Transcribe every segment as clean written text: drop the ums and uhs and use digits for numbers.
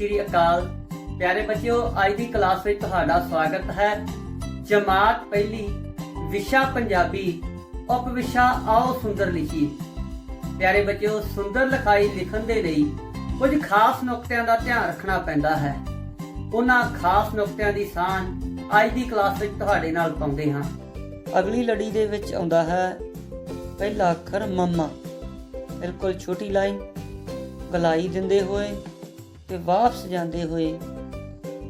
श्री अकाल। प्यारे बच्चों, अज की क्लास में तुहाडा स्वागत है। जमात पहली, विशा पंजाबी, उप विशा आओ सुंदर लिखी। प्यारे बच्चों, सुंदर लिखाई लिखण दे लई कुछ खास नुकतिਆਂ ਦਾ ਧਿਆਨ ਰੱਖਣਾ ਪੈਂਦਾ ਹੈ। ਉਹਨਾਂ ਖਾਸ ਨੁਕਤਿਆਂ ਦੀ ਸਾਂਝ ਅੱਜ ਦੀ ਕਲਾਸ ਵਿੱਚ ਤੁਹਾਡੇ ਨਾਲ ਪਾਉਂਦੇ ਹਾਂ। ਅਗਲੀ ਲੜੀ ਦੇ ਵਿੱਚ ਆਉਂਦਾ ਹੈ ਪਹਿਲਾ ਅੱਖਰ ਮਮਾ। ਬਿਲਕੁਲ ਛੋਟੀ ਲਾਈਨ ਗਲਾਈ ਦਿੰਦੇ ਹੋਏ ਤੇ ਵਾਪਸ ਜਾਂਦੇ ਹੋਏ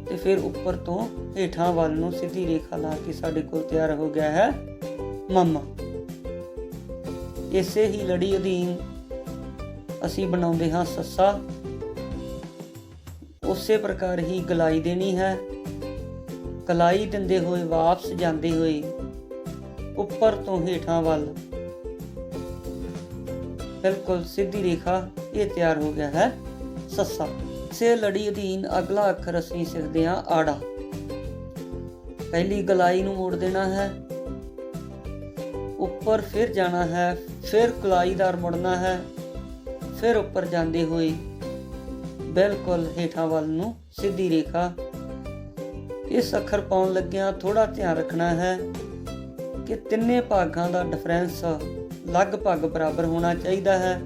ਤੇ ਫਿਰ ਉੱਪਰ ਤੋਂ ਹੇਠਾਂ ਵੱਲ ਨੂੰ ਸਿੱਧੀ ਰੇਖਾ ਲਾ ਕੇ ਸਾਡੇ ਕੋਲ ਤਿਆਰ ਹੋ ਗਿਆ ਹੈ ਮਮਾ। ਇਸੇ ਹੀ ਲੜੀ ਅਧੀਨ ਅਸੀਂ ਬਣਾਉਂਦੇ ਹਾਂ ਸੱਸਾ। ਉਸੇ ਪ੍ਰਕਾਰ ਹੀ ਗਲਾਈ ਦੇਣੀ ਹੈ। ਗਲਾਈ ਦਿੰਦੇ ਹੋਏ ਵਾਪਸ ਜਾਂਦੇ ਹੋਏ ਉੱਪਰ ਤੋਂ ਹੇਠਾਂ ਵੱਲ ਬਿਲਕੁਲ ਸਿੱਧੀ ਰੇਖਾ। ਇਹ ਤਿਆਰ ਹੋ ਗਿਆ ਹੈ ਸੱਸਾ। ਇਸੇ ਲੜੀ ਅਧੀਨ ਅਗਲਾ ਅੱਖਰ ਅਸੀਂ ਸਿੱਖਦੇ ਹਾਂ ਆੜਾ। ਪਹਿਲੀ ਗਲਾਈ ਨੂੰ ਮੋੜ ਦੇਣਾ ਹੈ, ਉੱਪਰ ਫਿਰ ਜਾਣਾ ਹੈ, ਫਿਰ ਗਲਾਈਦਾਰ ਮੁੜਨਾ ਹੈ, ਫਿਰ ਉੱਪਰ ਜਾਂਦੇ ਹੋਏ ਬਿਲਕੁਲ ਹੇਠਾਂ ਵੱਲ ਨੂੰ ਸਿੱਧੀ ਰੇਖਾ। ਇਸ ਅੱਖਰ ਪਾਉਣ ਲੱਗਿਆਂ ਥੋੜਾ ਧਿਆਨ ਰੱਖਣਾ ਹੈ ਕਿ ਤਿੰਨੇ ਭਾਗਾਂ ਦਾ ਡਿਫਰੈਂਸ ਲਗਭਗ ਬਰਾਬਰ ਹੋਣਾ ਚਾਹੀਦਾ ਹੈ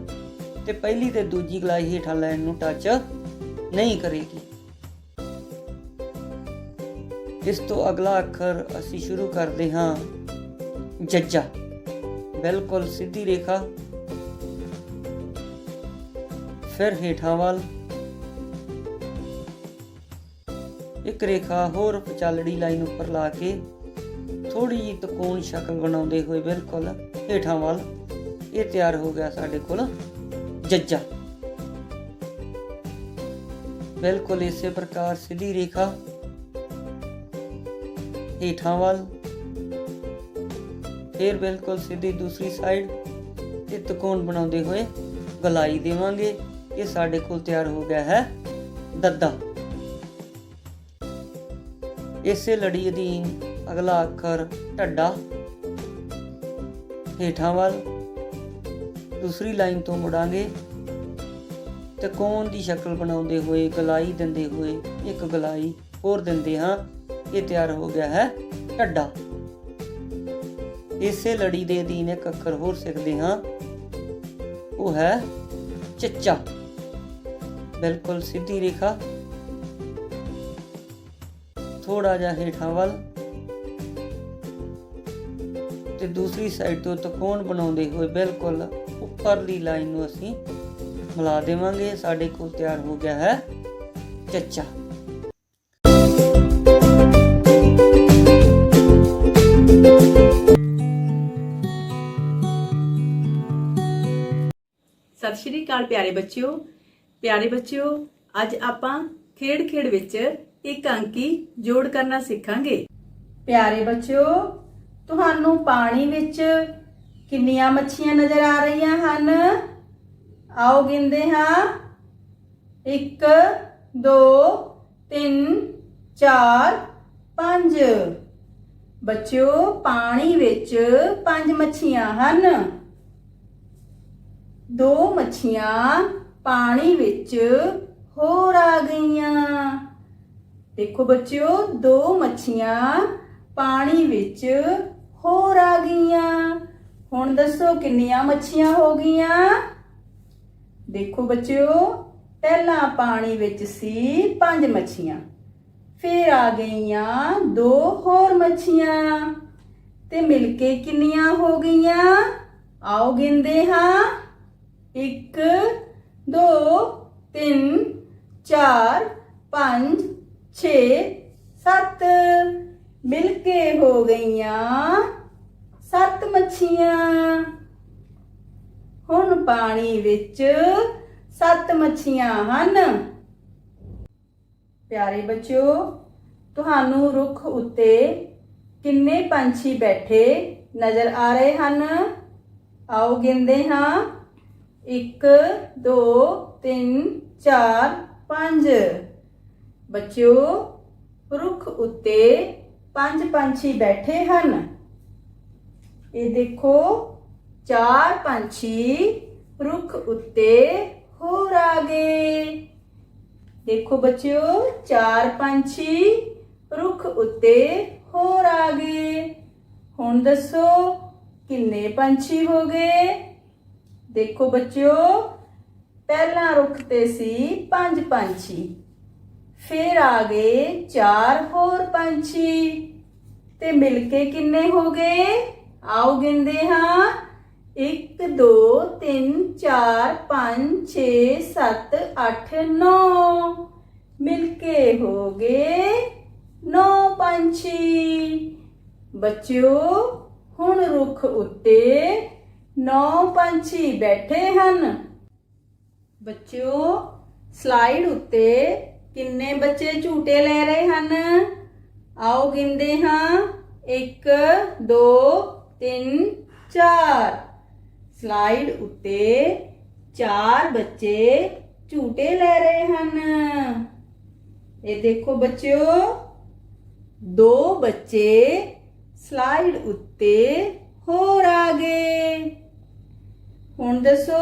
ਤੇ ਪਹਿਲੀ ਤੇ ਦੂਜੀ ਗਲਾਈ ਹੇਠਾਂ ਲਾਈਨ ਨੂੰ ਟੱਚ ਨਹੀਂ ਕਰੇਗੀ। ਇਸ ਤੋਂ ਅਗਲਾ ਅੱਖਰ ਅਸੀਂ ਸ਼ੁਰੂ ਕਰਦੇ ਹਾਂ ਜੱਜਾ। ਬਿਲਕੁਲ ਸਿੱਧੀ ਰੇਖਾ, ਫਿਰ ਹੇਠਾਂ ਵੱਲ ਇੱਕ ਰੇਖਾ ਹੋਰ ਵਿਚਾਲੜੀ ਲਾਈਨ ਉੱਪਰ ਲਾ ਕੇ ਥੋੜੀ ਜਿਹੀ ਤਕੋਣ ਸ਼ਕਲ ਬਣਾਉਂਦੇ ਹੋਏ ਬਿਲਕੁਲ ਹੇਠਾਂ ਵੱਲ। ਇਹ ਤਿਆਰ ਹੋ ਗਿਆ ਸਾਡੇ ਕੋਲ ਜੱਜਾ। ਬਿਲਕੁਲ ਇਸੇ ਪ੍ਰਕਾਰ ਸਿੱਧੀ ਰੇਖਾ ਹੇਠਾਂ ਵੱਲ, ਫਿਰ ਬਿਲਕੁਲ ਸਿੱਧੀ ਦੂਸਰੀ ਸਾਈਡ ਤੇ ਤਕੋਣ ਬਣਾਉਂਦੇ ਹੋਏ ਗਲਾਈ ਦੇਵਾਂਗੇ। ਇਹ ਸਾਡੇ ਕੋਲ ਤਿਆਰ ਹੋ ਗਿਆ ਹੈ ਦੱਦਾ। ਇਸੇ ਲੜੀ ਅਧੀਨ ਅਗਲਾ ਅੱਖਰ ਢੱਡਾ। ਹੇਠਾਂ ਵੱਲ ਦੂਸਰੀ ਲਾਈਨ ਤੋਂ ਮੁੜਾਂਗੇ ਤੇ ਕੋਣ ਦੀ ਸ਼ਕਲ ਬਣਾਉਂਦੇ ਹੋਏ ਗਲਾਈ ਦਿੰਦੇ ਹੋਏ ਇੱਕ ਗਲਾਈ ਹੋਰ ਦਿੰਦੇ ਹਾਂ। ਇਹ ਤਿਆਰ ਹੋ ਗਿਆ ਹੈ ਢੱਡਾ। ਇਸੇ ਲੜੀ ਦੇ ਅਧੀਨ ਇੱਕ ਅੱਖਰ ਹੋਰ ਸਿੱਖਦੇ ਹਾਂ, ਉਹ ਹੈ ਚੱਚਾ। ਬਿਲਕੁਲ ਸਿੱਧੀ ਰੇਖਾ, ਥੋੜਾ ਜਿਹਾ ਹੇਠਾਂ ਵੱਲ ਤੇ ਦੂਸਰੀ ਸਾਈਡ ਤੋਂ ਤਕੋਣ ਬਣਾਉਂਦੇ ਹੋਏ ਬਿਲਕੁਲ ਉੱਪਰਲੀ ਲਾਈਨ ਨੂੰ ਅਸੀਂ ਮਿਲਾ ਦੇਵਾਂਗੇ। ਸਾਡੇ ਕੋਲ ਤਿਆਰ ਹੋ ਗਿਆ ਹੈ ਚੱਚਾ। ਸਤਿ ਸ਼੍ਰੀ ਅਕਾਲ ਪਿਆਰੇ ਬੱਚਿਓ। ਅੱਜ ਆਪਾਂ ਖੇਡ ਵਿੱਚ ਇੱਕ ਅੰਕੀ ਜੋੜ ਕਰਨਾ ਸਿੱਖਾਂਗੇ। ਪਿਆਰੇ ਬੱਚਿਓ, ਤੁਹਾਨੂੰ ਪਾਣੀ ਵਿੱਚ ਕਿੰਨੀਆਂ ਮੱਛੀਆਂ ਨਜ਼ਰ ਆ ਰਹੀਆਂ ਹਨ? ਆਓ ਗਿਣਦੇ ਹਾਂ। 1 2 3 4 5। ਬੱਚਿਓ, ਪਾਣੀ ਵਿੱਚ 5 ਮੱਛੀਆਂ ਹਨ। 2 ਮੱਛੀਆਂ ਪਾਣੀ ਵਿੱਚ ਹੋਰ ਆ ਗਈਆਂ। ਦੇਖੋ ਬੱਚਿਓ, 2 ਮੱਛੀਆਂ ਪਾਣੀ ਵਿੱਚ ਹੋਰ ਆ ਗਈਆਂ। ਹੁਣ ਦੱਸੋ ਕਿੰਨੀਆਂ ਮੱਛੀਆਂ ਹੋ ਗਈਆਂ? ਦੇਖੋ ਬੱਚਿਓ, ਪਹਿਲਾਂ ਪਾਣੀ ਵਿੱਚ ਸੀ 5 ਮੱਛੀਆਂ, ਫਿਰ ਆ ਗਈਆਂ 2 ਹੋਰ ਮੱਛੀਆਂ ਤੇ ਮਿਲ ਕੇ ਕਿੰਨੀਆਂ ਹੋ ਗਈਆਂ? ਆਓ ਗਿਣਦੇ ਹਾਂ। 1 2 3 4 5 6 7। ਮਿਲ ਕੇ ਹੋ ਗਈਆਂ 7 ਮੱਛੀਆਂ। ਹੁਣ ਪਾਣੀ ਵਿੱਚ 7 ਮੱਛੀਆਂ ਹਨ। ਪਿਆਰੇ ਬੱਚਿਓ, ਤੁਹਾਨੂੰ ਰੁੱਖ ਉੱਤੇ ਕਿੰਨੇ ਪੰਛੀ ਬੈਠੇ ਨਜ਼ਰ ਆ ਰਹੇ ਹਨ? ਆਓ ਗਿਣਦੇ ਹਾਂ। 1 2 3 4 5। ਬੱਚਿਓ, ਰੁੱਖ ਉੱਤੇ 5 ਪੰਛੀ ਬੈਠੇ ਹਨ। ਇਹ ਦੇਖੋ, 4 ਪੰਛੀ ਰੁੱਖ ਉੱਤੇ ਹੋਰ ਆ ਗਏ। ਦੇਖੋ ਬੱਚਿਓ 4 ਪੰਛੀ ਰੁੱਖ ਉੱਤੇ ਹੋਰ ਆ ਗਏ। ਹੁਣ ਦੱਸੋ ਕਿੰਨੇ ਪੰਛੀ ਹੋ ਗਏ? ਦੇਖੋ ਬੱਚਿਓ ਪਹਿਲਾਂ ਰੁੱਖ ਤੇ ਸੀ 5 ਪੰਛੀ, ਫਿਰ ਆ ਗਏ 4 ਹੋਰ ਪੰਛੀ ਤੇ ਮਿਲ ਕੇ ਕਿੰਨੇ ਹੋ ਗਏ? ਆਓ ਗਿਣਦੇ ਹਾਂ। 1 2 3 4 5 6 7 8 9 ਮਿਲ ਕੇ ਹੋ ਗਏ 9 ਪੰਛੀ। ਬੱਚਿਓ ਹੁਣ ਰੁੱਖ ਉੱਤੇ 9 ਪੰਛੀ ਬੈਠੇ ਹਨ। ਬੱਚਿਓ ਸਲਾਈਡ ਉੱਤੇ ਕਿੰਨੇ ਬੱਚੇ ਝੂਟੇ ਲੈ ਰਹੇ ਹਨ? ਆਓ ਗਿਣਦੇ ਹਾਂ। 1 2 3 4 ਸਲਾਈਡ ਉੱਤੇ 4 ਬੱਚੇ ਝੂਟੇ ਲੈ ਰਹੇ ਹਨ। ਇਹ ਦੇਖੋ ਬੱਚਿਓ 2 ਬੱਚੇ ਸਲਾਈਡ ਉੱਤੇ ਹੋਰ ਆ ਗਏ। ਹੁਣ ਦੱਸੋ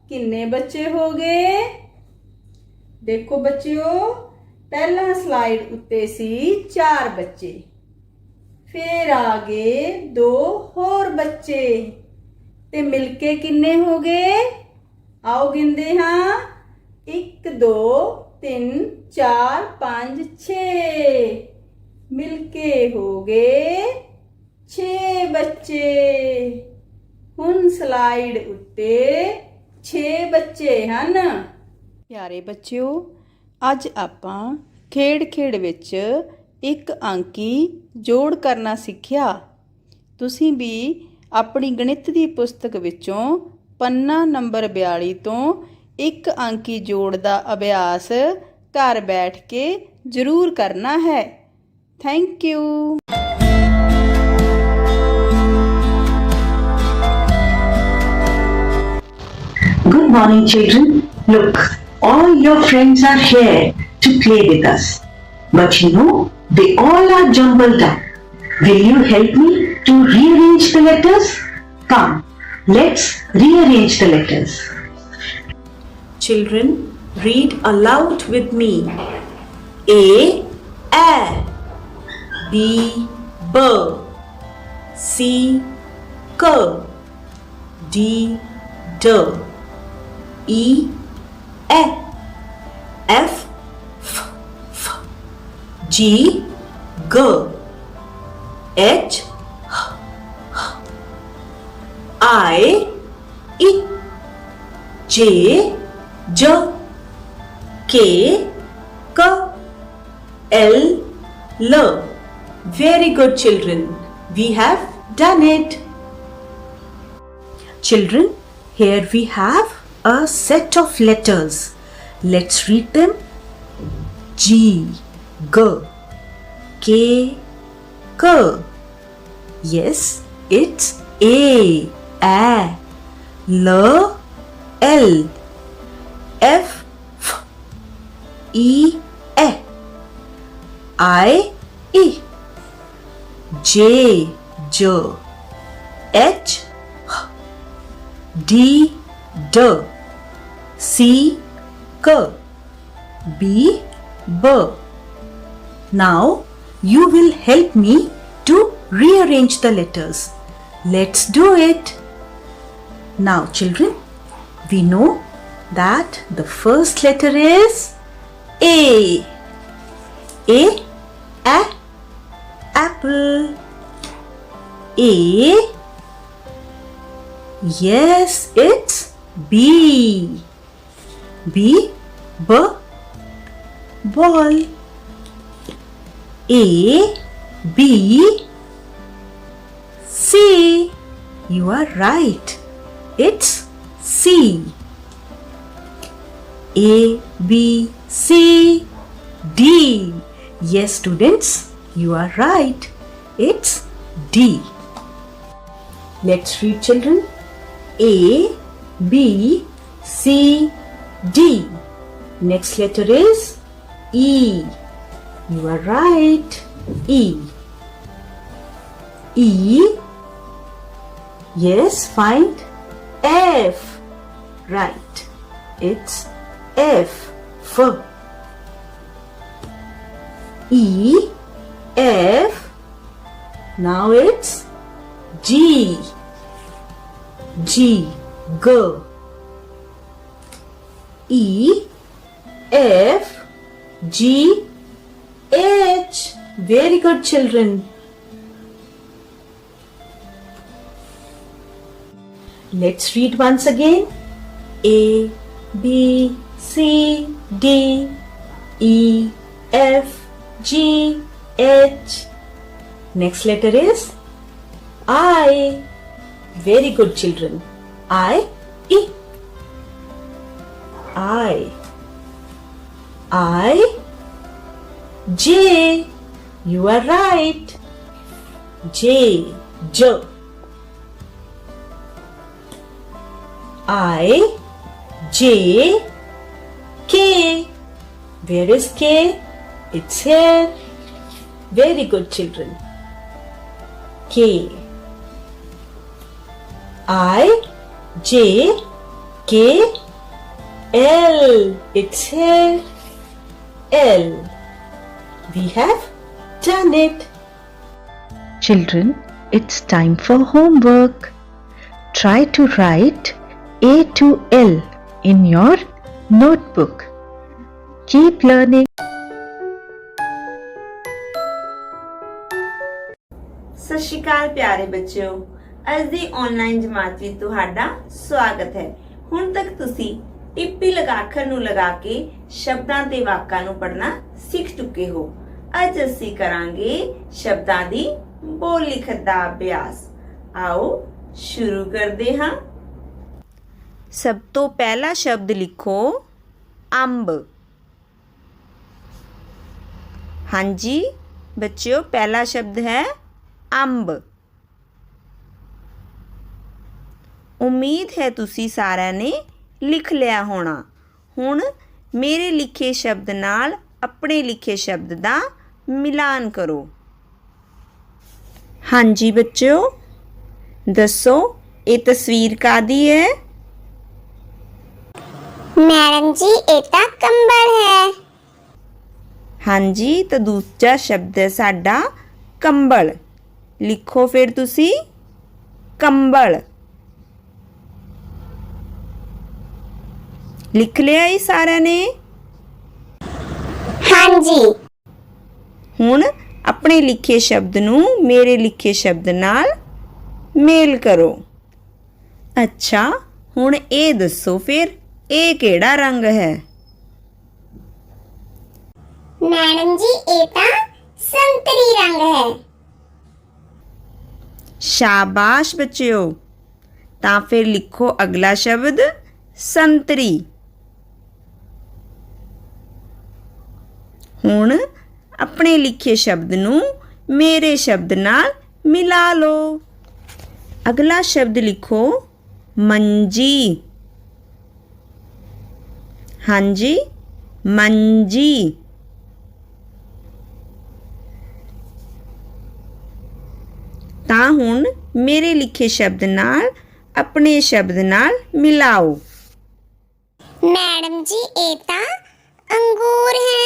ਕਿੰਨੇ ਬੱਚੇ ਹੋ ਗਏ? ਦੇਖੋ ਬੱਚਿਓ ਪਹਿਲਾਂ ਸਲਾਈਡ ਉੱਤੇ ਸੀ 4 ਬੱਚੇ, ਫਿਰ ਆ ਗਏ 2 ਹੋਰ ਬੱਚੇ ਤੇ ਮਿਲ ਕੇ ਕਿੰਨੇ ਹੋ ਗਏ? ਆਓ ਗਿਣਦੇ ਹਾਂ। 1 2 3 4 5 6 ਮਿਲ ਕੇ ਹੋ ਗਏ 6 ਬੱਚੇ। ਹੁਣ ਸਲਾਈਡ ਉੱਤੇ 6 ਬੱਚੇ ਹਨ। ਪਿਆਰੇ ਬੱਚਿਓ ਅੱਜ ਆਪਾਂ ਖੇਡ ਵਿੱਚ ਇੱਕ ਅੰਕੀ ਜੋੜ ਕਰਨਾ ਸਿੱਖਿਆ। ਤੁਸੀਂ ਵੀ ਆਪਣੀ ਗਣਿਤ ਦੀ ਪੁਸਤਕ ਵਿੱਚੋਂ ਪੰਨਾ ਨੰਬਰ 42 ਤੋਂ ਇੱਕ ਅੰਕੀ ਜੋੜ ਦਾ ਅਭਿਆਸ ਘਰ ਬੈਠ ਕੇ ਜ਼ਰੂਰ ਕਰਨਾ ਹੈ। Thank you. Good morning, children. Look, all your friends are here to play with us. But you know, they all are jumbled up. Will you help me to rearrange the letters? Come, let's rearrange the letters. Children, read aloud with me. A, B, B, C, K, D, D, E, F, F, G, G, H, I, E, J, J, K, K, L, L. Very good, children. We have done it. Children, here we have a set of letters. Let's read them. G, G, K, K. Yes, it's A, L, L, F, E, I, E, J, J, H, D, D, C, K, B, B. Now you will help me to rearrange the letters. Let's do it. Now children, we know that the first letter is A. A, apple. A. Yes, it's B. B, ball. A, B, C. You are right. It's C. A, B, C, D. Yes, students, you are right. It's D. Let's read, children. A, B, C, D. Next letter is E. You are right. E. E. Yes, find F. Right. It's F. F. E, F. Now it's G. G, G. E, F, G, H. Very good, children. Let's read once again. A, B, C, D, E, F, G, H. Next letter is I. Very good, children. I, E. I, J. You are right. J, J. I, J, K. Where is K? It's here. Very good, children. K. I, J, K, L. It's here. L. We have done it. Children, it's time for homework. Try to write A to L in your notebook. Keep learning. ਸਤਿ ਸ਼੍ਰੀ ਅਕਾਲ ਪਿਆਰੇ ਬੱਚਿਓ, ਅੱਜ ਦੀ online ਜਮਾਤ ਵਿੱਚ ਤੁਹਾਡਾ ਸਵਾਗਤ ਹੈ। ਹੁਣ ਤੱਕ ਤੁਸੀਂ ਟਿੱਪੀ ਲਗਾਖਰ ਨੂੰ ਲਗਾ ਕੇ ਸ਼ਬਦਾਂ ਤੇ ਵਾਕਾਂ ਨੂੰ ਪੜ੍ਹਨਾ ਸਿੱਖ ਚੁੱਕੇ ਹੋ। ਅੱਜ ਅਸੀਂ ਕਰਾਂਗੇ ਸ਼ਬਦਾਂ ਦੀ ਬੋਲ ਲਿਖਤ ਦਾ ਅਭਿਆਸ। ਆਓ ਸ਼ੁਰੂ ਕਰਦੇ ਹਾਂ। ਸਭ ਤੋਂ ਪਹਿਲਾ ਸ਼ਬਦ ਲਿਖੋ ਅੰਬ। ਹਾਂਜੀ ਬੱਚਿਓ, ਪਹਿਲਾ ਸ਼ਬਦ ਹੈ ਅੰਬ। ਉਮੀਦ ਹੈ ਤੁਸੀਂ ਸਾਰਿਆਂ ਨੇ ਲਿਖ ਲਿਆ ਹੋਣਾ। ਹੁਣ ਮੇਰੇ ਲਿਖੇ ਸ਼ਬਦ ਨਾਲ ਆਪਣੇ ਲਿਖੇ ਸ਼ਬਦ ਦਾ ਮਿਲਾਨ ਕਰੋ। ਹਾਂਜੀ ਬੱਚਿਓ, ਦੱਸੋ ਇਹ ਤਸਵੀਰ ਕਾਦੀ ਹੈ? मैडम जी एता कंबल है। ਹਾਂਜੀ, ਤਾਂ ਦੂਜਾ ਸ਼ਬਦ ਹੈ ਸਾਡਾ ਕੰਬਲ। ਲਿਖੋ ਫਿਰ ਤੁਸੀਂ ਕੰਬਲ। ਲਿਖ ਲਿਆ ਇਹ ਸਾਰਿਆਂ ਨੇ? हाँ जी। ਹੁਣ ਆਪਣੇ ਲਿਖੇ ਸ਼ਬਦ ਨੂੰ ਮੇਰੇ ਲਿਖੇ ਸ਼ਬਦ ਨਾਲ ਮੇਲ ਕਰੋ। ਅੱਛਾ, ਹੁਣ ਇਹ ਦੱਸੋ ਫਿਰ ਇਹ ਕਿਹੜਾ ਰੰਗ ਹੈ? मैडम जी एता संतरी रंग है। ਸ਼ਾਬਾਸ਼ ਬੱਚਿਓ, ਤਾਂ ਫਿਰ ਲਿਖੋ ਅਗਲਾ ਸ਼ਬਦ ਸੰਤਰੀ। ਹੁਣ ਆਪਣੇ ਲਿਖੇ ਸ਼ਬਦ ਨੂੰ ਮੇਰੇ ਸ਼ਬਦ ਨਾਲ ਮਿਲਾ ਲਓ। ਅਗਲਾ ਸ਼ਬਦ ਲਿਖੋ ਮੰਜੀ। ਹਾਂਜੀ, ਮੰਜੀ। ਤਾਂ ਹੁਣ ਮੇਰੇ ਲਿਖੇ ਸ਼ਬਦ ਨਾਲ ਆਪਣੇ ਸ਼ਬਦ ਨਾਲ ਮਿਲਾਓ। मैडम जी एता अंगूर है।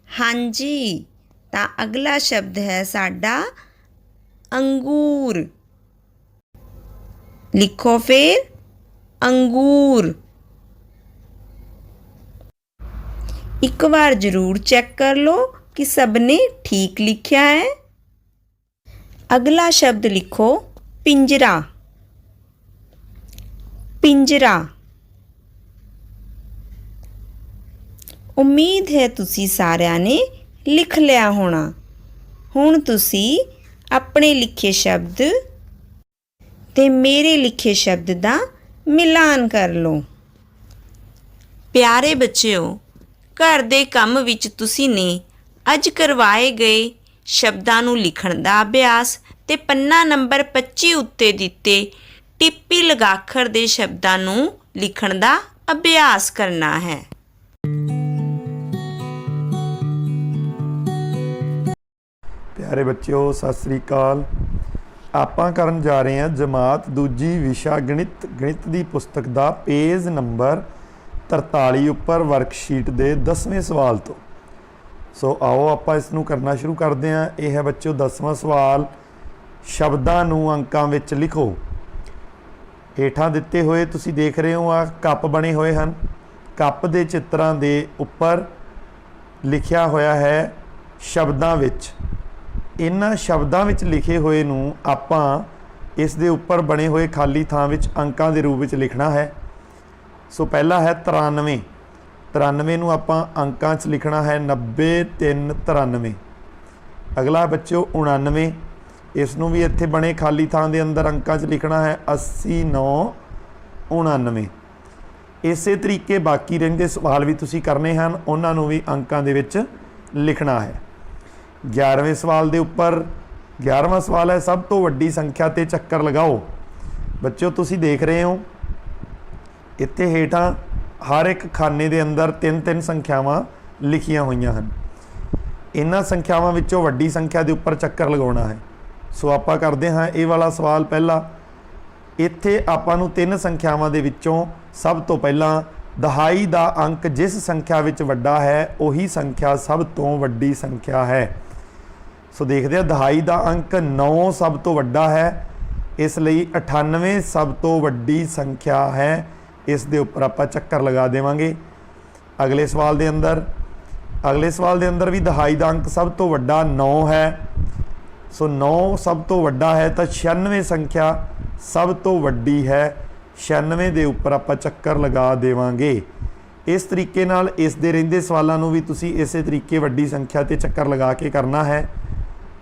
ਹਾਂਜੀ, ਤਾਂ ਅਗਲਾ ਸ਼ਬਦ ਹੈ ਸਾਡਾ ਅੰਗੂਰ। ਲਿਖੋ ਫਿਰ ਅੰਗੂਰ। ਇੱਕ ਵਾਰ ਜ਼ਰੂਰ ਚੈੱਕ ਕਰ ਲਓ ਕਿ ਸਭ ਨੇ ਠੀਕ ਲਿਖਿਆ ਹੈ। ਅਗਲਾ ਸ਼ਬਦ ਲਿਖੋ ਪਿੰਜਰਾ। ਪਿੰਜਰਾ। ਉਮੀਦ ਹੈ ਤੁਸੀਂ ਸਾਰਿਆਂ ਨੇ ਲਿਖ ਲਿਆ ਹੋਣਾ। ਹੁਣ ਤੁਸੀਂ ਆਪਣੇ ਲਿਖੇ ਸ਼ਬਦ ਤੇ ਮੇਰੇ ਲਿਖੇ ਸ਼ਬਦ ਦਾ ਮਿਲਾਨ ਕਰ ਲਓ। ਪਿਆਰੇ ਬੱਚਿਓ, ਘਰ ਦੇ ਕੰਮ ਵਿੱਚ ਤੁਸੀਂ ਨੇ ਅੱਜ ਕਰਵਾਏ ਗਏ ਸ਼ਬਦਾਂ ਨੂੰ ਲਿਖਣ ਦਾ ਅਭਿਆਸ ਤੇ ਪੰਨਾ ਨੰਬਰ 25 ਉੱਤੇ ਦਿੱਤੇ ਟਿੱਪੀ ਲਗਾਖਰ ਦੇ ਸ਼ਬਦਾਂ ਨੂੰ ਲਿਖਣ ਦਾ ਅਭਿਆਸ ਕਰਨਾ ਹੈ। ਪਿਆਰੇ ਬੱਚਿਓ, ਸਤਿ ਸ੍ਰੀ ਅਕਾਲ। ਆਪਾਂ ਕਰਨ ਜਾ ਰਹੇ ਹਾਂ ਜਮਾਤ ਦੂਜੀ ਵਿਸ਼ਾ ਗਣਿਤ ਦੀ ਪੁਸਤਕ ਦਾ ਪੇਜ ਨੰਬਰ 43 ਉੱਪਰ ਵਰਕਸ਼ੀਟ ਦੇ 10ਵੇਂ ਸਵਾਲ ਤੋਂ। ਸੋ ਆਓ ਆਪਾਂ ਇਸ ਨੂੰ ਕਰਨਾ ਸ਼ੁਰੂ ਕਰਦੇ ਹਾਂ। ਇਹ ਹੈ ਬੱਚਿਓ 10ਵਾਂ ਸਵਾਲ, ਸ਼ਬਦਾਂ ਨੂੰ ਅੰਕਾਂ ਵਿੱਚ ਲਿਖੋ। ਹੇਠਾਂ ਦਿੱਤੇ ਹੋਏ ਤੁਸੀਂ ਦੇਖ ਰਹੇ ਹੋ ਆ ਕੱਪ ਬਣੇ ਹੋਏ ਹਨ। ਕੱਪ ਦੇ ਚਿੱਤਰਾਂ ਦੇ ਉੱਪਰ ਲਿਖਿਆ ਹੋਇਆ ਹੈ ਸ਼ਬਦਾਂ ਵਿੱਚ। ਇਹਨਾਂ ਸ਼ਬਦਾਂ ਵਿੱਚ ਲਿਖੇ ਹੋਏ ਨੂੰ ਆਪਾਂ ਇਸ ਦੇ ਉੱਪਰ ਬਣੇ ਹੋਏ ਖਾਲੀ ਥਾਂ ਵਿੱਚ ਅੰਕਾਂ ਦੇ ਰੂਪ ਵਿੱਚ ਲਿਖਣਾ ਹੈ। ਸੋ ਪਹਿਲਾ ਹੈ 93। 93 ਨੂੰ ਆਪਾਂ ਅੰਕਾਂ 'ਚ ਲਿਖਣਾ ਹੈ 90 3 93। ਅਗਲਾ ਬੱਚਿਓ 99। ਇਸ ਨੂੰ ਵੀ ਇੱਥੇ ਬਣੇ ਖਾਲੀ ਥਾਂ ਦੇ ਅੰਦਰ ਅੰਕਾਂ 'ਚ ਲਿਖਣਾ ਹੈ 80 9 99। ਇਸੇ ਤਰੀਕੇ ਬਾਕੀ ਰਹਿੰਦੇ ਸਵਾਲ ਵੀ ਤੁਸੀਂ ਕਰਨੇ ਹਨ, ਉਹਨਾਂ ਨੂੰ ਵੀ ਅੰਕਾਂ ਦੇ ਵਿੱਚ ਲਿਖਣਾ ਹੈ। 11ਵੇਂ ਸਵਾਲ ਦੇ ਉੱਪਰ 11ਵਾਂ ਸਵਾਲ ਹੈ ਸਭ ਤੋਂ ਵੱਡੀ ਸੰਖਿਆ ਤੇ ਚੱਕਰ ਲਗਾਓ। ਬੱਚਿਓ ਤੁਸੀਂ ਦੇਖ ਰਹੇ ਹੋ ਇੱਥੇ ਹੇਠਾਂ ਹਰ ਇੱਕ ਖਾਨੇ ਦੇ ਅੰਦਰ 3-3 ਸੰਖਿਆਵਾਂ ਲਿਖੀਆਂ ਹੋਈਆਂ ਹਨ। ਇਹਨਾਂ ਸੰਖਿਆਵਾਂ ਵਿੱਚੋਂ ਵੱਡੀ ਸੰਖਿਆ ਦੇ ਉੱਪਰ ਚੱਕਰ ਲਗਾਉਣਾ ਹੈ। ਸੋ ਆਪਾਂ ਕਰਦੇ ਹਾਂ ਇਹ ਵਾਲਾ ਸਵਾਲ ਪਹਿਲਾ। ਇੱਥੇ ਆਪਾਂ ਨੂੰ 3 ਸੰਖਿਆਵਾਂ ਦੇ ਵਿੱਚੋਂ ਸਭ ਤੋਂ ਪਹਿਲਾਂ ਦਹਾਈ ਦਾ ਅੰਕ ਜਿਸ ਸੰਖਿਆ ਵਿੱਚ ਵੱਡਾ ਹੈ ਉਹੀ ਸੰਖਿਆ ਸਭ ਤੋਂ ਵੱਡੀ ਸੰਖਿਆ ਹੈ। ਸੋ ਦੇਖਦੇ ਹਾਂ ਦਹਾਈ ਦਾ ਅੰਕ 9 ਸਭ ਤੋਂ ਵੱਡਾ ਹੈ, ਇਸ ਲਈ 98 ਸਭ ਤੋਂ ਵੱਡੀ ਸੰਖਿਆ ਹੈ। ਇਸ ਦੇ ਉੱਪਰ ਆਪਾਂ ਚੱਕਰ ਲਗਾ ਦੇਵਾਂਗੇ। ਅਗਲੇ ਸਵਾਲ ਦੇ ਅੰਦਰ ਵੀ ਦਹਾਈ ਦਾ ਅੰਕ ਸਭ ਤੋਂ ਵੱਡਾ 9 ਹੈ। ਸੋ 9 ਸਭ ਤੋਂ ਵੱਡਾ ਹੈ ਤਾਂ 96 ਸੰਖਿਆ ਸਭ ਤੋਂ ਵੱਡੀ ਹੈ। 96 ਦੇ ਉੱਪਰ ਆਪਾਂ ਚੱਕਰ ਲਗਾ ਦੇਵਾਂਗੇ। ਇਸ ਤਰੀਕੇ ਨਾਲ ਇਸ ਦੇ ਰਹਿੰਦੇ ਸਵਾਲਾਂ ਨੂੰ ਵੀ ਤੁਸੀਂ ਇਸੇ ਤਰੀਕੇ ਵੱਡੀ ਸੰਖਿਆ ਤੇ ਚੱਕਰ ਲਗਾ ਕੇ ਕਰਨਾ ਹੈ।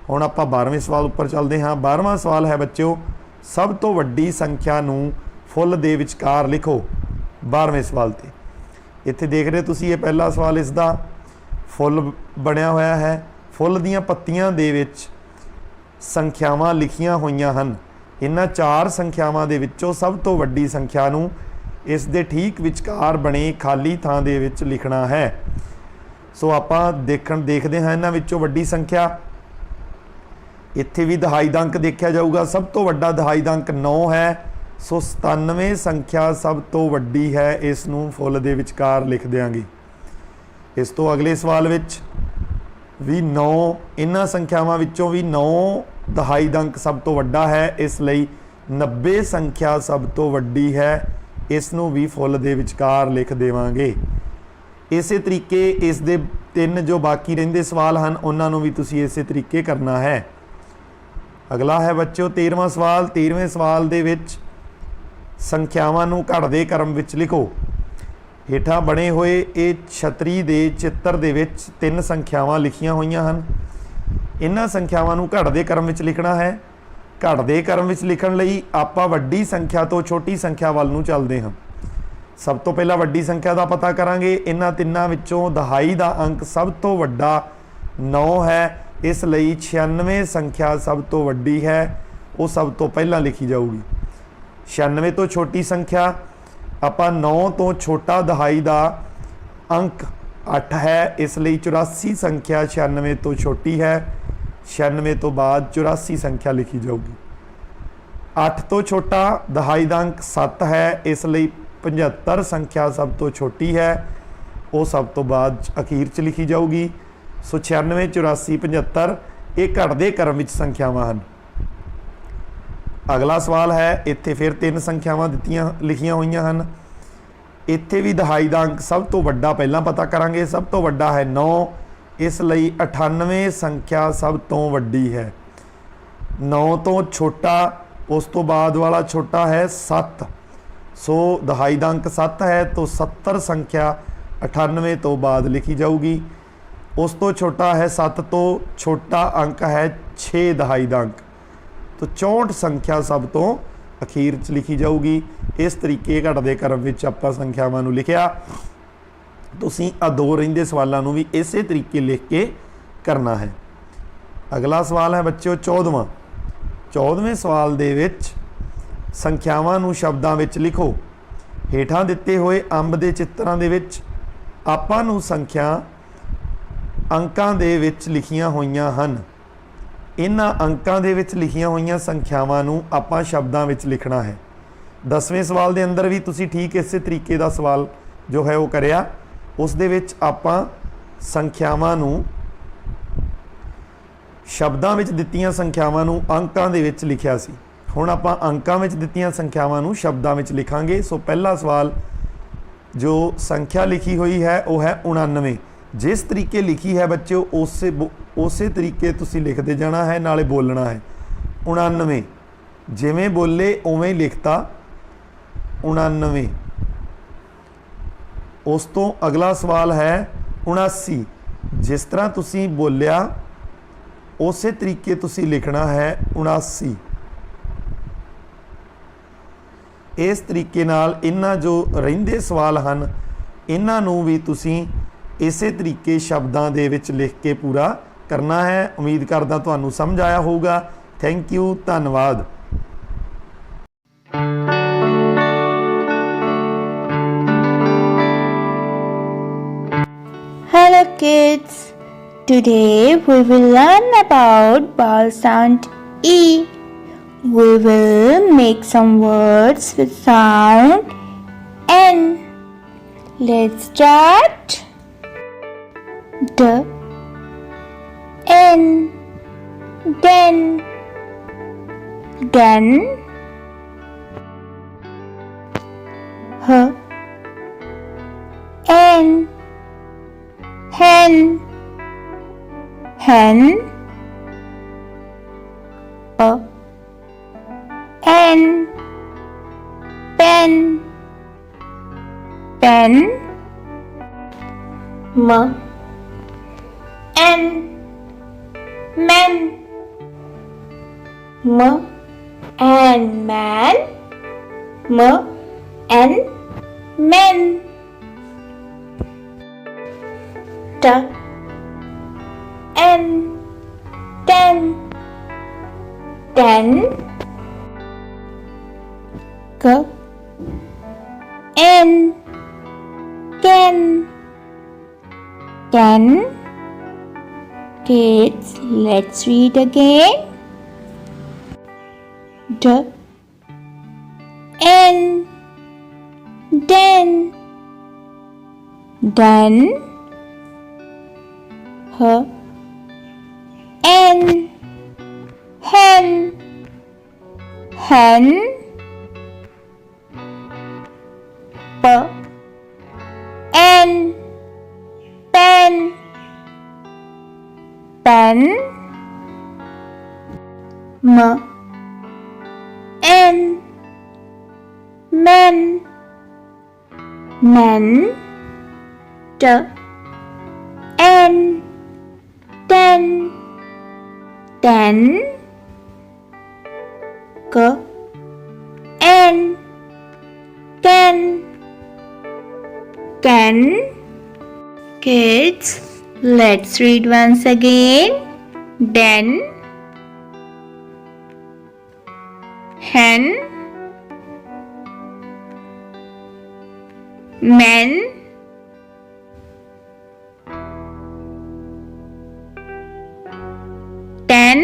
ਹੁਣ ਆਪਾਂ 12ਵੇਂ ਸਵਾਲ ਉੱਪਰ ਚੱਲਦੇ ਹਾਂ। 12ਵਾਂ ਸਵਾਲ ਹੈ ਬੱਚਿਓ ਸਭ ਤੋਂ ਵੱਡੀ ਸੰਖਿਆ ਨੂੰ ਫੁੱਲ ਦੇ ਵਿਚਕਾਰ ਲਿਖੋ। 12ਵੇਂ ਸਵਾਲ ਤੇ ਇੱਥੇ ਦੇਖ ਰਹੇ ਤੁਸੀਂ ਇਹ ਪਹਿਲਾ ਸਵਾਲ, ਇਸ ਦਾ ਫੁੱਲ ਬਣਿਆ ਹੋਇਆ ਹੈ। ਫੁੱਲ ਦੀਆਂ ਪੱਤੀਆਂ ਦੇ ਵਿੱਚ ਸੰਖਿਆਵਾਂ ਲਿਖੀਆਂ ਹੋਈਆਂ ਹਨ। ਇਹਨਾਂ 4 ਸੰਖਿਆਵਾਂ ਦੇ ਵਿੱਚੋਂ ਸਭ ਤੋਂ ਵੱਡੀ ਸੰਖਿਆ ਨੂੰ ਇਸ ਦੇ ਠੀਕ ਵਿਚਕਾਰ ਬਣੇ ਖਾਲੀ ਥਾਂ ਦੇ ਵਿੱਚ ਲਿਖਣਾ ਹੈ। ਸੋ ਆਪਾਂ ਦੇਖਦੇ ਹਾਂ ਇਹਨਾਂ ਵਿੱਚੋਂ ਵੱਡੀ ਸੰਖਿਆ। ਇੱਥੇ ਵੀ ਦਹਾਈ ਦਾ ਅੰਕ ਦੇਖਿਆ ਜਾਊਗਾ। ਸਭ ਤੋਂ ਵੱਡਾ ਦਹਾਈ ਦਾ ਅੰਕ 9 ਹੈ। ਸੋ 97 ਸੰਖਿਆ ਸਭ ਤੋਂ ਵੱਡੀ ਹੈ। ਇਸ ਨੂੰ ਫੁੱਲ ਦੇ ਵਿਚਕਾਰ ਲਿਖ ਦਿਆਂਗੇ। ਇਸ ਤੋਂ ਅਗਲੇ ਸਵਾਲ ਵਿੱਚ ਵੀ 9, ਇਹਨਾਂ ਸੰਖਿਆਵਾਂ ਵਿੱਚੋਂ ਵੀ 9 ਦਹਾਈ ਦਾ ਅੰਕ ਸਭ ਤੋਂ ਵੱਡਾ ਹੈ, ਇਸ ਲਈ 90 ਸੰਖਿਆ ਸਭ ਤੋਂ ਵੱਡੀ ਹੈ। ਇਸ ਨੂੰ ਵੀ ਫੁੱਲ ਦੇ ਵਿਚਕਾਰ ਲਿਖ ਦੇਵਾਂਗੇ। ਇਸੇ ਤਰੀਕੇ ਇਸ ਦੇ 3 ਜੋ ਬਾਕੀ ਰਹਿੰਦੇ ਸਵਾਲ ਹਨ ਉਹਨਾਂ ਨੂੰ ਵੀ ਤੁਸੀਂ ਇਸੇ ਤਰੀਕੇ ਕਰਨਾ ਹੈ। ਅਗਲਾ ਹੈ ਬੱਚਿਓ 13ਵਾਂ ਸਵਾਲ। 13ਵੇਂ ਸਵਾਲ ਦੇ ਵਿੱਚ ਸੰਖਿਆਵਾਂ ਨੂੰ ਘਟਦੇ ਕ੍ਰਮ ਵਿੱਚ ਲਿਖੋ। ਹੇਠਾਂ ਬਣੇ ਹੋਏ ਇਹ ਛਤਰੀ ਦੇ ਚਿੱਤਰ ਦੇ ਵਿੱਚ 3 ਸੰਖਿਆਵਾਂ ਲਿਖੀਆਂ ਹੋਈਆਂ ਹਨ। ਇਹਨਾਂ ਸੰਖਿਆਵਾਂ ਨੂੰ ਘਟਦੇ ਕ੍ਰਮ ਵਿੱਚ ਲਿਖਣਾ ਹੈ। ਘਟਦੇ ਕ੍ਰਮ ਵਿੱਚ ਲਿਖਣ ਲਈ ਆਪਾਂ ਵੱਡੀ ਸੰਖਿਆ ਤੋਂ ਛੋਟੀ ਸੰਖਿਆ ਵੱਲ ਨੂੰ ਚੱਲਦੇ ਹਾਂ। ਸਭ ਤੋਂ ਪਹਿਲਾਂ ਵੱਡੀ ਸੰਖਿਆ ਦਾ ਪਤਾ ਕਰਾਂਗੇ। ਇਹਨਾਂ ਤਿੰਨਾਂ ਵਿੱਚੋਂ ਦਹਾਈ ਦਾ ਅੰਕ ਸਭ ਤੋਂ ਵੱਡਾ 9 ਹੈ, ਇਸ ਲਈ 96 ਸੰਖਿਆ ਸਭ ਤੋਂ ਵੱਡੀ ਹੈ। ਉਹ ਸਭ ਤੋਂ ਪਹਿਲਾਂ ਲਿਖੀ ਜਾਊਗੀ। 96 ਤੋਂ ਛੋਟੀ ਸੰਖਿਆ ਆਪਾਂ 9 ਤੋਂ ਛੋਟਾ ਦਹਾਈ ਦਾ ਅੰਕ 8 ਹੈ, ਇਸ ਲਈ 84 ਸੰਖਿਆ 96 ਤੋਂ ਛੋਟੀ ਹੈ। 96 ਤੋਂ ਬਾਅਦ 84 ਸੰਖਿਆ ਲਿਖੀ ਜਾਊਗੀ। 8 ਤੋਂ ਛੋਟਾ ਦਹਾਈ ਦਾ ਅੰਕ 7 ਹੈ, ਇਸ ਲਈ 75 ਸੰਖਿਆ ਸਭ ਤੋਂ ਛੋਟੀ ਹੈ। ਉਹ ਸਭ ਤੋਂ ਬਾਅਦ ਅਖੀਰ 'ਚ ਲਿਖੀ ਜਾਊਗੀ। ਸੋ 96 84 75 ਇਹ ਘਟਦੇ ਕ੍ਰਮ ਵਿੱਚ ਸੰਖਿਆਵਾਂ ਹਨ। ਅਗਲਾ ਸਵਾਲ ਹੈ ਇੱਥੇ ਫਿਰ 3 ਸੰਖਿਆਵਾਂ ਲਿਖੀਆਂ ਹੋਈਆਂ ਹਨ। ਇੱਥੇ ਵੀ ਦਹਾਈ ਦਾ ਅੰਕ ਸਭ ਤੋਂ ਵੱਡਾ ਪਹਿਲਾਂ ਪਤਾ ਕਰਾਂਗੇ। ਸਭ ਤੋਂ ਵੱਡਾ ਹੈ 9, ਇਸ ਲਈ 98 ਸੰਖਿਆ ਸਭ ਤੋਂ ਵੱਡੀ ਹੈ। 9 ਤੋਂ ਛੋਟਾ ਉਸ ਤੋਂ ਬਾਅਦ ਵਾਲਾ ਛੋਟਾ ਹੈ 7। ਸੋ ਦਹਾਈ ਦਾ ਅੰਕ 7 ਹੈ ਤਾਂ 70 ਸੰਖਿਆ 98 ਤੋਂ ਬਾਅਦ ਲਿਖੀ ਜਾਊਗੀ। ਉਸ ਤੋਂ ਛੋਟਾ ਹੈ 7 ਤੋਂ ਛੋਟਾ ਅੰਕ ਹੈ 6 ਦਹਾਈ ਦਾ ਅੰਕ, ਤਾਂ 64 ਸੰਖਿਆ ਸਭ ਤੋਂ ਅਖੀਰ 'ਚ ਲਿਖੀ ਜਾਊਗੀ। ਇਸ ਤਰੀਕੇ ਘਟਦੇ ਕ੍ਰਮ ਵਿੱਚ ਆਪਾਂ ਸੰਖਿਆਵਾਂ ਨੂੰ ਲਿਖਿਆ। ਤੁਸੀਂ ਆ 2 ਰਹਿੰਦੇ ਸਵਾਲਾਂ ਨੂੰ ਵੀ ਇਸੇ ਤਰੀਕੇ ਲਿਖ ਕੇ ਕਰਨਾ ਹੈ। ਅਗਲਾ ਸਵਾਲ ਹੈ ਬੱਚਿਓ 14ਵਾਂ। 14ਵੇਂ ਸਵਾਲ ਦੇ ਵਿੱਚ ਸੰਖਿਆਵਾਂ ਨੂੰ ਸ਼ਬਦਾਂ ਵਿੱਚ ਲਿਖੋ। ਹੇਠਾਂ ਦਿੱਤੇ ਹੋਏ ਅੰਬ ਦੇ ਚਿੱਤਰਾਂ ਦੇ ਵਿੱਚ ਆਪਾਂ ਨੂੰ ਸੰਖਿਆ ਅੰਕਾਂ ਦੇ ਵਿੱਚ ਲਿਖੀਆਂ ਹੋਈਆਂ ਹਨ। ਇਹਨਾਂ ਅੰਕਾਂ ਦੇ ਵਿੱਚ ਲਿਖੀਆਂ ਹੋਈਆਂ ਸੰਖਿਆਵਾਂ ਨੂੰ ਆਪਾਂ ਸ਼ਬਦਾਂ ਵਿੱਚ ਲਿਖਣਾ ਹੈ। 10ਵੇਂ ਸਵਾਲ ਦੇ ਅੰਦਰ ਵੀ ਤੁਸੀਂ ਠੀਕ ਇਸੇ ਤਰੀਕੇ ਦਾ ਸਵਾਲ ਜੋ ਹੈ ਉਹ ਕਰਿਆ। ਉਸ ਦੇ ਵਿੱਚ ਆਪਾਂ ਸੰਖਿਆਵਾਂ ਨੂੰ ਸ਼ਬਦਾਂ ਵਿੱਚ ਦਿੱਤੀਆਂ ਸੰਖਿਆਵਾਂ ਨੂੰ ਅੰਕਾਂ ਦੇ ਵਿੱਚ ਲਿਖਿਆ ਸੀ। ਹੁਣ ਆਪਾਂ ਅੰਕਾਂ ਵਿੱਚ ਦਿੱਤੀਆਂ ਸੰਖਿਆਵਾਂ ਨੂੰ ਸ਼ਬਦਾਂ ਵਿੱਚ ਲਿਖਾਂਗੇ। ਸੋ ਪਹਿਲਾ ਸਵਾਲ ਜੋ ਸੰਖਿਆ ਲਿਖੀ ਹੋਈ ਹੈ ਉਹ ਹੈ 99। ਜਿਸ ਤਰੀਕੇ ਲਿਖੀ ਹੈ ਬੱਚਿਓ ਉਸੇ ਤਰੀਕੇ ਤੁਸੀਂ ਲਿਖਦੇ ਜਾਣਾ ਹੈ, ਨਾਲੇ ਬੋਲਣਾ ਹੈ। 99 ਜਿਵੇਂ ਬੋਲੇ ਉਵੇਂ ਲਿਖਤਾ 99। ਉਸ ਤੋਂ ਅਗਲਾ ਸਵਾਲ ਹੈ 79। ਜਿਸ ਤਰ੍ਹਾਂ ਤੁਸੀਂ ਬੋਲਿਆ ਉਸੇ ਤਰੀਕੇ ਤੁਸੀਂ ਲਿਖਣਾ ਹੈ 79। ਇਸ ਤਰੀਕੇ ਨਾਲ ਇਹਨਾਂ ਜੋ ਰਹਿੰਦੇ ਸਵਾਲ ਹਨ ਇਹਨਾਂ ਨੂੰ ਵੀ ਤੁਸੀਂ ਇਸੇ ਤਰੀਕੇ ਸ਼ਬਦਾਂ ਦੇ ਵਿੱਚ ਲਿਖ ਕੇ ਪੂਰਾ ਕਰਨਾ ਹੈ। ਉਮੀਦ ਕਰਦਾ ਤੁਹਾਨੂੰ ਸਮਝ ਆਇਆ ਹੋਊਗਾ। ਥੈਂਕ ਯੂ, ਧੰਨਵਾਦ। Hello kids, today we will learn about vowel sound E. We will make some words with sound N. Let's start. D, N, den, den, H, N, hen, hen, P, N, pen, pen, M, N, men, M, and man, M, and men, T, N, ten, ten, K, N, can, can. Kids, let's read again. D, N, den, done. H, N, hen, hen, P, N, pen, pen, M, N, men, men, T, N, ten, ten, K, N, can, can. Kids, let's read once again. Den, hen, men, ten,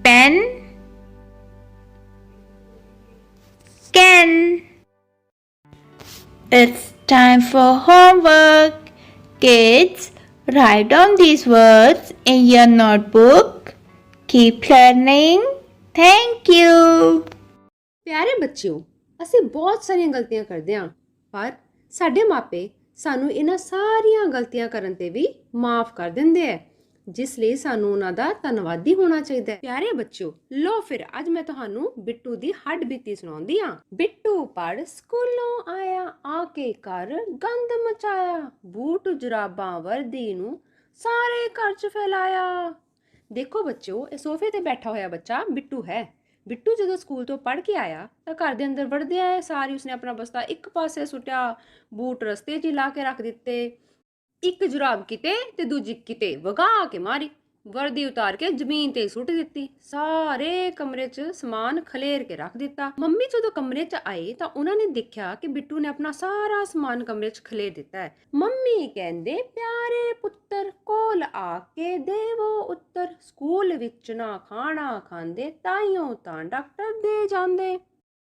pen, can. It's time for homework. Kids, write down these words in your notebook. Keep learning. Thank you. ਪਿਆਰੇ ਬੱਚਿਓ, ਅਸੀਂ ਬਹੁਤ ਸਾਰੀਆਂ ਗਲਤੀਆਂ ਕਰਦੇ ਹਾਂ, ਪਰ ਸਾਡੇ ਮਾਪੇ ਸਾਨੂੰ ਇਹਨਾਂ ਸਾਰੀਆਂ ਗਲਤੀਆਂ ਕਰਨ ਤੇ ਵੀ ਮਾਫ ਕਰ ਦਿੰਦੇ ਐ, ਜਿਸ ਲਈ ਸਾਨੂੰ ਉਹਨਾਂ ਦਾ ਧੰਨਵਾਦੀ ਹੋਣਾ ਚਾਹੀਦਾ ਹੈ। ਪਿਆਰੇ ਬੱਚਿਓ, ਲੋ ਫਿਰ ਅੱਜ ਮੈਂ ਤੁਹਾਨੂੰ ਬਿੱਟੂ ਦੀ ਹੱਡ ਬੀਤੀ ਸੁਣਾਉਂਦੀ ਹਾਂ। ਬਿੱਟੂ ਪੜ ਸਕੂਲੋਂ ਆਇਆ, ਆ ਕੇ ਘਰ ਗੰਦ ਮਚਾਇਆ, ਬੂਟ ਜੁਰਾਬਾਂ ਵਰਦੀ ਨੂੰ ਸਾਰੇ ਘਰ 'ਚ ਫੈਲਾਇਆ। ਦੇਖੋ ਬੱਚਿਓ, ਇਹ ਸੋਫੇ ਤੇ ਬੈਠਾ ਹੋਇਆ ਬੱਚਾ ਬਿੱਟੂ ਹੈ। ਬਿੱਟੂ ਜਦੋਂ ਸਕੂਲ ਤੋਂ ਪੜ੍ਹ ਕੇ ਆਇਆ ਤਾਂ ਘਰ ਦੇ ਅੰਦਰ ਵੜਦਿਆਂ ਸਾਰੀ ਉਸਨੇ ਆਪਣਾ ਬਸਤਾ ਇੱਕ ਪਾਸੇ ਸੁੱਟਿਆ, ਬੂਟ ਰਸਤੇ 'ਚ ਹੀ ਲਾ ਕੇ ਰੱਖ ਦਿੱਤੇ, ਇੱਕ ਜੁਰਾਬ ਕਿਤੇ ਤੇ ਦੂਜੀ ਕਿਤੇ ਵਗਾ ਕੇ ਮਾਰੀ, ਵਰਦੀ ਉਤਾਰ ਕੇ ਜ਼ਮੀਨ ਤੇ ਸੁੱਟ ਦਿੱਤੀ, ਸਾਰੇ ਕਮਰੇ 'ਚ ਸਮਾਨ ਖਲੇਰ ਕੇ ਰੱਖ ਦਿੱਤਾ। ਮੰਮੀ ਜਦੋਂ ਕਮਰੇ 'ਚ ਆਏ ਤਾਂ ਉਹਨਾਂ ਨੇ ਦੇਖਿਆ ਕਿ ਬਿੱਟੂ ਨੇ ਆਪਣਾ ਸਾਰਾ ਸਮਾਨ ਕਮਰੇ 'ਚ ਖਲੇਰ ਦਿੱਤਾ ਹੈ। ਮੰਮੀ ਕਹਿੰਦੇ, ਪਿਆਰੇ ਪੁੱਤਰ ਕੋਲ ਆ ਕੇ ਦੇਵੋ ਉੱਤਰ, ਸਕੂਲ ਵਿੱਚ ਨਾ ਖਾਣਾ ਖਾਂਦੇ ਤਾਈਓ ਤਾਂ ਡਾਕਟਰ ਦੇ ਜਾਂਦੇ,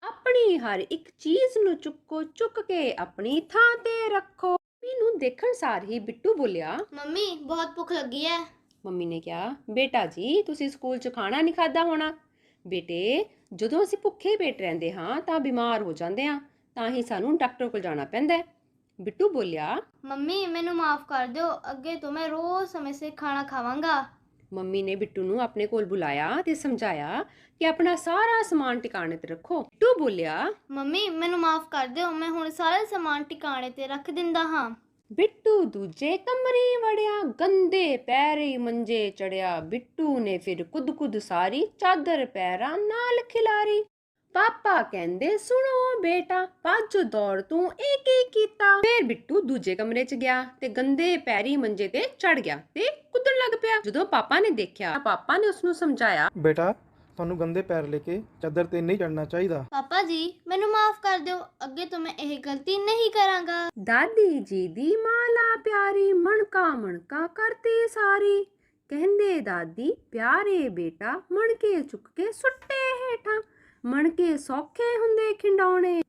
ਆਪਣੀ ਹਰ ਇੱਕ ਚੀਜ਼ ਨੂੰ ਚੁੱਕੋ, ਚੁੱਕ ਕੇ ਆਪਣੀ ਥਾਂ ਤੇ ਰੱਖੋ। ਮੰਮੀ ਨੂੰ ਦੇਖਣ ਸਾਰ ਹੀ ਬਿੱਟੂ ਬੋਲਿਆ, ਮੰਮੀ ਬਹੁਤ ਭੁੱਖ ਲੱਗੀ ਹੈ। ਮੰਮੀ ਨੇ ਕਿਹਾ, ਬੇਟਾ ਜੀ ਤੁਸੀਂ ਸਕੂਲ 'ਚ ਖਾਣਾ ਨਹੀਂ ਖਾਦਾ ਹੋਣਾ। ਬੇਟੇ, ਜਦੋਂ ਅਸੀਂ ਭੁੱਖੇ ਪੇਟ ਰਹਿੰਦੇ ਹਾਂ ਤਾਂ ਬਿਮਾਰ ਹੋ ਜਾਂਦੇ ਹਾਂ, ਤਾਂ ਹੀ ਸਾਨੂੰ ਡਾਕਟਰ ਕੋਲ ਜਾਣਾ ਪੈਂਦਾ ਹੈ। ਬਿੱਟੂ ਬੋਲਿਆ, ਮੰਮੀ ਮੈਨੂੰ ਮਾਫ ਕਰ ਦਿਓ, ਅੱਗੇ ਤੋਂ ਮੈਂ ਰੋਜ਼ ਸਮੇਂ ਸਿਰ ਖਾਣਾ ਖਾਵਾਂਗਾ। ਮੰਮੀ ਨੇ ਬਿੱਟੂ ਨੂੰ ਆਪਣੇ ਕੋਲ ਬੁਲਾਇਆ ਤੇ ਸਮਝਾਇਆ ਕਿ ਆਪਣਾ ਸਾਰਾ ਸਮਾਨ ਟਿਕਾਣੇ ਤੇ ਰੱਖੋ। ਬਿੱਟੂ ਬੋਲਿਆ, ਮੰਮੀ ਮੈਨੂੰ ਮਾਫ ਕਰ ਦਿਓ, ਮੈਂ ਹੁਣ ਸਾਰਾ ਸਮਾਨ ਟਿਕਾਣੇ ਤੇ ਰੱਖ ਦਿੰਦਾ ਹਾਂ। ਬਿੱਟੂ ਦੂਜੇ ਕਮਰੇ ਵੜਿਆ, ਗੰਦੇ ਪੈਰੀ ਮੰਜੇ ਚੜਿਆ। ਬਿੱਟੂ ਨੇ ਫਿਰ ਕੁੱਦ ਸਾਰੀ ਚਾਦਰ ਪੈਰਾਂ ਨਾਲ ਖਿਲਾਰੀ। ਪਾਪਾ ਕਹਿੰਦੇ, ਸੁਣੋ ਬੇਟਾ, ਭੱਜ ਦੌੜ ਤੂੰ ਇਹ ਕੀ ਕੀਤਾ। ਫਿਰ ਬਿੱਟੂ ਦੂਜੇ ਕਮਰੇ 'ਚ ਗਿਆ ਤੇ ਗੰਦੇ ਪੈਰੀ ਮੰਜੇ ਤੇ ਚੜ ਗਿਆ ਤੇ ਕੁੱਦਣ ਲੱਗ ਪਿਆ। ਜਦੋਂ ਪਾਪਾ ਨੇ ਦੇਖਿਆ, ਪਾਪਾ ਨੇ ਉਸਨੂੰ ਸਮਝਾਇਆ, ਬੇਟਾ ਤੁਹਾਨੂੰ ਗੰਦੇ ਪੈਰ ਲੈ ਕੇ ਚਾਦਰ ਤੇ ਨਹੀਂ ਚੜਨਾ ਚਾਹੀਦਾ। ਪਾਪਾ ਜੀ ਮੈਨੂੰ ਮਾਫ ਕਰ ਦਿਓ, ਅੱਗੇ ਤੋਂ ਮੈਂ ਇਹ ਗਲਤੀ ਨਹੀਂ ਕਰਾਂਗਾ। ਦਾਦੀ ਜੀ ਦੀ ਮਾਲਾ ਪਿਆਰੀ, ਮਣਕਾ ਕਰਤੀ ਸਾਰੀ। ਕਹਿੰਦੇ ਦਾਦੀ ਪਿਆਰੇ ਬੇਟਾ, ਮਣਕੇ ਚੁੱਕ ਕੇ ਸੁੱਟੇ ਹੇਠਾਂ, ਮਣਕੇ ਸੌਖੇ ਹੁੰਦੇ ਖਿੰਡਾਉਣੇ।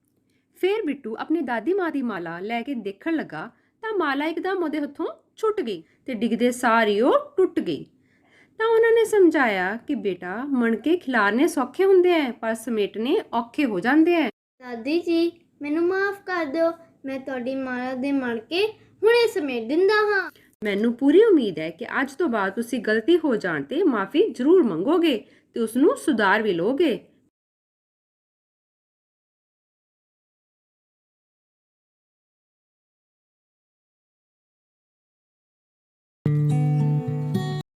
ਫਿਰ ਬਿੱਟੂ ਆਪਣੀ ਦਾਦੀ ਮਾਂ ਦੀ ਮਾਲਾ ਲੈ ਕੇ ਦੇਖਣ ਲੱਗਾ ਤਾਂ ਮਾਲਾ ਇੱਕਦਮ ਉਹਦੇ ਹੱਥੋਂ ਛੁੱਟ ਗਈ ਤੇ ਡਿੱਗਦੇ ਸਾਰੀ ਉਹ ਟੁੱਟ ਗਈ। ਤਾਂ ਉਹਨਾਂ ਨੇ ਸਮਝਾਇਆ ਕਿ ਬੇਟਾ, ਮਣਕੇ ਖਿਲਾਰਨੇ ਸੌਖੇ ਹੁੰਦੇ ਐ ਪਰ ਸਮੇਟਨੇ ਔਖੇ ਹੋ ਜਾਂਦੇ ਐ। ਦਾਦੀ ਜੀ ਮੈਨੂੰ ਮਾਫ ਕਰ ਦਿਓ, ਮੈਂ ਤੁਹਾਡੀ ਮਾਲਾ ਦੇ ਮਣਕੇ ਹੁਣੇ ਸਮੇਟ ਦਿੰਦਾ ਹਾਂ। ਮੈਨੂੰ ਪੂਰੀ ਉਮੀਦ ਹੈ ਕਿ ਅੱਜ ਤੋਂ ਬਾਅਦ ਤੁਸੀਂ ਗਲਤੀ ਹੋ ਜਾਣ ਤੇ ਮਾਫੀ ਜ਼ਰੂਰ ਮੰਗੋਗੇ ਤੇ ਉਸ ਨੂੰ ਸੁਧਾਰ ਵੀ ਲਓਗੇ।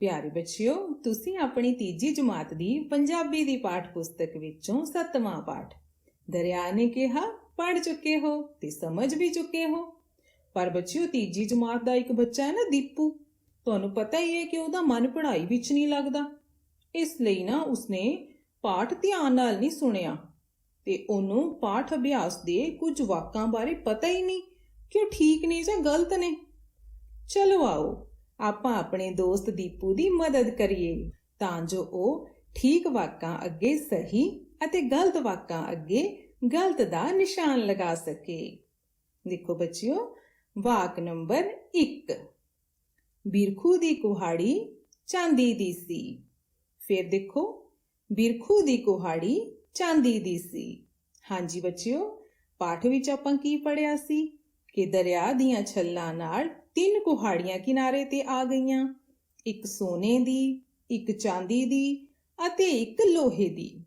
ਪਿਆਰੇ ਬੱਚਿਓ, ਤੁਸੀਂ ਆਪਣੀ ਤੀਜੀ ਜਮਾਤ ਦੀ ਪੰਜਾਬੀ ਦੀ ਪਾਠ ਪੁਸਤਕ ਵਿੱਚੋਂ 7ਵਾਂ ਪਾਠ ਦਰਿਆ ਨੇ ਕਿਹਾ ਪੜ੍ਹ ਚੁੱਕੇ ਹੋ ਤੇ ਸਮਝ ਵੀ ਚੁੱਕੇ ਹੋ। ਪਰ ਬੱਚਿਓ, ਤੀਜੀ ਜਮਾਤ ਦਾ ਇੱਕ ਬੱਚਾ ਹੈ ਨਾ, ਦੀਪੂ, ਤੁਹਾਨੂੰ ਪਤਾ ਹੀ ਹੈ ਕਿ ਉਹਦਾ ਮਨ ਪੜ੍ਹਾਈ ਵਿੱਚ ਨਹੀਂ ਲੱਗਦਾ। ਇਸ ਲਈ ਨਾ ਉਸਨੇ ਪਾਠ ਧਿਆਨ ਨਾਲ ਨਹੀਂ ਸੁਣਿਆ ਤੇ ਉਹਨੂੰ ਪਾਠ ਅਭਿਆਸ ਦੇ ਕੁਝ ਵਾਕਾਂ ਬਾਰੇ ਪਤਾ ਹੀ ਨਹੀਂ ਕਿ ਉਹ ਠੀਕ ਨੇ ਜਾਂ ਗਲਤ ਨੇ। ਚਲੋ ਆਓ ਆਪਾਂ ਆਪਣੇ ਦੋਸਤ ਦੀਪੂ ਦੀ ਮਦਦ ਕਰੀਏ ਤਾਂ ਜੋ ਉਹ ਠੀਕ ਵਾਕਾਂ ਅੱਗੇ ਸਹੀ ਅਤੇ ਗਲਤ ਵਾਕਾਂ ਅੱਗੇ ਗਲਤ ਦਾ ਨਿਸ਼ਾਨ ਲਗਾ ਸਕੇ। ਦੇਖੋ ਬੱਚਿਓ, ਵਾਕ ਨੰਬਰ 1, ਬਿਰਖੂ ਦੀ ਕੁਹਾੜੀ ਚਾਂਦੀ ਦੀ ਸੀ। ਫਿਰ ਦੇਖੋ, ਬਿਰਖੂ ਦੀ ਕੁਹਾੜੀ ਚਾਂਦੀ ਦੀ ਸੀ। ਹਾਂਜੀ ਬੱਚਿਓ, ਪਾਠ ਵਿੱਚ ਆਪਾਂ ਕੀ ਪੜ੍ਹਿਆ ਸੀ ਕਿ ਦਰਿਆ ਦੀਆਂ ਛੱਲਾਂ ਨਾਲ 3 ਕੁਹਾੜੀਆਂ ਕਿਨਾਰੇ ਤੇ ਆ ਗਈਆਂ, ਇੱਕ ਸੋਨੇ ਦੀ, ਇੱਕ ਚਾਂਦੀ ਦੀ ਅਤੇ ਇੱਕ ਲੋਹੇ ਦੀ।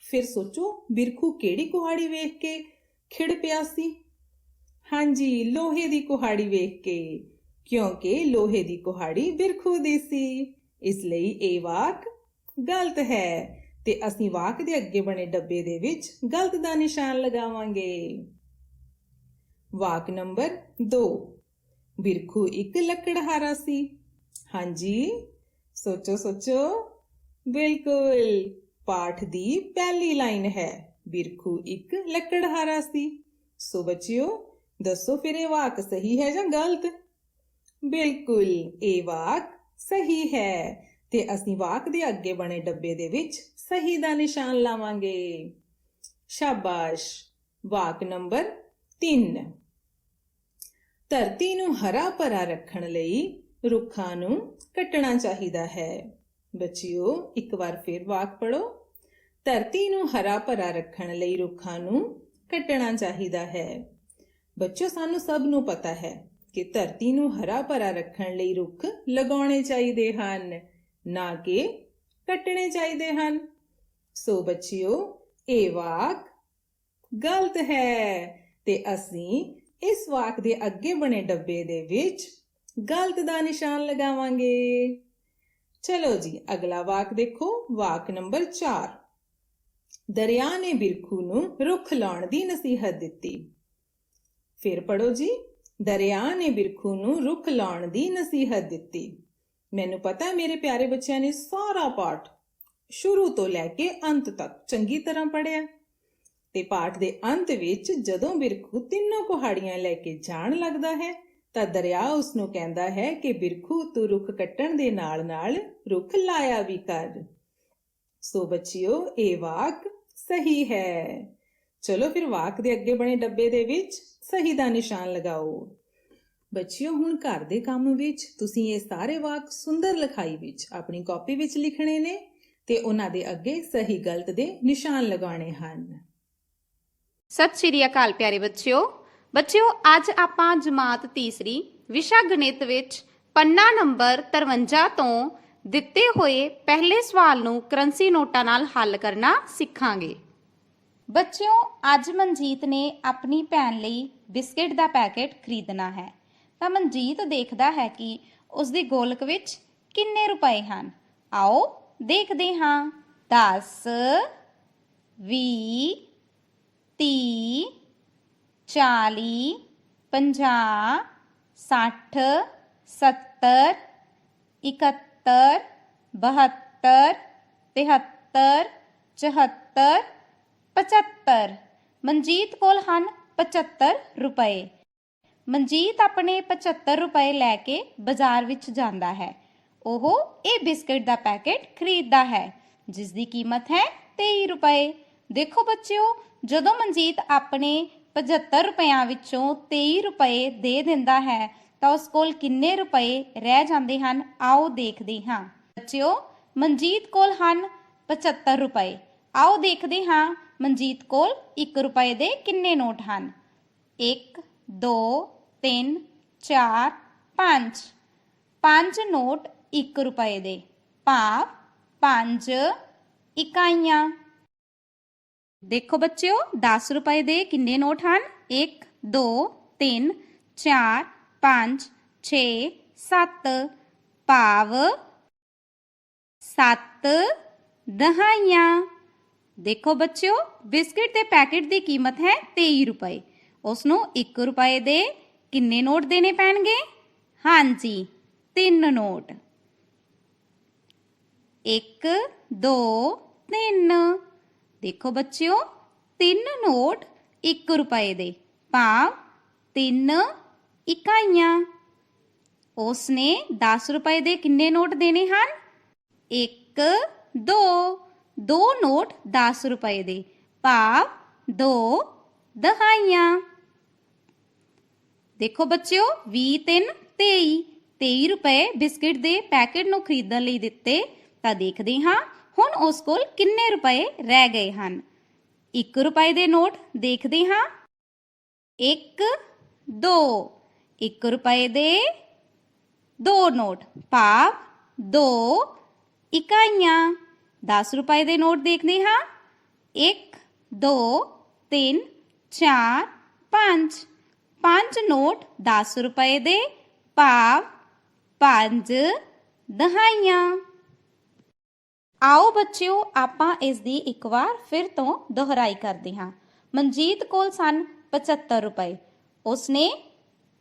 ਫਿਰ ਸੋਚੋ, ਬਿਰਖੂ ਕਿਹੜੀ ਕੁਹਾੜੀ ਵੇਖ ਕੇ ਖਿੜ ਪਿਆ ਸੀ? ਹਾਂਜੀ, ਲੋਹੇ ਦੀ ਕੁਹਾੜੀ ਵੇਖ ਕੇ, ਕਿਉਂਕਿ ਲੋਹੇ ਦੀ ਕੁਹਾੜੀ ਬਿਰਖੂ ਦੀ ਸੀ। ਇਸ ਲਈ ਇਹ ਵਾਕ ਗਲਤ ਹੈ ਤੇ ਅਸੀਂ ਵਾਕ ਦੇ ਅੱਗੇ ਬਣੇ ਡੱਬੇ ਦੇ ਵਿੱਚ ਗਲਤ ਦਾ ਨਿਸ਼ਾਨ ਲਗਾਵਾਂਗੇ। ਵਾਕ ਨੰਬਰ 2, ਬਿਰਖੂ ਇੱਕ ਲੱਕੜਹਾਰਾ ਸੀ। ਹਾਂਜੀ, ਸੋਚੋ, ਬਿਲਕੁਲ, ਪਾਠ ਦੀ ਪਹਿਲੀ ਲਾਈਨ ਹੈ, ਬਿਰਖੂ ਇੱਕ ਲੱਕੜਹਾਰਾ ਸੀ। ਸੋ ਬੱਚਿਓ, ਦੱਸੋ ਫਿਰ ਇਹ ਵਾਕ ਸਹੀ ਹੈ ਜਾਂ ਗਲਤ? ਬਿਲਕੁਲ, ਇਹ ਵਾਕ ਸਹੀ ਹੈ ਤੇ ਅਸੀਂ ਵਾਕ ਦੇ ਅੱਗੇ ਬਣੇ ਡੱਬੇ ਦੇ ਵਿੱਚ ਸਹੀ ਦਾ ਨਿਸ਼ਾਨ ਲਾਵਾਂਗੇ। ਸ਼ਾਬਾਸ਼। ਵਾਕ ਨੰਬਰ 3, ਧਰਤੀ ਨੂੰ ਹਰਾ ਭਰਾ ਰੱਖਣ ਲਈ ਰੁੱਖਾਂ ਨੂੰ ਕੱਟਣਾ ਚਾਹੀਦਾ ਹੈ। ਬੱਚਿਓ, ਇੱਕ ਵਾਰ ਫਿਰ ਵਾਕ ਪੜੋ। ਧਰਤੀ ਨੂੰ ਹਰਾ ਭਰਾ ਰੱਖਣ ਲਈ ਰੁੱਖਾਂ ਨੂੰ ਕੱਟਣਾ ਚਾਹੀਦਾ ਹੈ। ਬੱਚਿਓ, ਸਾਨੂੰ ਸਭ ਨੂੰ ਪਤਾ ਹੈ ਕਿ ਧਰਤੀ ਨੂੰ ਹਰਾ ਭਰਾ ਰੱਖਣ ਲਈ ਰੁੱਖ ਲਗਾਉਣੇ ਚਾਹੀਦੇ ਹਨ, ਨਾ ਕਿ ਕੱਟਣੇ ਚਾਹੀਦੇ ਹਨ। ਸੋ ਬੱਚਿਓ, ਇਹ ਵਾਕ ਗਲਤ ਹੈ ਤੇ ਅਸੀਂ ਇਸ ਵਾਕ ਦੇ ਅੱਗੇ ਬਣੇ ਡੱਬੇ ਦੇ ਵਿੱਚ ਗਲਤ ਦਾ ਨਿਸ਼ਾਨ ਲਗਾਵਾਂਗੇ। ਚਲੋ ਜੀ, ਅਗਲਾ ਵਾਕ ਦੇਖੋ। ਵਾਕ ਨੰਬਰ 4, ਦਰਿਆ ਨੇ ਬਿਰਖੂ ਨੂੰ ਰੁੱਖ ਲਾਉਣ ਦੀ ਨਸੀਹਤ ਦਿੱਤੀ। ਫਿਰ ਪੜੋ ਜੀ, ਦਰਿਆ ਨੇ ਬਿਰਖੂ ਨੂੰ ਰੁੱਖ ਲਾਉਣ ਦੀ ਨਸੀਹਤ ਦਿੱਤੀ। ਮੈਨੂੰ ਪਤਾ ਮੇਰੇ ਪਿਆਰੇ ਬੱਚਿਆਂ ਨੇ ਸਾਰਾ ਪਾਠ ਸ਼ੁਰੂ ਤੋਂ ਲੈ ਕੇ ਅੰਤ ਤੱਕ ਚੰਗੀ ਤਰ੍ਹਾਂ ਪੜ੍ਹਿਆ ਤੇ ਪਾਠ ਦੇ ਅੰਤ ਵਿੱਚ ਜਦੋਂ ਬਿਰਖੂ 3 ਕੁਹਾੜੀਆਂ ਲੈ ਕੇ ਜਾਣ ਲੱਗਦਾ ਹੈ ਤਾਂ ਦਰਿਆ ਉਸ ਨੂੰ ਕਹਿੰਦਾ ਹੈ ਕਿ ਬਿਰਖੂ, ਤੂੰ ਰੁੱਖ ਕੱਟਣ ਦੇ ਨਾਲ-ਨਾਲ ਰੁੱਖ ਲਾਇਆ ਵੀ ਕਰ। ਸੋ ਬੱਚਿਓ, ਇਹ ਵਾਕ ਸਹੀ ਹੈ। ਚਲੋ ਫਿਰ ਵਾਕ ਦੇ ਅੱਗੇ ਬਣੇ ਡੱਬੇ ਦੇ ਵਿੱਚ ਸਹੀ ਦਾ ਨਿਸ਼ਾਨ ਲਗਾਓ। ਬੱਚਿਓ ਹੁਣ ਘਰ ਦੇ ਕੰਮ ਵਿੱਚ ਤੁਸੀਂ ਇਹ ਸਾਰੇ ਵਾਕ ਸੁੰਦਰ ਲਿਖਾਈ ਵਿੱਚ ਆਪਣੀ ਕਾਪੀ ਵਿੱਚ ਲਿਖਣੇ ਨੇ ਤੇ ਉਹਨਾਂ ਦੇ ਅੱਗੇ ਸਹੀ ਗਲਤ ਦੇ ਨਿਸ਼ਾਨ ਲਗਾਉਣੇ ਹਨ। ਸਤਿ ਸ਼੍ਰੀ ਅਕਾਲ ਪਿਆਰੇ ਬੱਚਿਓ ਅੱਜ ਆਪਾਂ ਜਮਾਤ ਤੀਸਰੀ ਵਿਸ਼ਾ ਗਣਿਤ ਵਿੱਚ ਪੰਨਾ ਨੰਬਰ 53 ਤੋਂ ਦਿੱਤੇ ਹੋਏ ਪਹਿਲੇ ਸਵਾਲ ਨੂੰ ਕਰੰਸੀ ਨੋਟਾਂ ਨਾਲ ਹੱਲ ਕਰਨਾ ਸਿੱਖਾਂਗੇ। ਬੱਚਿਓ ਅੱਜ ਮਨਜੀਤ ਨੇ ਆਪਣੀ ਭੈਣ ਲਈ ਬਿਸਕਟ ਦਾ ਪੈਕੇਟ ਖਰੀਦਣਾ ਹੈ ਤਾਂ ਮਨਜੀਤ ਦੇਖਦਾ ਹੈ ਕਿ ਉਸ ਦੀ ਗੋਲਕ ਵਿੱਚ ਕਿੰਨੇ ਰੁਪਏ ਹਨ। ਆਓ ਦੇਖਦੇ ਹਾਂ। 10 20 30 40 50 60 70 71 72 73 74 75 ਮਨਜੀਤ ਕੋਲ ਹਨ 75 ਰੁਪਏ। ਮਨਜੀਤ ਆਪਣੇ 75 ਰੁਪਏ ਲੈ ਕੇ ਬਾਜ਼ਾਰ ਵਿੱਚ ਜਾਂਦਾ ਹੈ। ਉਹ ਇਹ ਬਿਸਕਟ ਦਾ ਪੈਕੇਟ ਖਰੀਦਦਾ ਹੈ ਜਿਸ ਦੀ ਕੀਮਤ ਹੈ 23 ਰੁਪਏ। ਦੇਖੋ ਬੱਚਿਓ, ਜਦੋਂ ਮਨਜੀਤ ਆਪਣੇ 75 ਰੁਪਇਆਂ ਵਿੱਚੋਂ 23 ਰੁਪਏ ਦੇ ਦਿੰਦਾ ਹੈ ਤਾਂ ਉਸ ਕੋਲ ਕਿੰਨੇ ਰੁਪਏ ਰਹਿ ਜਾਂਦੇ ਹਨ। ਆਓ ਦੇਖਦੇ ਹਾਂ। ਬੱਚਿਓ, ਮਨਜੀਤ ਕੋਲ ਹਨ 75 ਰੁਪਏ। ਆਓ ਦੇਖਦੇ ਹਾਂ ਮਨਜੀਤ ਕੋਲ 1 ਰੁਪਏ ਦੇ ਕਿੰਨੇ ਨੋਟ ਹਨ। 1 2 3 4 5 5 ਨੋਟ 1 ਰੁਪਏ ਦੇ, ਭਾਵ 5 ਇਕਾਈਆਂ। ਦੇਖੋ ਬੱਚਿਓ, 10 ਰੁਪਏ ਦੇ ਕਿੰਨੇ ਨੋਟ ਹਨ। 1 2 3 4 5 6 7, ਭਾਵ 7 ਦਹਾਈਆਂ। ਦੇਖੋ ਬੱਚਿਓ, ਬਿਸਕਟ ਦੇ ਪੈਕੇਟ ਦੀ ਕੀਮਤ ਹੈ 23 ਰੁਪਏ। ਉਸ ਨੂੰ 1 ਰੁਪਏ ਦੇ ਕਿੰਨੇ ਨੋਟ ਦੇਣੇ ਪੈਣਗੇ। ਹਾਂਜੀ, 3 ਨੋਟ। 1 2 3। ਦੇਖੋ ਬੱਚਿਓ, 3 ਨੋਟ 1 ਰੁਪਏ ਦੇ, ਭਾਵ 3 ਇਕਾਈਆਂ। ਉਸ ਨੇ 10 ਰੁਪਏ ਦੇ ਕਿੰਨੇ ਨੋਟ ਦੇਣੇ ਹਨ। 1 2 2 ਨੋਟ 10 ਰੁਪਏ ਦੇ, ਭਾਵ 2 ਦਹਾਈਆਂ। ਦੇਖੋ ਬੱਚਿਓ, 20 3 23 23 ਰੁਪਏ ਬਿਸਕਟ ਦੇ ਪੈਕੇਟ ਨੂੰ ਖਰੀਦਣ ਲਈ ਦਿੱਤੇ ਤਾਂ ਦੇਖਦੇ ਹਾਂ ਹੁਣ ਉਸ ਕੋਲ ਕਿੰਨੇ ਰੁਪਏ ਰਹਿ ਗਏ ਹਨ। 1 ਰੁਪਏ ਦੇ ਨੋਟ ਦੇਖਦੇ ਹਾਂ। 1 2 1 ਰੁਪਏ ਦੇ 2 ਨੋਟ, ਭਾਵ 2 ਇਕਾਈਆਂ। 10 ਰੁਪਏ ਦੇ ਨੋਟ ਦੇਖਦੇ ਹਾਂ। 1 2 3 4 5 5 ਨੋਟ 10 ਰੁਪਏ ਦੇ, ਭਾਵ 5 ਦਹਾਈਆਂ। ਆਓ ਬੱਚਿਓ, ਆਪਾਂ ਇਸ ਦੀ ਇੱਕ ਵਾਰ ਫਿਰ ਤੋਂ ਦੁਹਰਾਈ ਕਰਦੇ ਹਾਂ। ਮਨਜੀਤ ਕੋਲ ਸਨ 75 ਰੁਪਏ। ਉਸਨੇ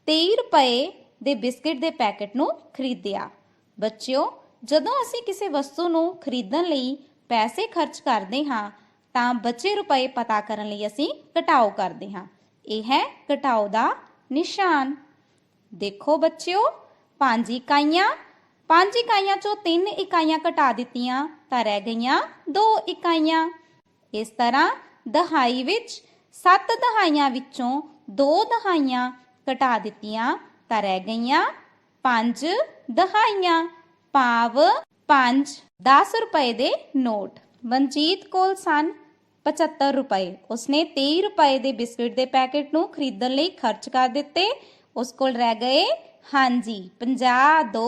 23 ਰੁਪਏ ਦੇ ਬਿਸਕਟ ਦੇ ਪੈਕੇਟ ਨੂੰ ਖਰੀਦਿਆ। ਬੱਚਿਓ, ਜਦੋਂ ਅਸੀਂ ਕਿਸੇ ਵਸਤੂ ਨੂੰ ਖਰੀਦਣ ਲਈ ਪੈਸੇ ਖਰਚ ਕਰਦੇ ਹਾਂ ਤਾਂ ਬਚੇ ਰੁਪਏ ਪਤਾ ਕਰਨ ਲਈ ਅਸੀਂ ਘਟਾਓ ਕਰਦੇ ਹਾਂ। ਇਹ ਹੈ ਘਟਾਓ ਦਾ ਨਿਸ਼ਾਨ। ਦੇਖੋ ਬੱਚਿਓ, 5 ਇਕਾਈਆਂ। 5 ਇਕਾਈਆਂ ਚੋਂ 3 ਇਕਾਈਆਂ ਘਟਾ ਦਿੱਤੀਆਂ ਤਾਂ ਰਹਿ ਗਈਆਂ 2 ਇਕਾਈਆਂ। ਇਸ ਤਰ੍ਹਾਂ ਦਹਾਈ ਵਿੱਚ 7 ਦਹਾਈਆਂ ਵਿੱਚੋਂ 2 ਦਹਾਈਆਂ ਘਟਾ ਦਿੱਤੀਆਂ ਤਾਂ ਰਹਿ ਗਈਆਂ 5 ਦਹਾਈਆਂ, ਭਾਵ 5 10 ਰੁਪਏ ਦੇ ਨੋਟ। ਮਨਜੀਤ ਕੋਲ ਸਨ 75 ਰੁਪਏ। ਉਸਨੇ 23 ਰੁਪਏ ਦੇ ਬਿਸਕਟ ਦੇ ਪੈਕੇਟ ਨੂੰ ਖਰੀਦਣ ਲਈ ਖਰਚ ਕਰ ਦਿੱਤੇ। ਉਸ ਕੋਲ ਰਹਿ ਗਏ ਹਾਂਜੀ 50 2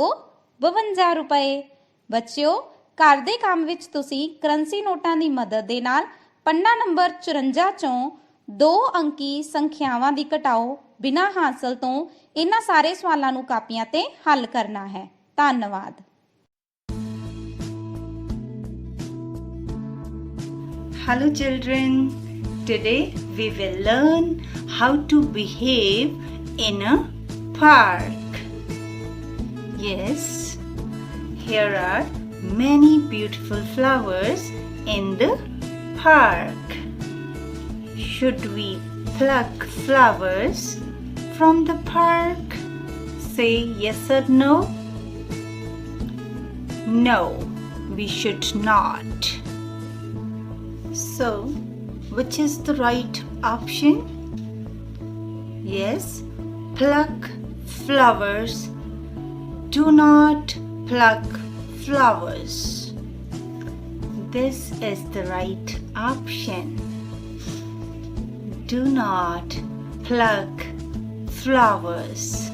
52 ਰੁਪਏ। ਬੱਚਿਓ, ਘਰ ਦੇ ਕੰਮ ਵਿੱਚ ਤੁਸੀਂ ਕਰੰਸੀ ਨੋਟਾਂ ਦੀ ਮਦਦ ਦੇ ਨਾਲ ਪੰਨਾ ਨੰਬਰ 54 ਚੋਂ 2 ਅੰਕੀ ਸੰਖਿਆਵਾਂ ਦੀ ਘਟਾਓ ਬਿਨਾਂ ਹਾਸਲ ਤੋਂ ਇਹਨਾਂ ਸਾਰੇ ਸਵਾਲਾਂ ਨੂੰ ਕਾਪੀਆਂ ਤੇ ਹੱਲ ਕਰਨਾ ਹੈ। ਧੰਨਵਾਦ। Hello children, today we will learn how to behave in a park. Yes, here are many beautiful flowers in the park. Should we pluck flowers from the park? Say yes or no. No, we should not. So, which is the right option? Yes, pluck flowers. Do not pluck flowers. This is the right option. Do not pluck flowers.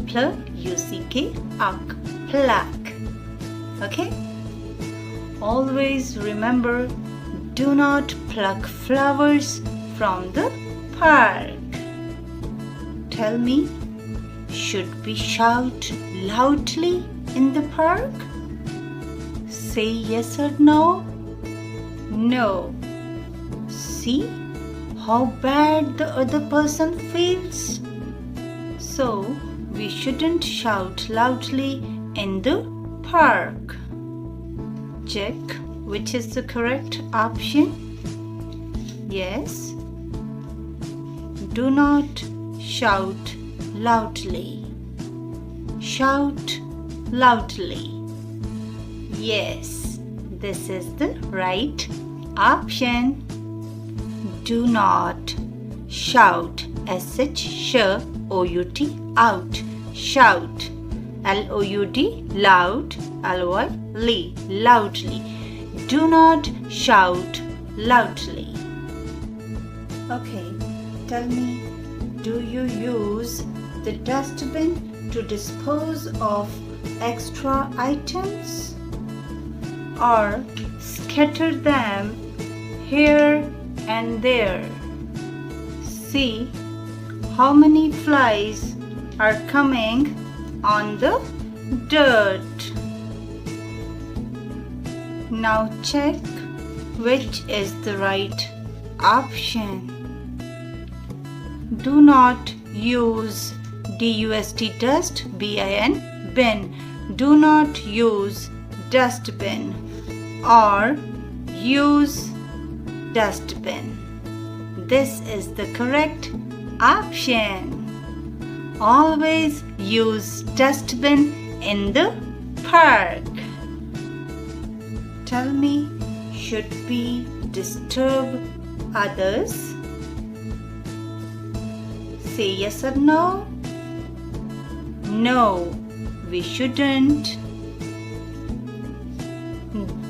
Pluck. Pluck. Okay? Always remember, do not pluck flowers from the park. Tell me, should we shout loudly in the park? Say yes or no? No. See how bad the other person feels? So, we shouldn't shout loudly in the park. Check which is the correct option. Yes. Do not shout loudly. Shout loudly. Yes, this is the right option. Do not shout. S-H-O-U-T, out. Shout. L-O-U-D, loud. L-O-I-L-Y, loudly. Do not shout loudly. Okay, tell me, do you use the dustbin to dispose of extra items? Or scatter them here and there? See how many flies are coming on the dirt. Now check which is the right option. Do not use D-U-S-T, dust, B-I-N, bin. Do not use dustbin or use dustbin. This is the correct option. Always use dustbin in the park. Tell me, should we disturb others? Say yes or no? No, we shouldn't.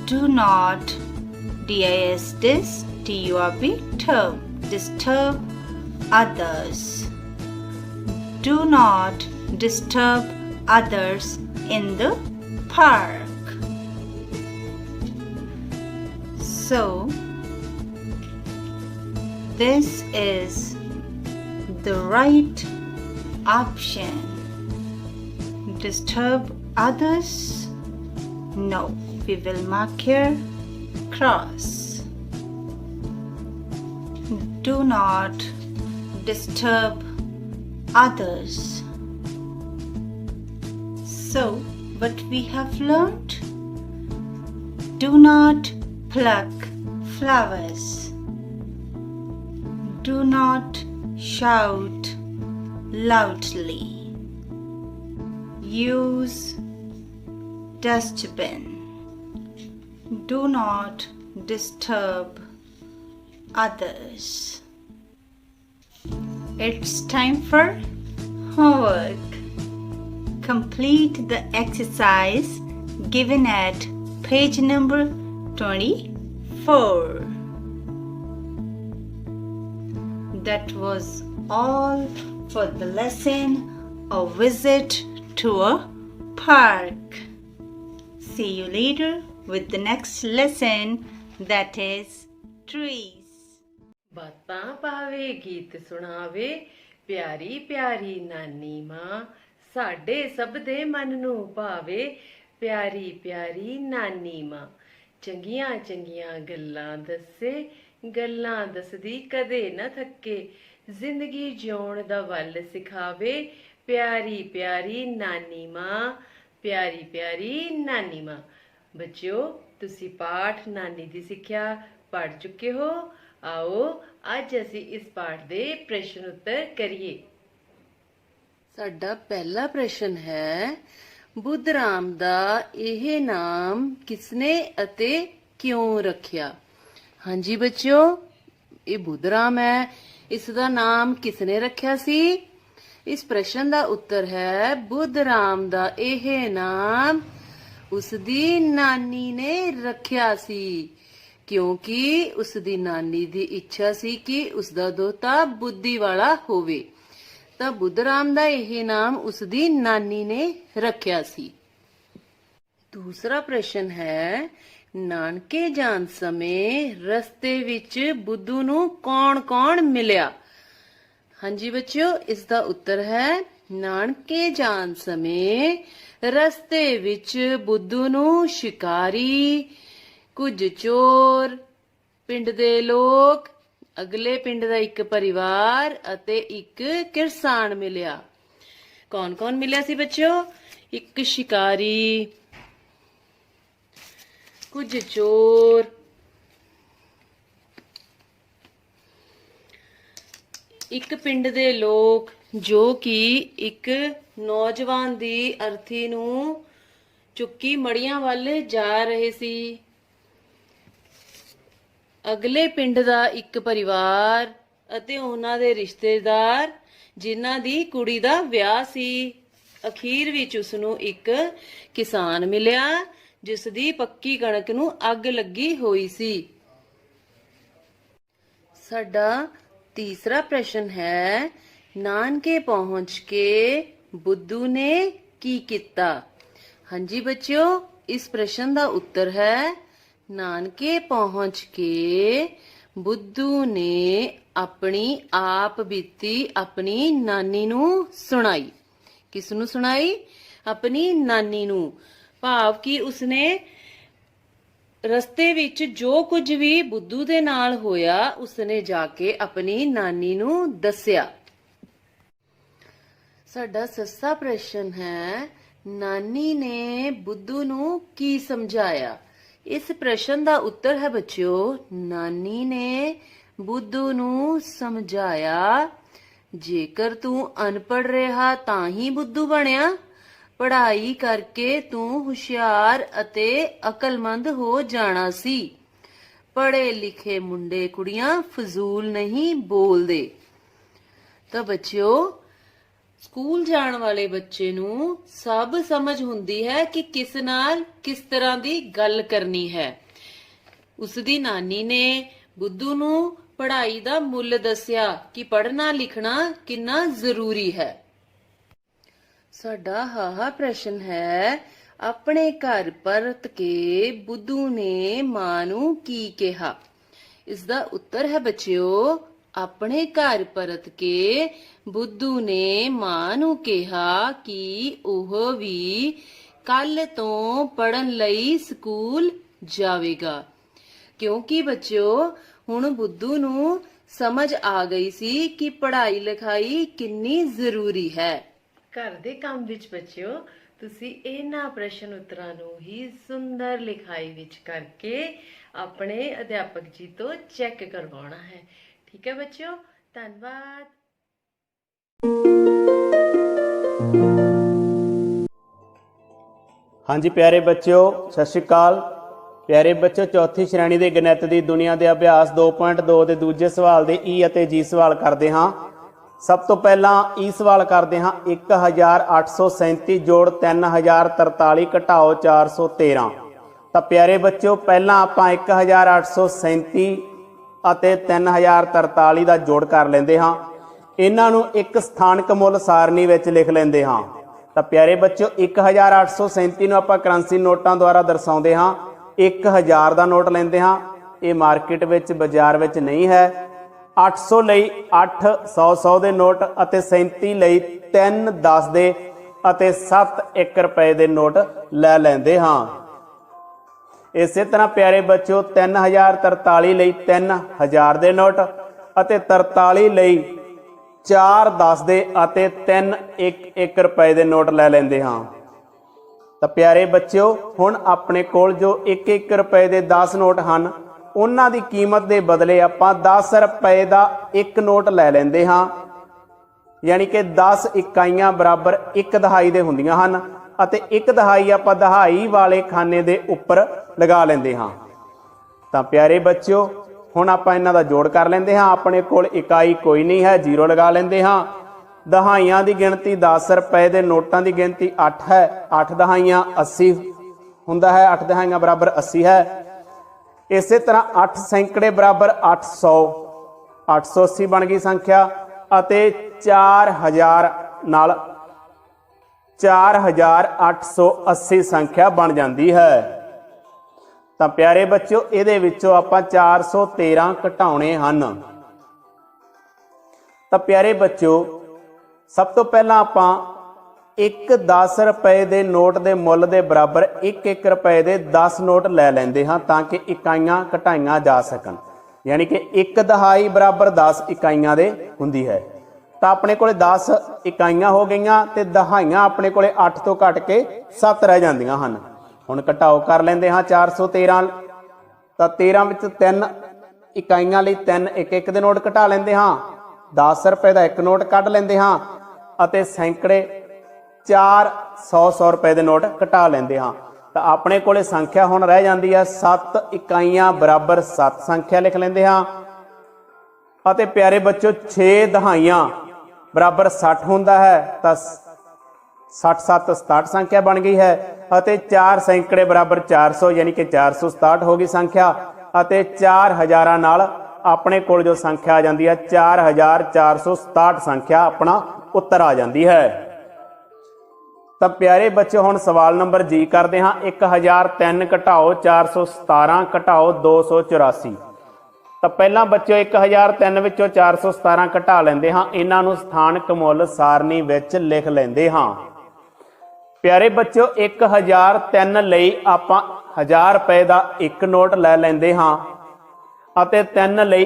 Do not disturb others. Do not disturb others in the park. So, this is the right option. Disturb others? No. We will mark here cross. Do not disturb others. So, what we have learned? Do not pluck flowers. Do not shout loudly. Use dustbin. Do not disturb others. It's time for homework. Complete the exercise given at page number 24. That was all for the lesson, a visit to a park. See you later with the next lesson, that is trees. ਬਾਤਾਂ ਪਾਵੇ ਗੀਤ ਸੁਣਾਵੇ ਪਿਆਰੀ ਪਿਆਰੀ ਨਾਨੀ ਮਾਂ ਸਾਡੇ ਸਭ ਦੇ ਮਨ ਨੂੰ ਭਾਵੇ ਪਿਆਰੀ ਪਿਆਰੀ ਨਾਨੀ ਮਾਂ ਚੰਗੀਆਂ ਚੰਗੀਆਂ ਗੱਲਾਂ ਦੱਸੇ ਗੱਲਾਂ ਦੱਸਦੀ ਕਦੇ ਨਾ ਥੱਕੇ ਜ਼ਿੰਦਗੀ ਜਿਉਣ ਦਾ ਵੱਲ ਸਿਖਾਵੇ ਪਿਆਰੀ ਪਿਆਰੀ ਨਾਨੀ ਮਾਂ ਪਿਆਰੀ ਪਿਆਰੀ ਨਾਨੀ ਮਾਂ। ਬੱਚਿਓ ਤੁਸੀਂ ਪਾਠ ਨਾਨੀ ਦੀ ਸਿੱਖਿਆ ਪੜ੍ਹ ਚੁੱਕੇ ਹੋ। आओ ਅੱਜ ਅਸੀਂ ਇਸ ਪਾਠ ਦੇ ਪ੍ਰਸ਼ਨ ਉੱਤਰ ਕਰੀਏ। ਸਾਡਾ ਪਹਿਲਾ ਪ੍ਰਸ਼ਨ ਹੈ ਬੁੱਧ ਰਾਮ ਦਾ ਇਹ ਨਾਮ ਕਿਸਨੇ ਅਤੇ ਕਿਉਂ ਰੱਖਿਆ। ਹਾਂਜੀ ਬੱਚਿਓ, ਇਹ ਬੁੱਧ ਰਾਮ ਹੈ, ਇਸ ਦਾ ਨਾਮ ਕਿਸਨੇ ਰੱਖਿਆ ਸੀ? ਇਸ ਪ੍ਰਸ਼ਨ ਦਾ ਉੱਤਰ ਹੈ ਬੁੱਧ ਰਾਮ ਦਾ ਇਹ ਨਾਮ ਉਸ ਦੀ ਨਾਨੀ ਨੇ ਰੱਖਿਆ ਸੀ, ਕਿਉਂਕਿ ਉਸ ਦੀ ਨਾਨੀ ਦੀ ਇੱਛਾ ਸੀ ਕਿ ਉਸ ਦਾ ਦੋਤਾ ਬੁੱਧੀ ਵਾਲਾ ਹੋਵੇ। ਤਾਂ ਬੁੱਧ ਰਾਮ ਦਾ ਇਹ ਨਾਮ ਉਸ ਦੀ ਨਾਨੀ ਨੇ ਰੱਖਿਆ ਸੀ। ਦੂਸਰਾ ਪ੍ਰਸ਼ਨ ਹੈ ਨਾਨਕੇ ਜਾਣ ਸਮੇਂ ਰਸਤੇ ਵਿੱਚ ਬੁੱਧੂ ਨੂੰ ਕੌਣ-ਕੌਣ ਮਿਲਿਆ? ਹਾਂਜੀ ਬੱਚਿਓ, ਇਸ ਦਾ ਉੱਤਰ ਹੈ ਨਾਨਕੇ ਜਾਣ ਸਮੇਂ ਰਸਤੇ ਵਿੱਚ ਬੁੱਧੂ ਨੂੰ ਸ਼ਿਕਾਰੀ, ਕੁਝ ਚੋਰ, ਪਿੰਡ ਦੇ ਲੋਕ, ਅਗਲੇ ਪਿੰਡ ਦਾ ਇੱਕ ਪਰਿਵਾਰ ਅਤੇ ਇੱਕ ਕਿਰਸਾਨ ਮਿਲਿਆ। ਕੌਣ-ਕੌਣ ਮਿਲਿਆ ਸੀ ਬੱਚਿਓ? ਇੱਕ ਸ਼ਿਕਾਰੀ, ਕੁਝ ਚੋਰ, ਇੱਕ ਪਿੰਡ ਦੇ ਲੋਕ ਜੋ ਕਿ ਇੱਕ ਨੌਜਵਾਨ ਦੀ ਅਰਥੀ ਨੂੰ ਚੁੱਕੀ ਮੜੀਆਂ ਵੱਲ ਜਾ ਰਹੇ ਸੀ। ਅਗਲੇ ਪਿੰਡ ਦਾ ਇੱਕ ਪਰਿਵਾਰ ਅਤੇ ਉਹਨਾਂ ਦੇ ਰਿਸ਼ਤੇਦਾਰ ਜਿਨ੍ਹਾਂ ਦੀ ਕੁੜੀ ਦਾ ਵਿਆਹ ਸੀ। ਅਖੀਰ ਵਿੱਚ ਉਸ ਨੂੰ ਇੱਕ ਕਿਸਾਨ ਮਿਲਿਆ ਜਿਸ ਦੀ ਪੱਕੀ ਕਣਕ ਨੂੰ ਅੱਗ ਲੱਗੀ ਹੋਈ ਸੀ। ਸਾਡਾ ਤੀਸਰਾ ਪ੍ਰਸ਼ਨ ਹੈ ਨਾਨਕੇ ਪਹੁੰਚ ਕੇ ਬੁੱਧੂ ਨੇ ਕੀ ਕੀਤਾ? ਹਾਂਜੀ ਬੱਚਿਓ, ਇਸ ਪ੍ਰਸ਼ਨ ਦਾ ਉੱਤਰ ਹੈ ਨਾਨਕੇ ਪਹੁੰਚ ਕੇ ਬੁੱਧੂ ਨੇ ਆਪਣੀ ਆਪ ਬੀਤੀ ਆਪਣੀ ਨਾਨੀ ਨੂੰ ਸੁਣਾਈ। ਕਿਸ ਨੂੰ ਸੁਣਾਈ? ਆਪਣੀ ਨਾਨੀ ਨੂੰ। ਭਾਵ ਕਿ ਉਸਨੇ ਰਸਤੇ ਵਿੱਚ ਜੋ ਕੁਝ ਵੀ ਬੁੱਧੂ ਦੇ ਨਾਲ ਹੋਇਆ ਉਸਨੇ ਜਾ ਕੇ ਆਪਣੀ ਨਾਨੀ ਨੂੰ ਦੱਸਿਆ। ਸਾਡਾ ਸੱਸਾ ਪ੍ਰਸ਼ਨ ਹੈ ਨਾਨੀ ਨੇ ਬੁੱਧੂ ਨੂੰ ਕੀ ਸਮਝਾਇਆ? ਇਸ ਪ੍ਰਸ਼ਨ ਦਾ ਉੱਤਰ ਹੈ ਬੱਚਿਓ ਨਾਨੀ ਨੇ ਬੁੱਧੂ ਨੂੰ ਸਮਝਾਇਆ ਜੇਕਰ ਤੂੰ ਅਨਪੜ੍ਹ ਰਿਹਾ ਤਾਂ ਹੀ ਬੁੱਧੂ ਬਣਿਆ। ਪੜ੍ਹਾਈ ਕਰਕੇ ਤੂੰ ਹੁਸ਼ਿਆਰ ਅਤੇ ਅਕਲਮੰਦ ਹੋ ਜਾਣਾ ਸੀ। ਪੜ੍ਹੇ ਲਿਖੇ ਮੁੰਡੇ ਕੁੜੀਆਂ ਫਜ਼ੂਲ ਨਹੀਂ ਬੋਲਦੇ। ਤਾਂ ਬੱਚਿਓ ਸਕੂਲ ਜਾਣ ਵਾਲੇ ਬੱਚੇ ਨੂੰ ਸਭ ਸਮਝ ਹੁੰਦੀ ਹੈ ਕਿ ਕਿਸ ਨਾਲ ਕਿਸ ਤਰ੍ਹਾਂ ਦੀ ਗੱਲ ਕਰਨੀ ਹੈ। ਉਸ ਦੀ ਨਾਨੀ ਨੇ ਬੁੱਧੂ ਨੂੰ ਪੜ੍ਹਾਈ ਦਾ ਮੁੱਲ ਦੱਸਿਆ ਕਿ ਪੜ੍ਹਨਾ ਲਿਖਣਾ ਕਿੰਨਾ ਜ਼ਰੂਰੀ ਹੈ। ਸਾਡਾ ਹਾਹਾ ਪ੍ਰਸ਼ਨ ਹੈ ਆਪਣੇ ਘਰ ਪਰਤ ਕੇ ਬੁੱਧੂ ਨੇ ਮਾਂ ਨੂੰ ਕੀ ਕਿਹਾ? ਇਸ ਦਾ ਉੱਤਰ ਹੈ ਬੱਚਿਓ ਆਪਣੇ ਘਰ ਪਰਤ ਕੇ ਬੁੱਧੂ ਨੇ ਮਾਂ ਨੂੰ ਕਿਹਾ ਕਿ ਉਹ ਵੀ ਕੱਲ ਤੋਂ ਪੜ੍ਹਨ ਲਈ ਸਕੂਲ ਜਾਵੇਗਾ। ਕਿਉਂਕਿ ਬੱਚਿਓ ਹੁਣ ਬੁੱਧੂ ਨੂੰ ਸਮਝ ਆ ਗਈ ਸੀ ਕਿ ਪੜ੍ਹਾਈ ਲਿਖਾਈ ਕਿੰਨੀ ਜ਼ਰੂਰੀ ਹੈ। ਘਰ ਦੇ ਕੰਮ ਵਿੱਚ ਬੱਚਿਓ ਤੁਸੀਂ ਇਹਨਾਂ ਪ੍ਰਸ਼ਨ ਉੱਤਰਾਂ ਨੂੰ ਹੀ ਸੁੰਦਰ ਲਿਖਾਈ ਵਿੱਚ ਕਰਕੇ ਆਪਣੇ ਅਧਿਆਪਕ ਜੀ ਤੋਂ ਚੈੱਕ ਕਰਵਾਉਣਾ ਹੈ। ਠੀਕ ਹੈ ਬੱਚਿਓ, ਧੰਨਵਾਦ। ਹਾਂਜੀ ਪਿਆਰੇ ਬੱਚਿਓ, ਸਤਿ ਸ਼੍ਰੀ ਅਕਾਲ। ਪਿਆਰੇ ਬੱਚਿਓ, ਚੌਥੀ ਸ਼੍ਰੇਣੀ ਦੇ ਗਣਿਤ ਦੀ ਦੁਨੀਆ ਦੇ ਅਭਿਆਸ 2.2 ਦੇ ਦੂਜੇ ਸਵਾਲ ਦੇ ਈ ਅਤੇ ਜੀ ਸਵਾਲ ਕਰਦੇ ਹਾਂ। ਸਭ ਤੋਂ ਪਹਿਲਾਂ ਈ ਸਵਾਲ ਕਰਦੇ ਹਾਂ 1837 ਜੋੜ 3043 ਘਟਾਓ 413। ਤਾਂ ਪਿਆਰੇ ਬੱਚਿਓ ਪਹਿਲਾਂ ਆਪਾਂ 1837 ਅਤੇ 3043 ਦਾ ਜੋੜ ਕਰ ਲੈਂਦੇ ਹਾਂ। ਇਹਨਾਂ ਨੂੰ ਇੱਕ ਸਥਾਨਕ ਮੁੱਲ ਸਾਰਣੀ ਵਿੱਚ ਲਿਖ ਲੈਂਦੇ ਹਾਂ। ਤਾਂ ਪਿਆਰੇ ਬੱਚਿਓ 1837 ਨੂੰ ਆਪਾਂ ਕਰੰਸੀ ਨੋਟਾਂ ਦੁਆਰਾ ਦਰਸਾਉਂਦੇ ਹਾਂ। 1000 ਦਾ ਨੋਟ ਲੈਂਦੇ ਹਾਂ, ਇਹ ਮਾਰਕੀਟ ਵਿੱਚ ਬਾਜ਼ਾਰ ਵਿੱਚ ਨਹੀਂ ਹੈ। 800 ਲਈ 8 100 ਦੇ ਨੋਟ ਅਤੇ 37 ਲਈ 3 10 ਦੇ ਅਤੇ 7 1 ਰੁਪਏ ਦੇ ਨੋਟ ਲੈ ਲੈਂਦੇ ਹਾਂ। ਇਸੇ ਤਰ੍ਹਾਂ ਪਿਆਰੇ ਬੱਚਿਓ 3043 ਲਈ 3000 ਦੇ ਨੋਟ ਅਤੇ 43 ਲਈ 4 10 ਦੇ ਅਤੇ 3 1 ਰੁਪਏ ਦੇ ਨੋਟ ਲੈ ਲੈਂਦੇ ਹਾਂ। ਤਾਂ ਪਿਆਰੇ ਬੱਚਿਓ ਹੁਣ ਆਪਣੇ ਕੋਲ ਜੋ 1 ਰੁਪਏ ਦੇ 10 ਨੋਟ ਹਨ ਉਹਨਾਂ ਦੀ ਕੀਮਤ ਦੇ ਬਦਲੇ ਆਪਾਂ 10 ਰੁਪਏ ਦਾ ਇੱਕ ਨੋਟ ਲੈ ਲੈਂਦੇ ਹਾਂ। ਯਾਨੀ ਕਿ 10 ਇਕਾਈਆਂ ਬਰਾਬਰ 1 ਦਹਾਈ ਦੇ ਹੁੰਦੀਆਂ ਹਨ ਅਤੇ 1 ਦਹਾਈ ਆਪਾਂ ਦਹਾਈ ਵਾਲੇ ਖਾਨੇ ਦੇ ਉੱਪਰ ਲਗਾ ਲੈਂਦੇ ਹਾਂ। ਤਾਂ ਪਿਆਰੇ ਬੱਚਿਓ ਹੁਣ ਆਪਾਂ ਇਹਨਾਂ ਦਾ ਜੋੜ ਕਰ ਲੈਂਦੇ ਹਾਂ। ਆਪਣੇ ਕੋਲ ਇਕਾਈ ਕੋਈ ਨਹੀਂ ਹੈ, 0 ਲਗਾ ਲੈਂਦੇ ਹਾਂ। ਦਹਾਈਆਂ ਦੀ ਗਿਣਤੀ 10 ਰੁਪਏ ਦੇ ਨੋਟਾਂ ਦੀ ਗਿਣਤੀ 8 ਹੈ। 8 ਦਹਾਈਆਂ 80 ਹੁੰਦਾ ਹੈ। 8 ਦਹਾਈਆਂ ਬਰਾਬਰ 80 ਹੈ। ਇਸੇ ਤਰ੍ਹਾਂ 8 ਸੈਂਕੜੇ ਬਰਾਬਰ 800, 880 ਬਣ ਗਈ ਸੰਖਿਆ। ਅਤੇ 4000 ਨਾਲ 4880 ਸੰਖਿਆ ਬਣ ਜਾਂਦੀ ਹੈ। ਤਾਂ ਪਿਆਰੇ ਬੱਚਿਓ, ਇਹਦੇ ਵਿੱਚੋਂ ਆਪਾਂ 413 ਘਟਾਉਣੇ ਹਨ। ਤਾਂ ਪਿਆਰੇ ਬੱਚਿਓ, ਸਭ ਤੋਂ ਪਹਿਲਾਂ ਆਪਾਂ ਇੱਕ 10 ਰੁਪਏ ਦੇ ਨੋਟ ਦੇ ਮੁੱਲ ਦੇ ਬਰਾਬਰ 1 ਰੁਪਏ ਦੇ 10 ਨੋਟ ਲੈ ਲੈਂਦੇ ਹਾਂ ਤਾਂ ਕਿ ਇਕਾਈਆਂ ਘਟਾਈਆਂ ਜਾ ਸਕਣ। ਯਾਨੀ ਕਿ 1 ਦਹਾਈ ਬਰਾਬਰ 10 ਇਕਾਈਆਂ ਦੇ ਹੁੰਦੀ ਹੈ। ਤਾਂ ਆਪਣੇ ਕੋਲੇ 10 ਇਕਾਈਆਂ ਹੋ ਗਈਆਂ ਤੇ ਦਹਾਈਆਂ ਆਪਣੇ ਕੋਲੇ 8 ਤੋਂ ਘਟ ਕੇ 7 ਰਹਿ ਜਾਂਦੀਆਂ ਹਨ। ਹੁਣ ਘਟਾਓ ਕਰ ਲੈਂਦੇ ਹਾਂ 413। ਤਾਂ 13 ਵਿੱਚ 3 ਇਕਾਈਆਂ ਲਈ 3 1 ਦੇ ਨੋਟ ਘਟਾ ਲੈਂਦੇ ਹਾਂ। 10 ਰੁਪਏ ਦਾ 1 ਨੋਟ ਕੱਢ ਲੈਂਦੇ ਹਾਂ ਅਤੇ ਸੈਂਕੜੇ 400 ਰੁਪਏ ਦੇ ਨੋਟ ਘਟਾ ਲੈਂਦੇ ਹਾਂ। ਤਾਂ ਆਪਣੇ ਕੋਲੇ ਸੰਖਿਆ ਹੁਣ ਰਹਿ ਜਾਂਦੀ ਹੈ 7 ਇਕਾਈਆਂ ਬਰਾਬਰ 7 ਸੰਖਿਆ ਲਿਖ ਲੈਂਦੇ ਹਾਂ। ਅਤੇ ਪਿਆਰੇ ਬੱਚੋ 6 ਦਹਾਈਆਂ ਬਰਾਬਰ 60 ਹੁੰਦਾ ਹੈ। ਤਾਂ 60 7 67 ਸੰਖਿਆ ਬਣ ਗਈ ਹੈ। ਅਤੇ 4 ਸੈਂਕੜੇ ਬਰਾਬਰ 400 ਯਾਨੀ ਕਿ 467 ਹੋ ਗਈ ਸੰਖਿਆ। ਅਤੇ 4000 ਨਾਲ ਆਪਣੇ ਕੋਲ ਜੋ ਸੰਖਿਆ ਆ ਜਾਂਦੀ ਹੈ 4467 ਸੰਖਿਆ ਆਪਣਾ ਉੱਤਰ ਆ ਜਾਂਦੀ ਹੈ। ਤਾਂ ਪਿਆਰੇ ਬੱਚੇ, ਹੁਣ ਸਵਾਲ ਨੰਬਰ ਜੀ ਕਰਦੇ ਹਾਂ। 1003 ਘਟਾਓ 417 ਘਟਾਓ 284। ਤਾਂ ਪਹਿਲਾਂ ਬੱਚਿਓ 1003 ਵਿੱਚੋਂ 417 ਘਟਾ ਲੈਂਦੇ ਹਾਂ। ਇਹਨਾਂ ਨੂੰ ਸਥਾਨਕ ਮੁੱਲ ਸਾਰਣੀ ਵਿੱਚ ਲਿਖ ਲੈਂਦੇ ਹਾਂ। ਪਿਆਰੇ ਬੱਚਿਓ, 1003 ਲਈ ਆਪਾਂ 1000 ਰੁਪਏ ਦਾ 1 ਨੋਟ ਲੈ ਲੈਂਦੇ ਹਾਂ ਅਤੇ 3 ਲਈ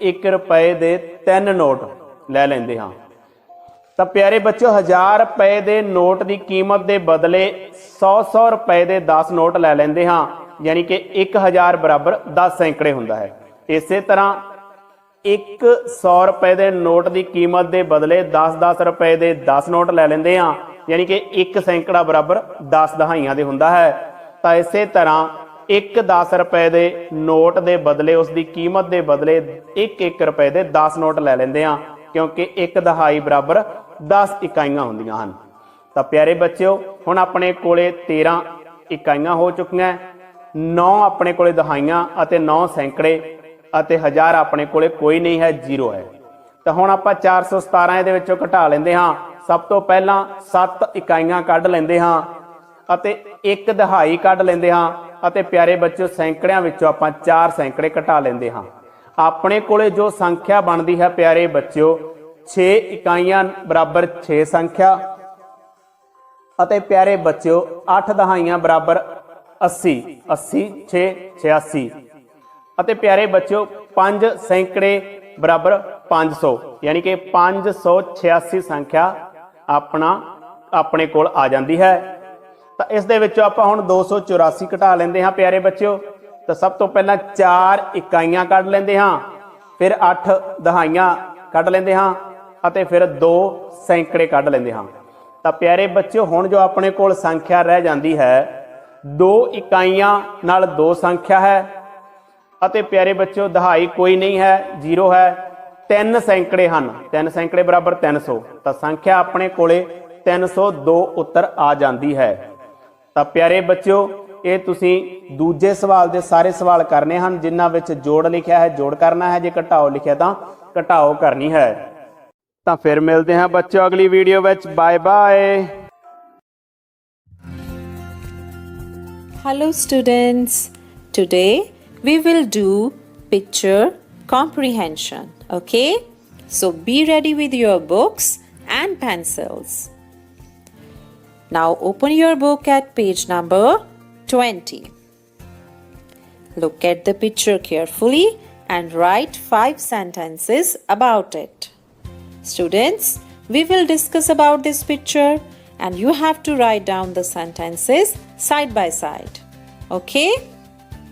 1 ਰੁਪਏ ਦੇ 3 ਨੋਟ ਲੈ ਲੈਂਦੇ ਹਾਂ। ਤਾਂ ਪਿਆਰੇ ਬੱਚਿਓ, 1000 ਰੁਪਏ ਦੇ ਨੋਟ ਦੀ ਕੀਮਤ ਦੇ ਬਦਲੇ 100 ਰੁਪਏ ਦੇ 10 ਨੋਟ ਲੈ ਲੈਂਦੇ ਹਾਂ। ਯਾਨੀ ਕਿ 1000 ਬਰਾਬਰ 10 ਸੈਂਕੜੇ ਹੁੰਦਾ ਹੈ। ਇਸੇ ਤਰ੍ਹਾਂ 100 ਰੁਪਏ ਦੇ ਨੋਟ ਦੀ ਕੀਮਤ ਦੇ ਬਦਲੇ 10 ਰੁਪਏ ਦੇ 10 ਨੋਟ ਲੈ ਲੈਂਦੇ ਹਾਂ। ਯਾਨੀ ਕਿ 1 ਸੈਂਕੜਾ ਬਰਾਬਰ 10 ਦਹਾਈਆਂ ਦੇ ਹੁੰਦਾ ਹੈ। ਤਾਂ ਇਸੇ ਤਰ੍ਹਾਂ 10 ਰੁਪਏ ਦੇ ਨੋਟ ਦੇ ਬਦਲੇ ਉਸ ਦੀ ਕੀਮਤ ਦੇ ਬਦਲੇ 1 ਰੁਪਏ ਦੇ 10 ਨੋਟ ਲੈ ਲੈਂਦੇ ਹਾਂ ਕਿਉਂਕਿ 1 ਦਹਾਈ ਬਰਾਬਰ 10 ਇਕਾਈਆਂ ਹੁੰਦੀਆਂ ਹਨ। ਤਾਂ ਪਿਆਰੇ ਬੱਚਿਓ, ਹੁਣ ਆਪਣੇ ਕੋਲੇ 13 ਇਕਾਈਆਂ ਹੋ ਚੁੱਕੀਆਂ। 9 ਆਪਣੇ ਕੋਲੇ ਦਹਾਈਆਂ ਅਤੇ 9 ਸੈਂਕੜੇ ਅਤੇ 1000 ਆਪਣੇ ਕੋਲੇ ਕੋਈ ਨਹੀਂ ਹੈ, 0 ਹੈ। ਤਾਂ ਹੁਣ ਆਪਾਂ 417 ਇਹਦੇ ਵਿੱਚੋਂ ਘਟਾ ਲੈਂਦੇ ਹਾਂ। ਸਭ ਤੋਂ ਪਹਿਲਾਂ 7 ਇਕਾਈਆਂ ਕੱਢ ਲੈਂਦੇ ਹਾਂ ਅਤੇ 1 ਦਹਾਈ ਕੱਢ ਲੈਂਦੇ ਹਾਂ ਅਤੇ ਪਿਆਰੇ ਬੱਚਿਓ, ਸੈਂਕੜਿਆਂ ਵਿੱਚੋਂ ਆਪਾਂ 4 ਸੈਂਕੜੇ ਘਟਾ ਲੈਂਦੇ ਹਾਂ। ਆਪਣੇ ਕੋਲੇ ਜੋ ਸੰਖਿਆ ਬਣਦੀ ਹੈ ਪਿਆਰੇ ਬੱਚਿਓ 6 ਇਕਾਈਆਂ ਬਰਾਬਰ 6 ਸੰਖਿਆ ਅਤੇ ਪਿਆਰੇ ਬੱਚਿਓ 8 ਦਹਾਈਆਂ ਬਰਾਬਰ 80, 80 6 86 ਅਤੇ ਪਿਆਰੇ ਬੱਚਿਓ 5 ਸੈਂਕੜੇ ਬਰਾਬਰ 500 ਯਾਨੀ ਕਿ 586 ਸੰਖਿਆ ਆਪਣੇ ਕੋਲ ਆ ਜਾਂਦੀ ਹੈ। ਤਾਂ ਇਸ ਦੇ ਵਿੱਚੋਂ ਆਪਾਂ ਹੁਣ 284 ਘਟਾ ਲੈਂਦੇ ਹਾਂ ਪਿਆਰੇ ਬੱਚਿਓ। ਤਾਂ ਸਭ ਤੋਂ ਪਹਿਲਾਂ 4 ਇਕਾਈਆਂ ਕੱਢ ਲੈਂਦੇ ਹਾਂ, ਫਿਰ 8 ਦਹਾਈਆਂ ਕੱਢ ਲੈਂਦੇ ਹਾਂ ਅਤੇ ਫਿਰ 2 ਸੈਂਕੜੇ ਕੱਢ ਲੈਂਦੇ ਹਾਂ। ਤਾਂ ਪਿਆਰੇ ਬੱਚਿਓ, ਹੁਣ ਜੋ ਆਪਣੇ ਕੋਲ ਸੰਖਿਆ ਰਹਿ ਜਾਂਦੀ ਹੈ 2 ਇਕਾਈਆਂ ਨਾਲ 2 ਸੰਖਿਆ ਹੈ ਅਤੇ ਪਿਆਰੇ ਬੱਚਿਓ ਦਹਾਈ ਕੋਈ ਨਹੀਂ ਹੈ, 0 ਹੈ। 3 ਸੈਂਕੜੇ ਹਨ, 3 ਸੈਂਕੜੇ ਬਰਾਬਰ 300। ਤਾਂ ਸੰਖਿਆ ਆਪਣੇ ਕੋਲੇ 302 ਉੱਤਰ ਆ ਜਾਂਦੀ ਹੈ। ਤਾਂ ਪਿਆਰੇ ਬੱਚਿਓ, ਇਹ ਤੁਸੀਂ ਦੂਜੇ ਸਵਾਲ ਦੇ ਸਾਰੇ ਸਵਾਲ ਕਰਨੇ ਹਨ ਜਿਨ੍ਹਾਂ ਵਿੱਚ ਜੋੜ ਲਿਖਿਆ ਹੈ ਜੋੜ ਕਰਨਾ ਹੈ, ਜੇ ਘਟਾਓ ਲਿਖਿਆ ਤਾਂ ਘਟਾਓ ਕਰਨੀ ਹੈ। ਤਾਂ ਫਿਰ ਮਿਲਦੇ ਹਾਂ ਬੱਚਿਓ ਅਗਲੀ ਵੀਡੀਓ ਵਿੱਚ। Bye bye. Hello students, today we will do picture comprehension, okay? So be ready with your books and pencils. Now open your book at page number 20. Look at the picture carefully and write 5 sentences about it. Students, we will discuss about this picture and you have to write down the sentences side by side. Okay?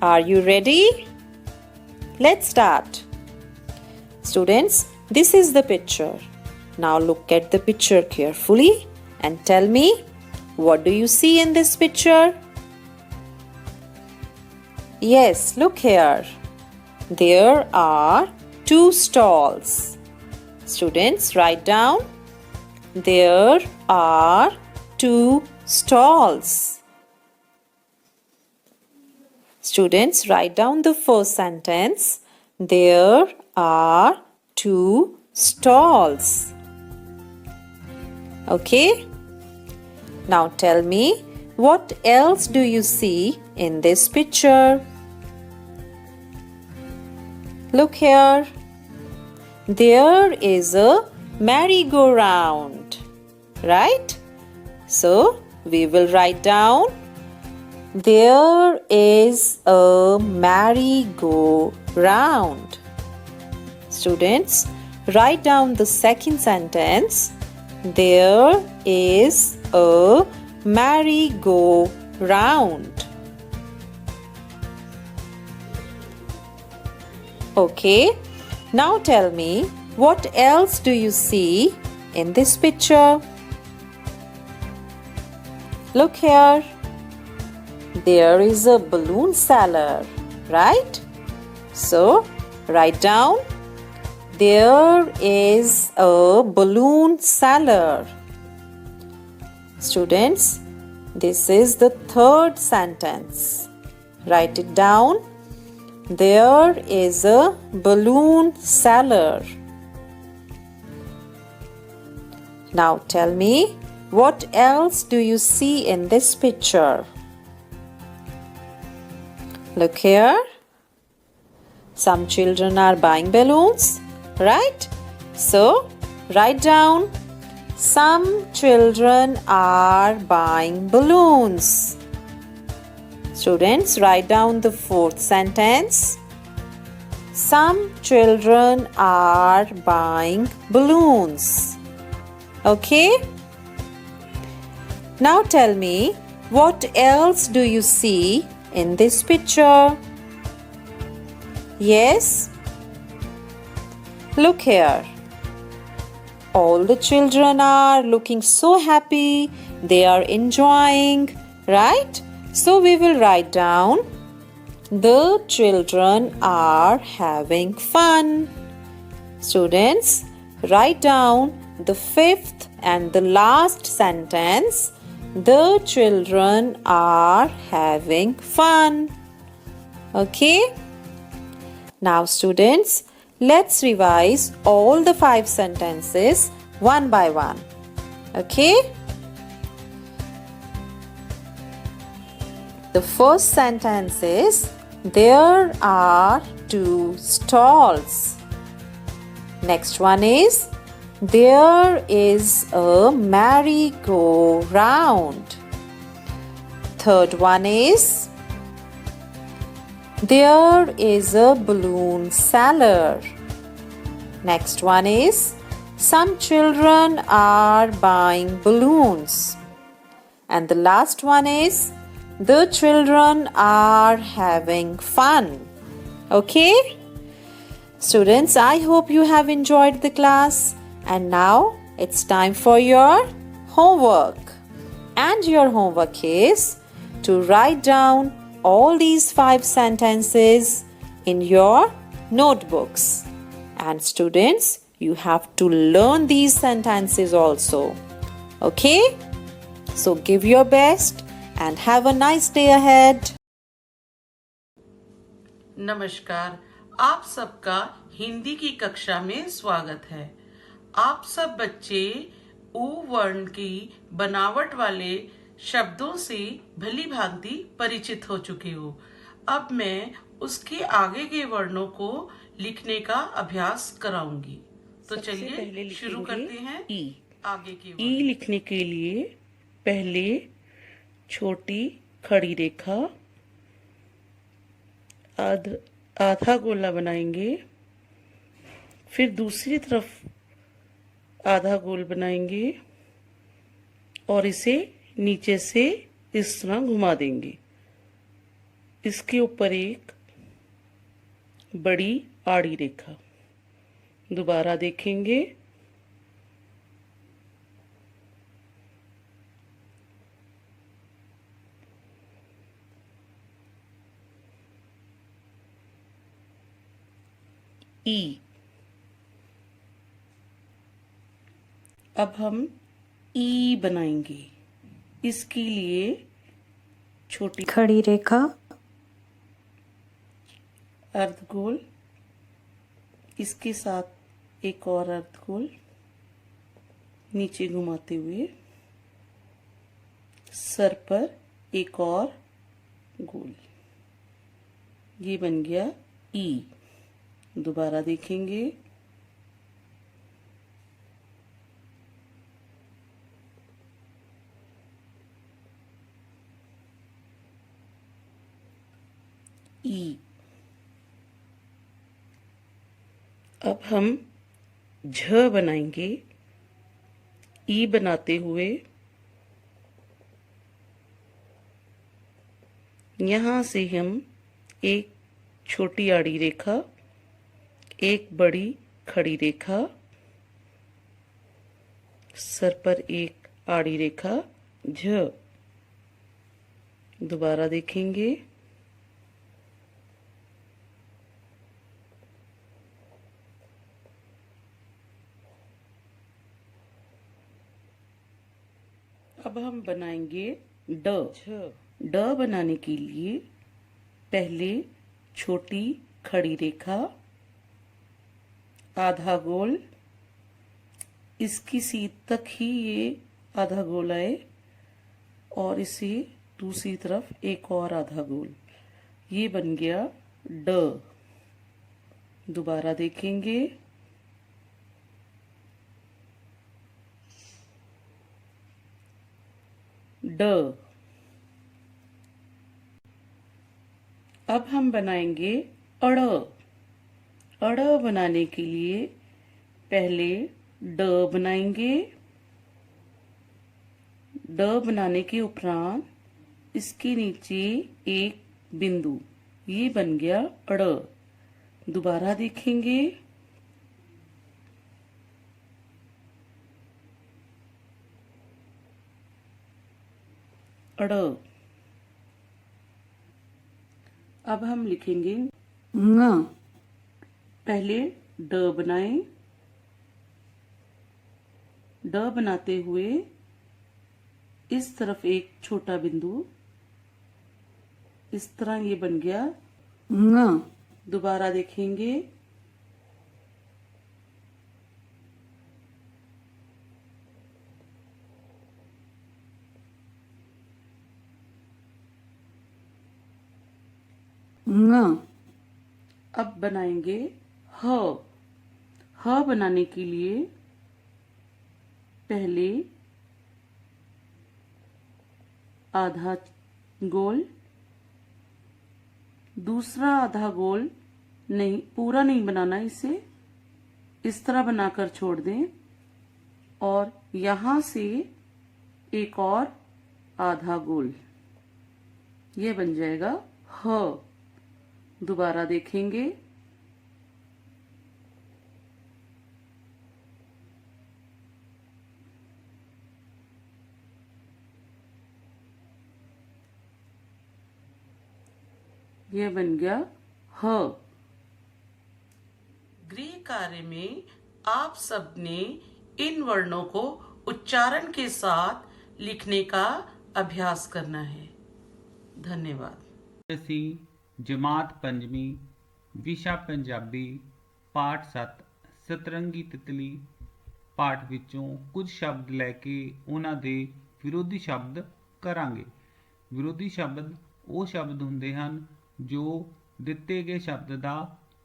Are you ready? Let's start. Students, this is the picture. Now look at the picture carefully and tell me, what do you see in this picture? Yes, look here. There are 2 stalls. Students, write down. there are two stalls. Students, write down the first sentence. There are two stalls. Okay? Now tell me, what else do you see in this picture? Look here. There is a merry-go-round, right? So, we will write down, there is a merry-go-round. Students, write down the second sentence. There is a merry-go-round. Okay, now tell me, what else do you see in this picture? Look here. There is a balloon seller, right? So, write down, there is a balloon seller. Students, this is the third sentence. Write it down. There is a balloon seller. Now tell me, what else do you see in this picture? Look here. Some children are buying balloons, right? So, write down, some children are buying balloons. Students, write down the fourth sentence. Some children are buying balloons. Okay? Now tell me, what else do you see in this picture? Yes? Look here. All the children are looking so happy. They are enjoying, right? So we will write down, the children are having fun. Students, write down the fifth and the last sentence. The children are having fun. Okay? Now students, let's revise all the 5 sentences one by one. Okay? The first sentence is, there are 2 stalls. Next one is, there is a merry-go-round. Third one is, there is a balloon seller. Next one is, some children are buying balloons. And the last one is, the children are having fun. Okay? Students, I hope you have enjoyed the class. And now it's time for your homework. And your homework is to write down all these 5 sentences in your notebooks. And students, you have to learn these sentences also. Okay? So give your best and have a nice day ahead. नमस्कार, आप सबका हिंदी की कक्षा में स्वागत है। आप सब बच्चे उ वर्ण की बनावट वाले शब्दों से भली भांति परिचित हो चुके हो। अब मैं उसके आगे के वर्णों को लिखने का अभ्यास कराऊंगी। तो चलिए शुरू करते हैं। आगे के ई लिखने के लिए पहले छोटी खड़ी रेखा आधा गोला बनाएंगे, फिर दूसरी तरफ आधा गोल बनाएंगे और इसे नीचे से इस तरह घुमा देंगे। इसके ऊपर एक बड़ी आड़ी रेखा दोबारा देखेंगे। ई। अब हम ई बनाएंगे। इसके लिए छोटी खड़ी रेखा, अर्धगोल, इसके साथ एक और अर्धगोल नीचे घुमाते हुए, सर पर एक और गोल। ये बन गया ई। दोबारा देखेंगे। ई। अब हम झ बनाएंगे। ई बनाते हुए यहाँ से हम एक छोटी आड़ी रेखा, एक बड़ी खड़ी रेखा, सर पर एक आड़ी रेखा, झ। दोबारा देखेंगे। अब हम बनाएंगे ड। ड बनाने के लिए पहले छोटी खड़ी रेखा, आधा गोल, इसकी सीध तक ही ये आधा गोल आए और इसे दूसरी तरफ एक और आधा गोल। ये बन गया ड। दोबारा देखेंगे। ड। अब हम बनाएंगे अड़। अड़ बनाने के लिए पहले ड बनाएंगे। ड बनाने के उपरांत इसके नीचे एक बिंदु, ये बन गया अड़। दोबारा देखेंगे। अड़। अब हम लिखेंगे ङ। पहले ड बनाएं। ड बनाते हुए इस तरफ एक छोटा बिंदु, इस तरह ये बन गया ङ। दोबारा देखेंगे। ङ। अब बनाएंगे ह। ह बनाने के लिए पहले आधा गोल, दूसरा आधा गोल नहीं, पूरा नहीं बनाना, इसे इस तरह बनाकर छोड़ दें और यहां से एक और आधा गोल, ये बन जाएगा ह। दोबारा देखेंगे। यह बन गया ह। गृह कार्य में आप सबने इन वर्णों को उच्चारण के साथ लिखने का अभ्यास करना है। धन्यवाद। ਅਸੀਂ ਜਮਾਤ ਪੰਜਵੀਂ ਵਿਸ਼ਾ ਪੰਜਾਬੀ ਪਾਠ 7 ਸਤਰੰਗੀ ਤਿਤਲੀ ਪਾਠ ਵਿੱਚੋਂ ਕੁਝ ਸ਼ਬਦ ਲੈ ਕੇ ਉਹਨਾਂ ਦੇ ਵਿਰੋਧੀ ਸ਼ਬਦ ਕਰਾਂਗੇ। ਵਿਰੋਧੀ ਸ਼ਬਦ ਉਹ ਸ਼ਬਦ ਹੁੰਦੇ ਹਨ ਜੋ ਦਿੱਤੇ ਗਏ ਸ਼ਬਦ ਦਾ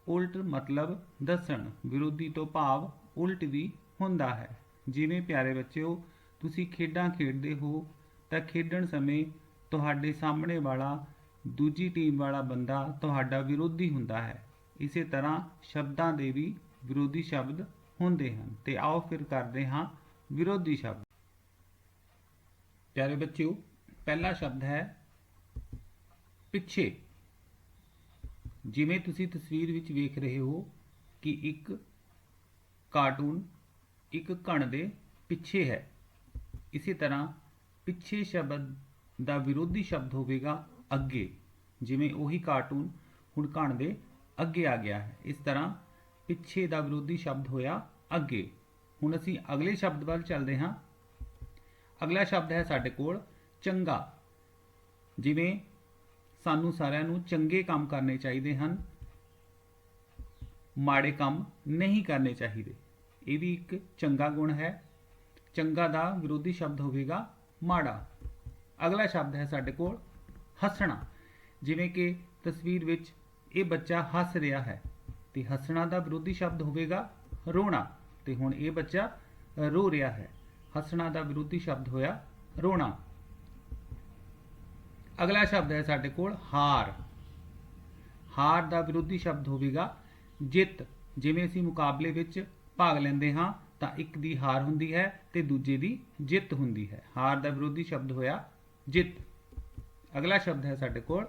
ਉਲਟ ਮਤਲਬ ਦੱਸਣ। ਵਿਰੋਧੀ ਤੋਂ ਭਾਵ ਉਲਟ ਵੀ ਹੁੰਦਾ ਹੈ। ਜਿਵੇਂ ਪਿਆਰੇ ਬੱਚਿਓ, ਤੁਸੀਂ ਖੇਡਾਂ ਖੇਡਦੇ ਹੋ ਤਾਂ ਖੇਡਣ ਸਮੇਂ ਤੁਹਾਡੇ ਸਾਹਮਣੇ ਵਾਲਾ ਦੂਜੀ ਟੀਮ ਵਾਲਾ ਬੰਦਾ ਤੁਹਾਡਾ ਵਿਰੋਧੀ ਹੁੰਦਾ ਹੈ। ਇਸੇ ਤਰ੍ਹਾਂ ਸ਼ਬਦਾਂ ਦੇ ਵੀ ਵਿਰੋਧੀ ਸ਼ਬਦ ਹੁੰਦੇ ਹਨ। ਤੇ ਆਓ ਫਿਰ ਕਰਦੇ ਹਾਂ ਵਿਰੋਧੀ ਸ਼ਬਦ। ਪਿਆਰੇ ਬੱਚਿਓ, ਪਹਿਲਾ ਸ਼ਬਦ ਹੈ ਪਿੱਛੇ। ਜਿਵੇਂ ਤੁਸੀਂ ਤਸਵੀਰ ਵਿੱਚ ਵੇਖ ਰਹੇ ਹੋ ਕਿ ਇੱਕ ਕਾਰਟੂਨ ਇੱਕ ਘਣ ਦੇ ਪਿੱਛੇ ਹੈ। ਇਸੇ ਤਰ੍ਹਾਂ ਪਿੱਛੇ ਸ਼ਬਦ ਦਾ ਵਿਰੋਧੀ ਸ਼ਬਦ ਹੋਵੇਗਾ ਅੱਗੇ। ਜਿਵੇਂ ਉਹੀ ਕਾਰਟੂਨ ਹੁਣ ਘਣ ਦੇ ਅੱਗੇ ਆ ਗਿਆ ਹੈ, ਇਸ ਤਰ੍ਹਾਂ ਪਿੱਛੇ ਦਾ ਵਿਰੋਧੀ ਸ਼ਬਦ ਹੋਇਆ ਅੱਗੇ। ਹੁਣ ਅਸੀਂ ਅਗਲੇ ਸ਼ਬਦ ਵੱਲ ਚੱਲਦੇ ਹਾਂ। ਅਗਲਾ ਸ਼ਬਦ ਹੈ ਸਾਡੇ ਕੋਲ ਚੰਗਾ। ਜਿਵੇਂ ਸਾਨੂੰ ਸਾਰਿਆਂ ਨੂੰ ਚੰਗੇ ਕੰਮ ਕਰਨੇ ਚਾਹੀਦੇ ਹਨ, ਮਾੜੇ ਕੰਮ ਨਹੀਂ ਕਰਨੇ ਚਾਹੀਦੇ। ਇਹ ਵੀ ਇੱਕ ਚੰਗਾ ਗੁਣ ਹੈ। ਚੰਗਾ ਦਾ ਵਿਰੋਧੀ ਸ਼ਬਦ ਹੋਵੇਗਾ ਮਾੜਾ। ਅਗਲਾ ਸ਼ਬਦ ਹੈ ਸਾਡੇ ਕੋਲ ਹੱਸਣਾ। ਜਿਵੇਂ ਕਿ ਤਸਵੀਰ ਵਿੱਚ ਇਹ ਬੱਚਾ ਹੱਸ ਰਿਹਾ ਹੈ ਤੇ ਹੱਸਣਾ ਦਾ ਵਿਰੋਧੀ ਸ਼ਬਦ ਹੋਵੇਗਾ ਰੋਣਾ। ਤੇ ਹੁਣ ਇਹ ਬੱਚਾ ਰੋ ਰਿਹਾ ਹੈ। ਹੱਸਣਾ ਦਾ ਵਿਰੋਧੀ ਸ਼ਬਦ ਹੋਇਆ ਰੋਣਾ। ਅਗਲਾ ਸ਼ਬਦ ਹੈ ਸਾਡੇ ਕੋਲ ਹਾਰ। ਹਾਰ ਦਾ ਵਿਰੋਧੀ ਸ਼ਬਦ ਹੋਵੇਗਾ ਜਿੱਤ। ਜਿਵੇਂ ਅਸੀਂ ਮੁਕਾਬਲੇ ਵਿੱਚ ਭਾਗ ਲੈਂਦੇ ਹਾਂ ਤਾਂ ਇੱਕ ਦੀ ਹਾਰ ਹੁੰਦੀ ਹੈ ਤੇ ਦੂਜੇ ਦੀ ਜਿੱਤ ਹੁੰਦੀ ਹੈ। ਹਾਰ ਦਾ ਵਿਰੋਧੀ ਸ਼ਬਦ ਹੋਇਆ ਜਿੱਤ। ਅਗਲਾ ਸ਼ਬਦ ਹੈ ਸਾਡੇ ਕੋਲ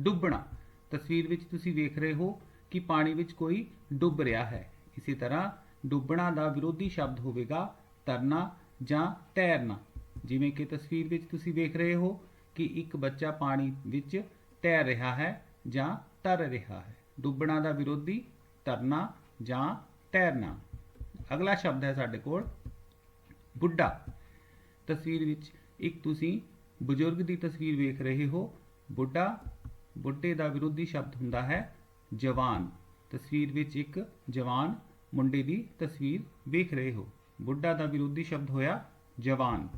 ਡੁੱਬਣਾ। ਤਸਵੀਰ ਵਿੱਚ ਤੁਸੀਂ ਵੇਖ ਰਹੇ ਹੋ ਕਿ ਪਾਣੀ ਵਿੱਚ ਕੋਈ ਡੁੱਬ ਰਿਹਾ ਹੈ। ਇਸੇ ਤਰ੍ਹਾਂ ਡੁੱਬਣਾ ਦਾ ਵਿਰੋਧੀ ਸ਼ਬਦ ਹੋਵੇਗਾ ਤਰਨਾ ਜਾਂ ਤੈਰਨਾ। ਜਿਵੇਂ ਕਿ ਤਸਵੀਰ ਵਿੱਚ ਤੁਸੀਂ ਵੇਖ ਰਹੇ ਹੋ ਕਿ ਇੱਕ ਬੱਚਾ ਪਾਣੀ ਵਿੱਚ ਤੈਰ ਰਿਹਾ ਹੈ ਜਾਂ ਤਰ ਰਿਹਾ ਹੈ। ਡੁੱਬਣਾ ਦਾ ਵਿਰੋਧੀ ਤਰਨਾ ਜਾਂ ਤੈਰਨਾ। ਅਗਲਾ ਸ਼ਬਦ ਹੈ ਸਾਡੇ ਕੋਲ ਬੁੱਢਾ। ਤਸਵੀਰ ਵਿੱਚ ਇੱਕ ਤੁਸੀਂ ਬਜ਼ੁਰਗ ਦੀ ਤਸਵੀਰ ਵੇਖ ਰਹੇ ਹੋ। ਬੁੱਢੇ ਦਾ ਵਿਰੋਧੀ ਸ਼ਬਦ ਹੁੰਦਾ ਹੈ ਜਵਾਨ। ਤਸਵੀਰ ਵਿੱਚ ਇੱਕ ਜਵਾਨ ਮੁੰਡੇ ਦੀ ਤਸਵੀਰ ਵੇਖ ਰਹੇ ਹੋ। ਬੁੱਢਾ ਦਾ ਵਿਰੋਧੀ ਸ਼ਬਦ ਹੋਇਆ ਜਵਾਨ।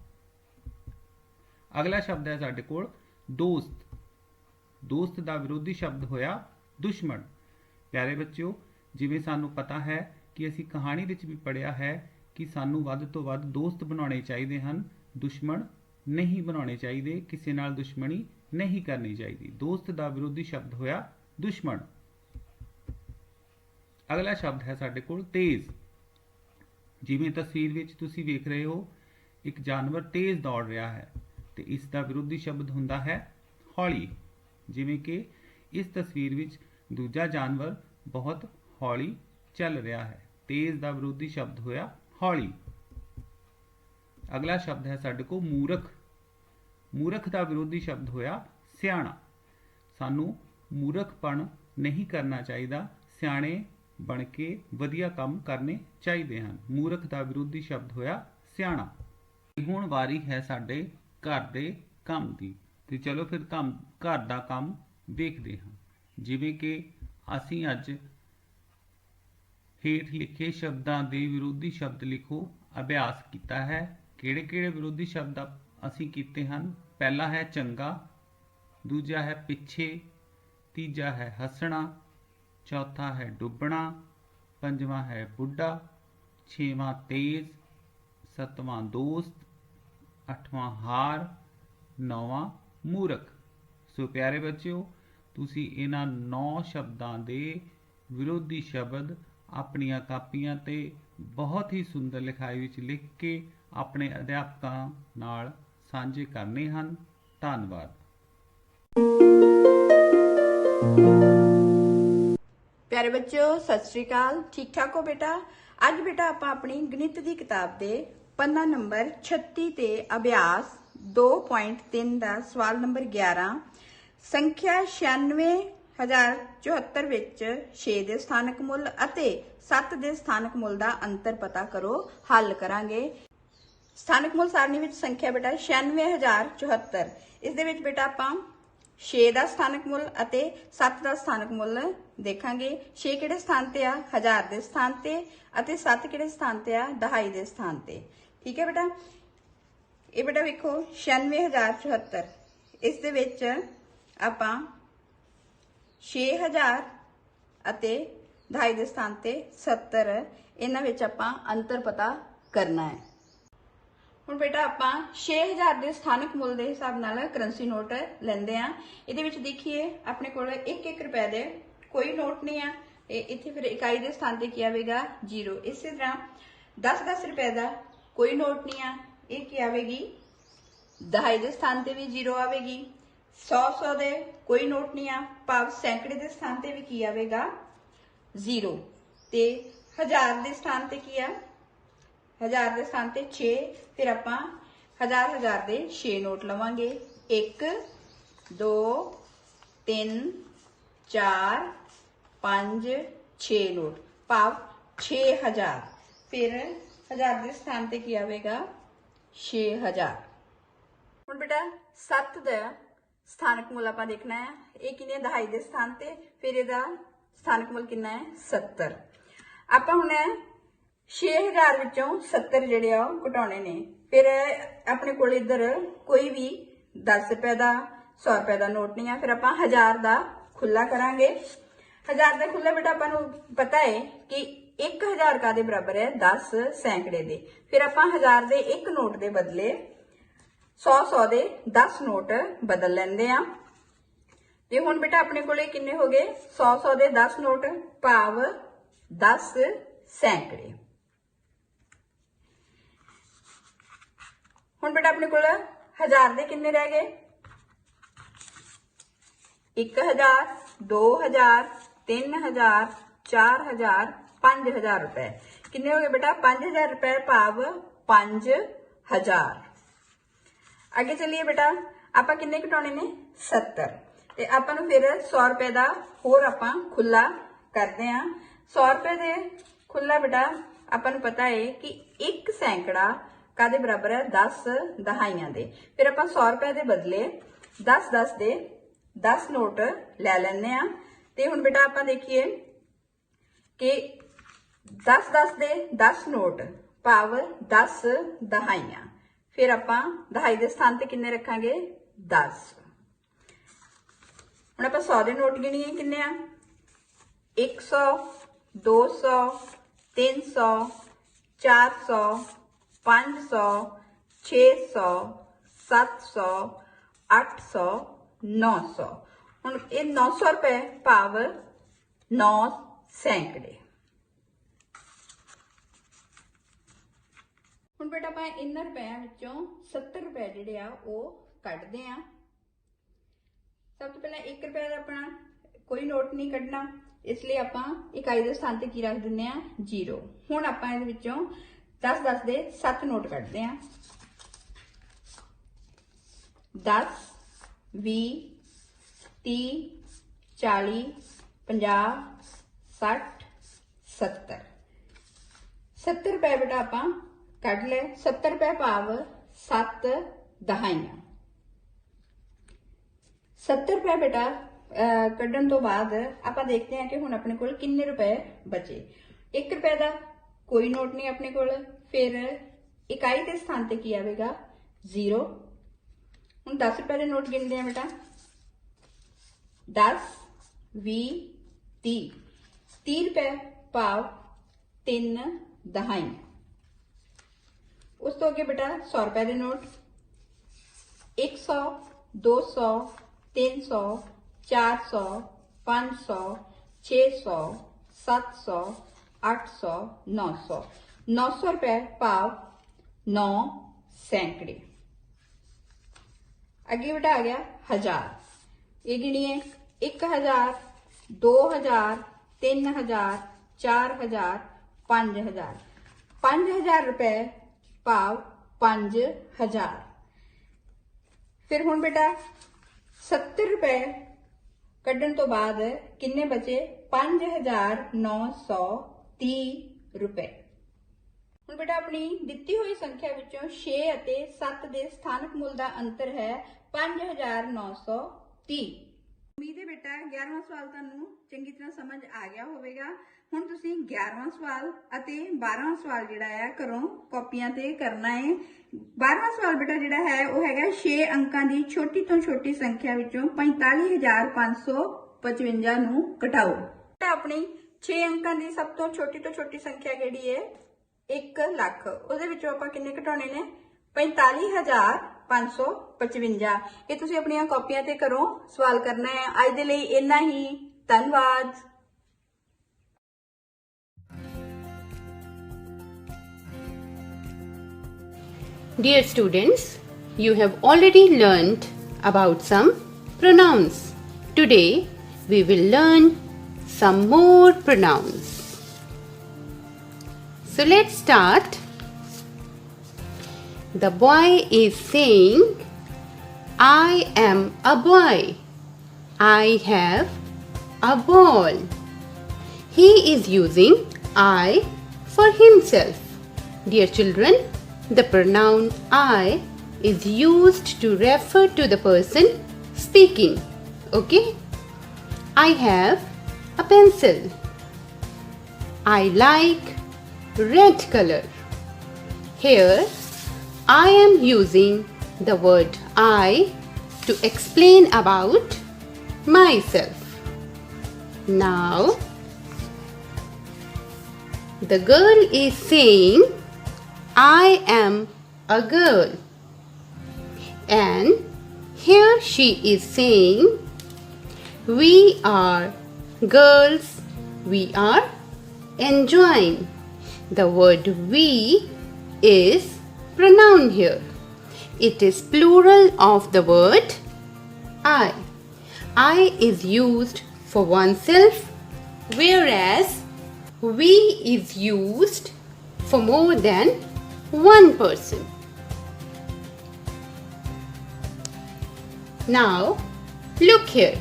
ਅਗਲਾ ਸ਼ਬਦ ਹੈ ਸਾਡੇ ਕੋਲ ਦੋਸਤ। ਦੋਸਤ ਦਾ ਵਿਰੋਧੀ ਸ਼ਬਦ ਹੋਇਆ ਦੁਸ਼ਮਣ। ਪਿਆਰੇ ਬੱਚਿਓ, ਜਿਵੇਂ ਸਾਨੂੰ ਪਤਾ ਹੈ ਕਿ ਅਸੀਂ ਕਹਾਣੀ ਵਿੱਚ ਵੀ ਪੜ੍ਹਿਆ ਹੈ ਕਿ ਸਾਨੂੰ ਵੱਧ ਤੋਂ ਵੱਧ ਦੋਸਤ ਬਣਾਉਣੇ ਚਾਹੀਦੇ ਹਨ, ਦੁਸ਼ਮਣ ਨਹੀਂ ਬਣਾਉਣੇ ਚਾਹੀਦੇ, ਕਿਸੇ ਨਾਲ ਦੁਸ਼ਮਣੀ ਨਹੀਂ ਕਰਨੀ ਚਾਹੀਦੀ। ਦੋਸਤ ਦਾ ਵਿਰੋਧੀ ਸ਼ਬਦ ਹੋਇਆ ਦੁਸ਼ਮਣ। ਅਗਲਾ ਸ਼ਬਦ ਹੈ ਸਾਡੇ ਕੋਲ ਤੇਜ਼। ਜਿਵੇਂ ਤਸਵੀਰ ਵਿੱਚ ਤੁਸੀਂ ਵੇਖ ਰਹੇ ਹੋ ਇੱਕ ਜਾਨਵਰ ਤੇਜ਼ ਦੌੜ ਰਿਹਾ ਹੈ ਤੇ ਇਸ ਦਾ ਵਿਰੋਧੀ ਸ਼ਬਦ ਹੁੰਦਾ ਹੈ ਹੌਲੀ। ਜਿਵੇਂ ਕਿ ਇਸ ਤਸਵੀਰ ਵਿੱਚ ਦੂਜਾ ਜਾਨਵਰ ਬਹੁਤ ਹੌਲੀ ਚੱਲ ਰਿਹਾ ਹੈ। ਤੇਜ਼ ਦਾ ਵਿਰੋਧੀ ਸ਼ਬਦ ਹੋਇਆ ਹੌਲੀ। ਅਗਲਾ ਸ਼ਬਦ ਹੈ ਸਾਡੇ ਕੋਲ ਮੂਰਖ। ਮੂਰਖ ਦਾ ਵਿਰੋਧੀ ਸ਼ਬਦ ਹੋਇਆ ਸਿਆਣਾ। ਸਾਨੂੰ ਮੂਰਖਪਣ ਨਹੀਂ ਕਰਨਾ ਚਾਹੀਦਾ, ਸਿਆਣੇ ਬਣ ਕੇ ਵਧੀਆ ਕੰਮ ਕਰਨੇ ਚਾਹੀਦੇ ਹਨ। ਮੂਰਖ ਦਾ ਵਿਰੋਧੀ ਸ਼ਬਦ ਹੋਇਆ ਸਿਆਣਾ। ਹੁਣ ਵਾਰੀ ਹੈ ਸਾਡੇ ਘਰ ਦੇ ਕੰਮ ਦੀ, ਤੇ ਚਲੋ ਫਿਰ ਘਰ ਦਾ ਕੰਮ ਵੇਖਦੇ ਹਾਂ। ਜਿਵੇਂ ਕਿ ਅਸੀਂ ਅੱਜ ਹੇਠ ਲਿਖੇ ਸ਼ਬਦਾਂ ਦੇ ਵਿਰੋਧੀ ਸ਼ਬਦ ਲਿਖੋ ਅਭਿਆਸ ਕੀਤਾ ਹੈ। ਕਿਹੜੇ ਕਿਹੜੇ ਵਿਰੋਧੀ ਸ਼ਬਦ ਅਸੀਂ ਕੀਤੇ ਹਨ? ਪਹਿਲਾ ਹੈ ਚੰਗਾ, ਦੂਜਾ ਹੈ ਪਿੱਛੇ, ਤੀਜਾ ਹੈ ਹੱਸਣਾ, ਚੌਥਾ ਹੈ ਡੁੱਬਣਾ, ਪੰਜਵਾਂ ਹੈ ਬੁੱਢਾ, ਛੇਵਾਂ ਤੇਜ਼, ਸੱਤਵਾਂ ਦੋਸਤ, ਅੱਠਵਾਂ ਹਾਰ, ਨੌਵਾਂ ਮੂਰਖ। ਸੋ ਪਿਆਰੇ ਬੱਚਿਓ, ਤੁਸੀਂ ਇਹਨਾਂ 9 ਸ਼ਬਦਾਂ ਦੇ ਵਿਰੋਧੀ ਸ਼ਬਦ ਆਪਣੀਆਂ ਕਾਪੀਆਂ ਤੇ ਬਹੁਤ ਹੀ ਸੁੰਦਰ ਲਿਖਾਈ ਵਿੱਚ ਲਿਖ ਕੇ ਆਪਣੇ ਅਧਿਆਪਕਾਂ ਨਾਲ ਸਾਂਝੇ ਕਰਨੇ ਹਨ। ਧੰਨਵਾਦ। ਪਿਆਰੇ ਬੱਚਿਓ, ਸਤਿ ਸ਼੍ਰੀ ਅਕਾਲ। ਠੀਕ ਠਾਕ ਹੋ ਬੇਟਾ? ਅੱਜ ਬੇਟਾ ਆਪਾਂ ਆਪਣੀ ਗਣਿਤ ਦੀ ਕਿਤਾਬ ਦੇ ਪੰਨਾ ਨੰਬਰ 36 ਤੇ ਅਭਿਆਸ 2.3 ਦਾ ਸਵਾਲ ਨੰਬਰ 11 ਸੰਖਿਆ 96074 ਵਿੱਚ 6 ਦੇ ਸਥਾਨਕ ਮੁੱਲ ਅਤੇ 7 ਦੇ ਸਥਾਨਕ ਮੁੱਲ ਦਾ ਅੰਤਰ ਪਤਾ ਕਰੋ। ਹੱਲ ਕਰਾਂਗੇ। ਸਥਾਨਕ ਮੁੱਲ ਸਾਰਣੀ ਵਿੱਚ ਸੰਖਿਆ ਬੇਟਾ 96074। ਇਸ ਦੇ ਵਿੱਚ ਬੇਟਾ ਆਪਾਂ 6 ਦਾ ਸਥਾਨਕ ਮੁੱਲ ਅਤੇ 7 ਦਾ ਸਥਾਨਕ ਮੁੱਲ ਦੇਖਾਂਗੇ। 6 ਕਿਹੜੇ ਸਥਾਨ ਤੇ ਆ? 1000 ਦੇ ਸਥਾਨ ਤੇ, ਅਤੇ 7 ਕਿਹੜੇ ਸਥਾਨ ਤੇ ਆ? ਦਹਾਈ ਦੇ ਸਥਾਨ ਤੇ। ਠੀਕ ਹੈ ਬੇਟਾ। ਇਹ ਬੇਟਾ ਵੇਖੋ 96074, ਇਸ ਦੇ ਵਿੱਚ ਆਪਾਂ 6000 ਅਤੇ ਦਹਾਈ ਦੇ ਸਥਾਨ ਤੇ 70, ਇਹਨਾਂ ਵਿੱਚ ਆਪਾਂ ਅੰਤਰ ਪਤਾ ਕਰਨਾ ਹੈ। ਹੁਣ ਬੇਟਾ ਆਪਾਂ 6000 ਦੇ ਸਥਾਨਕ ਮੁੱਲ ਦੇ ਹਿਸਾਬ ਨਾਲ ਕਰੰਸੀ ਨੋਟ ਲੈਂਦੇ ਆ। ਇਹਦੇ ਵਿੱਚ ਦੇਖੀਏ ਆਪਣੇ ਕੋਲ 1-1 ਰੁਪਏ ਦੇ ਕੋਈ ਨੋਟ ਨਹੀਂ ਆ। ਇੱਥੇ ਫਿਰ ਇਕਾਈ ਦੇ ਸਥਾਨ ਤੇ ਕੀ ਆਵੇਗਾ? 0। ਇਸੇ ਤਰ੍ਹਾਂ 10-10 ਰੁਪਏ ਦਾ ਕੋਈ ਨੋਟ ਨਹੀਂ ਆ। ਇਹ ਕੀ ਆਵੇਗੀ? ਦਹਾਈ ਦੇ ਸਥਾਨ ਤੇ ਵੀ 0 ਆਵੇਗੀ। 100 ਦੇ ਕੋਈ ਨੋਟ ਨਹੀਂ ਆ, ਭਾਵ ਸੈਂਕੜੇ ਦੇ ਸਥਾਨ ਤੇ ਵੀ ਕੀ ਆਵੇਗਾ? 0। ਤੇ 1000 ਦੇ ਸਥਾਨ ਤੇ ਕੀ ਆ? 1000 ਦੇ ਸਥਾਨ ਤੇ 6। ਫਿਰ ਆਪਾਂ 1000 ਦੇ 6 ਨੋਟ ਲਵਾਂਗੇ। 1 2 3 4 5 6 ਨੋਟ, ਭਾਵ 6000। ਫਿਰ 1000 ਦੇ ਸਥਾਨ ਤੇ ਕੀ ਆਵੇਗਾ? 6000। ਹੁਣ ਬੇਟਾ 7 ਦਾ ਸਥਾਨਕ ਮੁੱਲ ਆਪਾਂ ਦੇਖਣਾ ਹੈ। ਇਹ ਕਿੰਨੀ ਹੈ? ਦਹਾਈ ਦੇ ਸਥਾਨ ਤੇ, ਫਿਰ ਇਹਦਾ ਸਥਾਨਕ ਮੁੱਲ ਕਿੰਨਾ ਹੈ? 70। ਆਪਾਂ ਹੁਣ 6000 ਵਿੱਚੋਂ 70 ਜਿਹੜੇ ਆ ਉਹ ਘਟਾਉਣੇ ਨੇ। ਫਿਰ ਆਪਣੇ ਕੋਲ ਇੱਧਰ ਕੋਈ ਵੀ 10 ਰੁਪਏ ਦਾ 100 ਰੁਪਏ ਦਾ ਨੋਟ ਨਹੀਂ ਆ। ਫਿਰ ਆਪਾਂ 1000 ਦਾ ਖੁੱਲਾ ਕਰਾਂਗੇ। 1000 ਦਾ ਖੁੱਲਾ ਬੇਟਾ ਆਪਾਂ ਨੂੰ ਪਤਾ ਹੈ ਕਿ 1000 ਕਾਦੇ ਬਰਾਬਰ ਹੈ? 10 ਸੈਂਕੜੇ ਦੇ। ਫਿਰ ਆਪਾਂ 1000 ਦੇ ਇੱਕ ਨੋਟ ਦੇ ਬਦਲੇ 100 ਦੇ 10 ਨੋਟ ਬਦਲ ਲੈਂਦੇ ਆ। ਤੇ ਹੁਣ ਬੇਟਾ ਆਪਣੇ ਕੋਲੇ ਕਿੰਨੇ ਹੋ ਗਏ? 100 ਦੇ 10 ਨੋਟ ਭਾਵ 10 ਸੈਂਕੜੇ। ਹੁਣ ਬੇਟਾ ਆਪਣੇ ਕੋਲ 1000 ਦੇ ਕਿੰਨੇ ਰਹਿ ਗਏ? 1000, 2000, 3000, 4000, 5000 रुपए। किन्ने हो गए बेटा? 5000 रुपए भाव 5000। आगे चलिए बेटा, आपा किन्ने घटाने ने? 70। ते आपां नूं फिर 100 रुपए दा होर आपां खुला करदे हां। 100 रुपए दे खुला बेटा आपां नूं पता है कि 1 सैकड़ा कादे बराबर है? 10 दहाइयां दे। फिर आपां 100 रुपए दे बदले 10 दे 10 नोट लै लैंदे हां। ते हुण बेटा आपां देखिए कि 10 दे 10 नोट भाव 10 दहाइयां। फिर आपां दहाई दे स्थान ते किन्ने रखांगे? 10। हुण आपां 100 दे नोट गिणीए किन्ने आ? 100, 200, 300, 400, 500, 600, 700, 800, 900। ਹੁਣ ਇਹ 900 रुपए भाव 9 सैकड़े। ਹੁਣ ਬੇਟਾ ਆਪਾਂ ਇਹਨਾਂ ਰੁਪਿਆਂ ਵਿੱਚੋਂ 70 ਰੁਪਏ ਜਿਹੜੇ ਆ ਉਹ ਕੱਢਦੇ ਆ। ਸਭ ਤੋਂ ਪਹਿਲਾਂ 1 ਰੁਪਏ ਦਾ ਆਪਣਾ ਕੋਈ ਨੋਟ ਨਹੀਂ ਕੱਢਣਾ, ਇਸ ਲਈ ਆਪਾਂ ਇਕਾਈ ਦੇ ਸਥਾਨ ਤੇ ਕੀ ਰੱਖ ਦਿੰਦੇ ਆ? 0। ਹੁਣ ਆਪਾਂ ਇਹਦੇ ਵਿੱਚੋਂ 10 ਦੇ 7 ਨੋਟ ਕੱਢਦੇ ਆ। 10, 20, 30, 40, 50, 60, 70। 70 रुपए बेटा ਆਪਾਂ ਕੱਢ ਲੈ। 70 रुपए ਭਾਵ 7 ਦਹਾਈਆਂ। 70 रुपए बेटा ਕੱਢਣ ਤੋਂ ਬਾਅਦ ਆਪਾਂ ਦੇਖਦੇ ਹਾਂ ਕਿ ਹੁਣ ਆਪਣੇ ਕੋਲ ਕਿੰਨੇ ਰੁਪਏ ਬਚੇ। 1 ਰੁਪਏ ਦਾ ਕੋਈ ਨੋਟ ਨਹੀਂ ਆਪਣੇ ਕੋਲ। ਫਿਰ ਇਕਾਈ ਦੇ ਸਥਾਨ ਤੇ ਕੀ ਆਵੇਗਾ? 0। ਹੁਣ 10 ਰੁਪਏ ਦੇ ਨੋਟ ਗਿਣਦੇ ਆ बेटा। 10, 20, 30। 30 रुपए भाव 3 दहाइयां। उस तो अगे बेटा 100 रुपए के नोट। 100, 200, 300, 400, 500, 600, 700, 800, 900। 900 रुपए भाव 9 सैकड़े। अगे बेटा आ गया 1000। ये गिणिए 1000, 2000, 3000, 4000, 5000। 5000 रुपए भाव 5000। फिर हुण बेटा 70 रुपए कड्ढण तो बाद किन्ने बचे? 5930 रुपए। ਹੁਣ बेटा अपनी ਦਿੱਤੀ ਹੋਈ ਸੰਖਿਆ ਵਿੱਚੋਂ 6 ਅਤੇ 7 ਦੇ ਸਥਾਨਕ ਮੁੱਲ ਦਾ ਅੰਤਰ ਹੈ 5930। ਉਮੀਦ ਹੈ ਬੇਟਾ 11ਵਾਂ ਸਵਾਲ ਤੁਹਾਨੂੰ ਚੰਗੀ ਤਰ੍ਹਾਂ ਸਮਝ ਆ ਗਿਆ ਹੋਵੇਗਾ। ਹੁਣ ਤੁਸੀਂ 11ਵਾਂ ਸਵਾਲ ਅਤੇ 12ਵਾਂ ਸਵਾਲ ਜਿਹੜਾ ਹੈ ਘਰੋਂ ਕਾਪੀਆਂ ਤੇ ਕਰਨਾ ਹੈ। 12ਵਾਂ ਸਵਾਲ ਬੇਟਾ ਜਿਹੜਾ ਹੈ ਉਹ ਹੈਗਾ 6 ਅੰਕਾਂ ਦੀ ਛੋਟੀ ਤੋਂ ਛੋਟੀ ਸੰਖਿਆ ਵਿੱਚੋਂ 45555 ਨੂੰ ਘਟਾਓ। ਆਪਣੀ 6 ਅੰਕਾਂ ਦੀ ਸਭ ਤੋਂ ਛੋਟੀ ਸੰਖਿਆ ਕਿਹੜੀ ਹੈ? 1 ਲੱਖ। ਉਹਦੇ ਵਿੱਚੋਂ ਆਪਾਂ ਕਿੰਨੇ ਘਟਾਉਣੇ ਨੇ? 45555। ਇਹ ਤੁਸੀਂ ਆਪਣੀਆਂ ਕਾਪੀਆਂ ਤੇ ਕਰੋ ਸਵਾਲ ਕਰਨਾ ਹੈ। ਅੱਜ ਦੇ ਲਈ ਇੰਨਾ ਹੀ। ਧੰਨਵਾਦ। Dear students, you have already learned about some pronouns. Today we will learn some more pronouns. So let's start. The boy is saying, I am a boy. I have a ball. He is using I for himself. Dear children, the pronoun I is used to refer to the person speaking. Okay? I have a pencil. I like red color. Here I am using the word I to explain about myself. Now the girl is saying, I am a girl. And here she is saying, we are girls, we are enjoying. The word we is pronoun here. It is plural of the word I. I is used for oneself, whereas we is used for more than one person. Now, look here.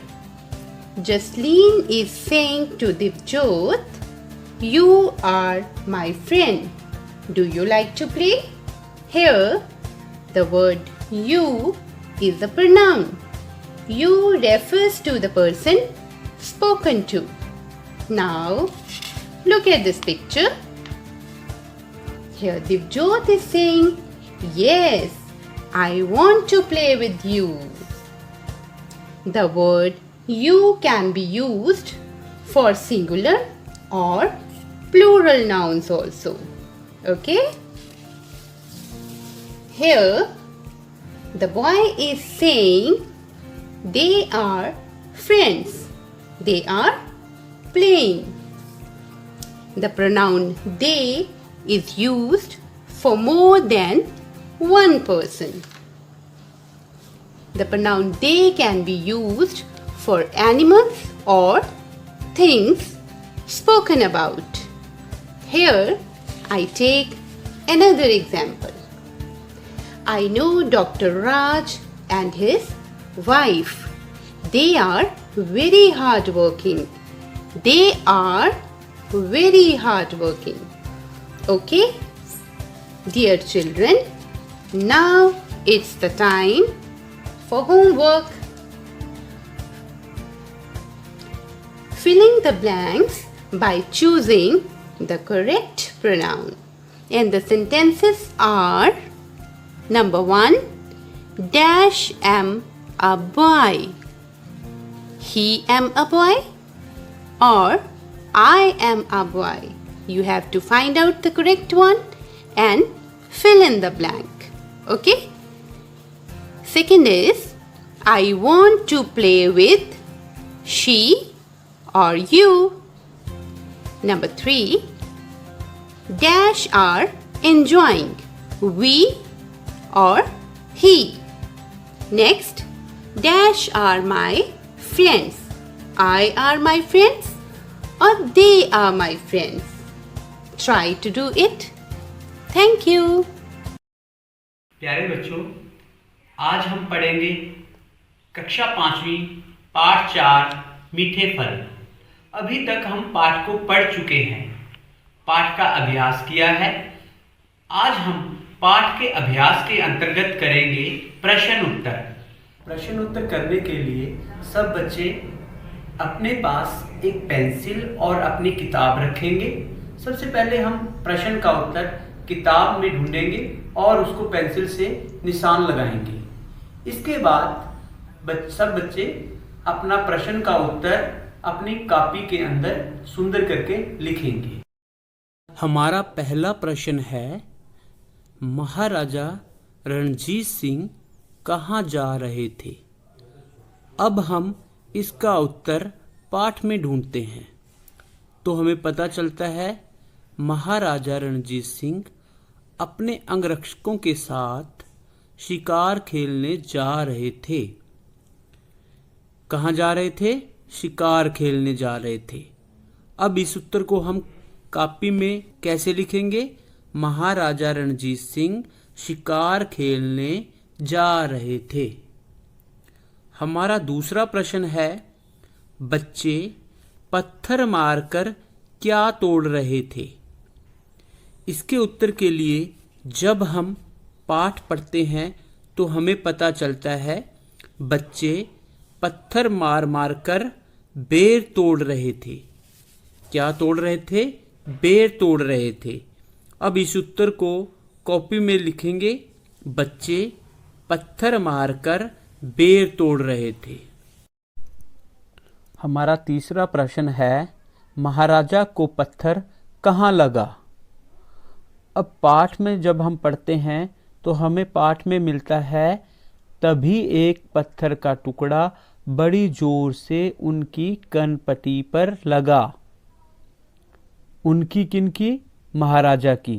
Jasleen is saying to Divjot, you are my friend. Do you like to play? Here, the word you is a pronoun. You refers to the person spoken to. Now, look at this picture. Here, Divjot is saying, yes, I want to play with you. The word you can be used for singular or plural nouns also. Okay? Here, the boy is saying they are friends. They are playing. The pronoun they is used for more than one person. The pronoun they can be used for animals or things spoken about. Here, I take another example. I know Dr. Raj and his wife. They are very hardworking. They are very hardworking. Okay? Dear children, now it's the time for homework. Filling the blanks by choosing the correct pronoun. And the sentences are: number 1, dash am a boy. He am a boy, or I am a boy. You have to find out the correct one and fill in the blank. Okay? Second is, I want to play with she or you. Number 3, dash are enjoying, we or he. Next, dash are my friends. I are my friends or they are my friends. Try to do it. Thank you. प्यारे बच्चों, आज हम पढ़ेंगे कक्षा 5वीं पाठ 4 मीठे फल। अभी तक हम पाठ को पढ़ चुके हैं, पाठ का अभ्यास किया है। आज हम पाठ के अभ्यास के अंतर्गत करेंगे प्रश्न उत्तर। प्रश्न उत्तर करने के लिए सब बच्चे अपने पास एक पेंसिल और अपनी किताब रखेंगे। सबसे पहले हम प्रश्न का उत्तर किताब में ढूंढेंगे और उसको पेंसिल से निशान लगाएंगे। इसके बाद सब बच्चे अपना प्रश्न का उत्तर अपनी कॉपी के अंदर सुंदर करके लिखेंगे। हमारा पहला प्रश्न है, महाराजा रणजीत सिंह कहाँ जा रहे थे? अब हम इसका उत्तर पाठ में ढूंढते हैं तो हमें पता चलता है महाराजा रणजीत सिंह अपने अंगरक्षकों के साथ शिकार खेलने जा रहे थे। कहाँ जा रहे थे? शिकार खेलने जा रहे थे। अब इस उत्तर को हम कॉपी में कैसे लिखेंगे? महाराजा रणजीत सिंह शिकार खेलने जा रहे थे। हमारा दूसरा प्रश्न है, बच्चे पत्थर मारकर क्या तोड़ रहे थे? इसके उत्तर के लिए जब हम पाठ पढ़ते हैं तो हमें पता चलता है बच्चे पत्थर मार मार कर बेर तोड़ रहे थे। क्या तोड़ रहे थे? बेर तोड़ रहे थे। अब इस उत्तर को कॉपी में लिखेंगे, बच्चे पत्थर मार कर बेर तोड़ रहे थे। हमारा तीसरा प्रश्न है, महाराजा को पत्थर कहाँ लगा? अब पाठ में जब हम पढ़ते हैं तो हमें पाठ में मिलता है, तभी एक पत्थर का टुकड़ा बड़ी जोर से उनकी कनपटी पर लगा। उनकी किनकी? महाराजा की।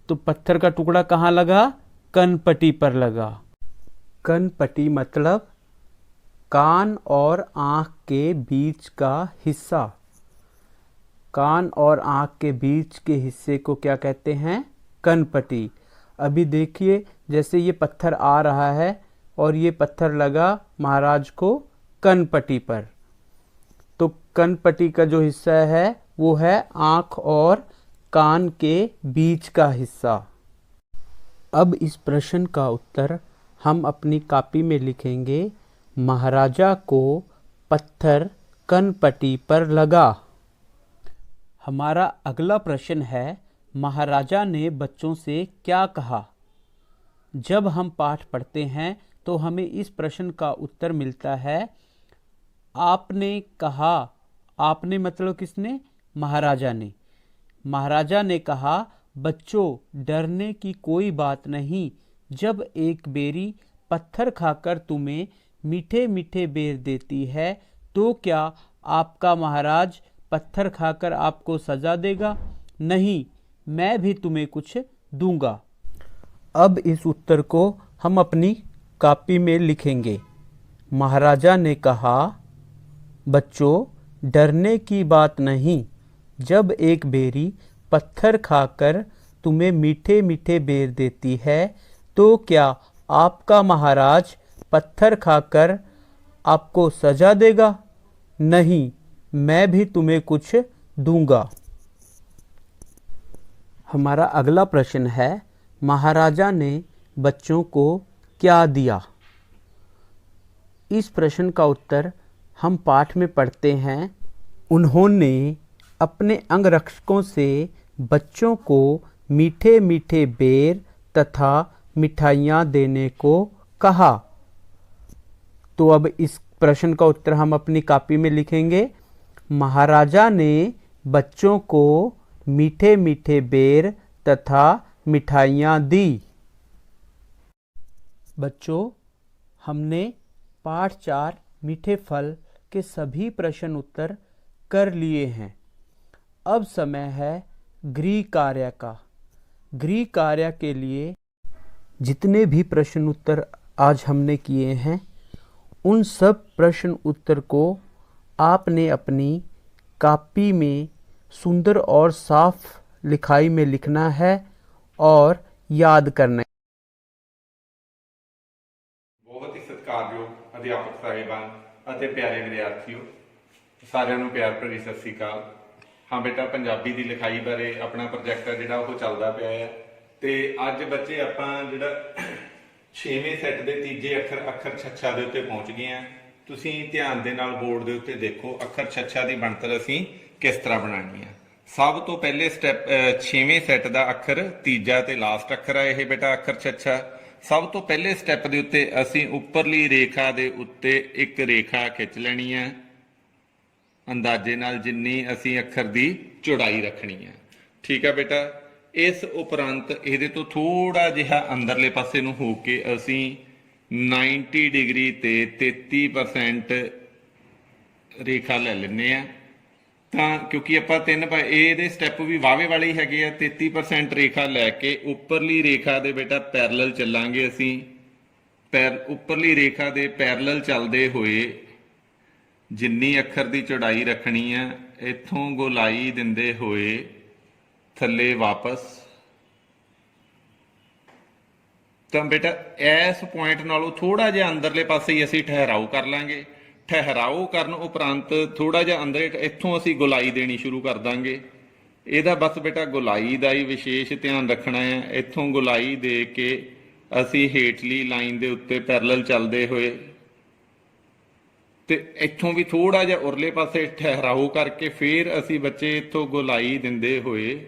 तो पत्थर का टुकड़ा कहाँ लगा? कनपटी पर लगा। कनपटी मतलब कान और आँख के बीच का हिस्सा। कान और आँख के बीच के हिस्से को क्या कहते हैं? कनपटी। अभी देखिए, जैसे ये पत्थर आ रहा है और ये पत्थर लगा महाराज को कनपटी पर, तो कनपटी का जो हिस्सा है वो है आँख और कान के बीच का हिस्सा। अब इस प्रश्न का उत्तर हम अपनी कॉपी में लिखेंगे, महाराजा को पत्थर कनपटी पर लगा। हमारा अगला प्रश्न है, महाराजा ने बच्चों से क्या कहा? जब हम पाठ पढ़ते हैं तो हमें इस प्रश्न का उत्तर मिलता है, आपने कहा। आपने मतलब किसने? महाराजा ने। महाराजा ने कहा, बच्चों डरने की कोई बात नहीं, जब एक बेरी पत्थर खाकर तुम्हें मीठे मीठे बेर देती है तो क्या आपका महाराज पत्थर खाकर आपको सजा देगा? नहीं, मैं भी तुम्हें कुछ दूंगा। अब इस उत्तर को हम अपनी कॉपी में लिखेंगे। महाराजा ने कहा, बच्चों डरने की बात नहीं, जब एक बेरी पत्थर खाकर तुम्हें मीठे मीठे बेर देती है तो क्या आपका महाराज पत्थर खाकर आपको सजा देगा? नहीं, मैं भी तुम्हें कुछ दूंगा। हमारा अगला प्रश्न है, महाराजा ने बच्चों को क्या दिया? इस प्रश्न का उत्तर हम पाठ में पढ़ते हैं, उन्होंने अपने अंगरक्षकों से बच्चों को मीठे मीठे बेर तथा मिठाइयाँ देने को कहा। तो अब इस प्रश्न का उत्तर हम अपनी कॉपी में लिखेंगे, महाराजा ने बच्चों को मीठे मीठे बेर तथा मिठाइयाँ दी। बच्चों, हमने पाठ 4 मीठे फल के सभी प्रश्न उत्तर कर लिए हैं। अब समय है गृह कार्य का। गृह कार्य के लिए जितने भी प्रश्न उत्तर आज हमने किए हैं, उन सब प्रश्न उत्तर को आपने अपनी कॉपी में सुंदर और साफ लिखाई में लिखना है और याद करना है। बहुत ही सत्कारयोग अध्यापक साहिबान ਅਤੇ ਪਿਆਰੇ ਵਿਦਿਆਰਥੀਓ, ਸਾਰਿਆਂ ਨੂੰ ਪਿਆਰ ਭਰੀ ਸਤਿ ਸ੍ਰੀ ਅਕਾਲ। ਹਾਂ ਬੇਟਾ, ਪੰਜਾਬੀ ਦੀ ਲਿਖਾਈ ਬਾਰੇ ਆਪਣਾ ਪ੍ਰੋਜੈਕਟ ਹੈ ਜਿਹੜਾ ਉਹ ਚੱਲਦਾ ਪਿਆ ਹੈ ਤੇ ਅੱਜ ਬੱਚੇ ਆਪਾਂ ਜਿਹੜਾ 6ਵੇਂ ਸੈੱਟ ਦੇ ਤੀਜੇ ਅੱਖਰ ਛੱਛਾ ਦੇ ਉੱਤੇ ਪਹੁੰਚ ਗਏ ਆ। ਤੁਸੀਂ ਧਿਆਨ ਦੇ ਨਾਲ ਬੋਰਡ ਦੇ ਉੱਤੇ ਦੇਖੋ ਅੱਖਰ ਛੱਛਾ ਦੀ ਬਣਤਰ ਅਸੀਂ ਕਿਸ ਤਰ੍ਹਾਂ ਬਣਾਉਣੀ ਆ। ਸਭ ਤੋਂ ਪਹਿਲੇ ਸਟੈਪ 6ਵੇਂ ਸੈੱਟ ਦਾ ਅੱਖਰ ਤੀਜਾ ਤੇ ਲਾਸਟ ਅੱਖਰ ਆ ਇਹ ਬੇਟਾ ਅੱਖਰ ਛੱਛਾ। ਸਭ ਤੋਂ ਪਹਿਲੇ ਸਟੈਪ ਦੇ ਉੱਤੇ ਅਸੀਂ ਉੱਪਰਲੀ ਰੇਖਾ ਦੇ ਉੱਤੇ ਇੱਕ ਰੇਖਾ ਖਿੱਚ ਲੈਣੀ ਹੈ ਅੰਦਾਜ਼ੇ ਨਾਲ, ਜਿੰਨੀ ਅਸੀਂ ਅੱਖਰ ਦੀ ਚੌੜਾਈ ਰੱਖਣੀ ਹੈ। ਠੀਕ ਹੈ ਬੇਟਾ। ਇਸ ਉਪਰੰਤ ਇਹਦੇ ਤੋਂ ਥੋੜਾ ਜਿਹਾ ਅੰਦਰਲੇ ਪਾਸੇ ਨੂੰ ਹੋ ਕੇ ਅਸੀਂ 90 ਡਿਗਰੀ ਤੇ 33% ਰੇਖਾ ਲੈ ਲੈਂਦੇ ਆ। ਤਾਂ ਕਿਉਂਕਿ ਆਪਾਂ ਇਹਦੇ ਸਟੈਪ ਵੀ ਵਾਵੇ ਵਾਲੇ ਹੀ ਹੈਗੇ ਆ। 33% ਰੇਖਾ ਲੈ ਕੇ ਉੱਪਰਲੀ ਰੇਖਾ ਦੇ ਬੇਟਾ ਪੈਰਲਲ ਚੱਲਾਂਗੇ ਅਸੀਂ। ਉੱਪਰਲੀ ਰੇਖਾ ਦੇ ਪੈਰਲਲ ਚੱਲਦੇ ਹੋਏ ਜਿੰਨੀ ਅੱਖਰ ਦੀ ਚੌੜਾਈ ਰੱਖਣੀ ਆ, ਇੱਥੋਂ ਗੋਲਾਈ ਦਿੰਦੇ ਹੋਏ ਥੱਲੇ ਵਾਪਸ। ਤਾਂ ਬੇਟਾ ਇਸ ਪੁਆਇੰਟ ਨਾਲੋਂ ਥੋੜਾ ਜਿਹਾ ਅੰਦਰਲੇ ਪਾਸੇ ਹੀ ਅਸੀਂ ਠਹਿਰਾਓ ਕਰ ਲਾਂਗੇ। ਠਹਿਰਾਓ ਕਰਨ ਉਪਰੰਤ ਥੋੜਾ ਜਿਹਾ ਅੰਦਰ ਇੱਥੋਂ ਅਸੀਂ ਗੋਲਾਈ ਦੇਣੀ ਸ਼ੁਰੂ ਕਰ ਦਾਂਗੇ। ਇਹਦਾ ਬਸ ਬੇਟਾ ਗੋਲਾਈ ਦਾ ਹੀ ਵਿਸ਼ੇਸ਼ ਧਿਆਨ ਰੱਖਣਾ ਹੈ। ਇੱਥੋਂ ਗੋਲਾਈ ਦੇ ਕੇ ਅਸੀਂ ਹੇਠਲੀ ਲਾਈਨ ਦੇ ਉੱਤੇ ਪੈਰਲਲ ਚੱਲਦੇ ਹੋਏ ਤੇ ਇੱਥੋਂ ਵੀ ਥੋੜਾ ਜਿਹਾ ਉਰਲੇ ਪਾਸੇ ਠਹਿਰਾਓ ਕਰਕੇ ਫਿਰ ਅਸੀਂ ਬੱਚੇ ਇੱਥੋਂ ਗੋਲਾਈ ਦਿੰਦੇ ਹੋਏ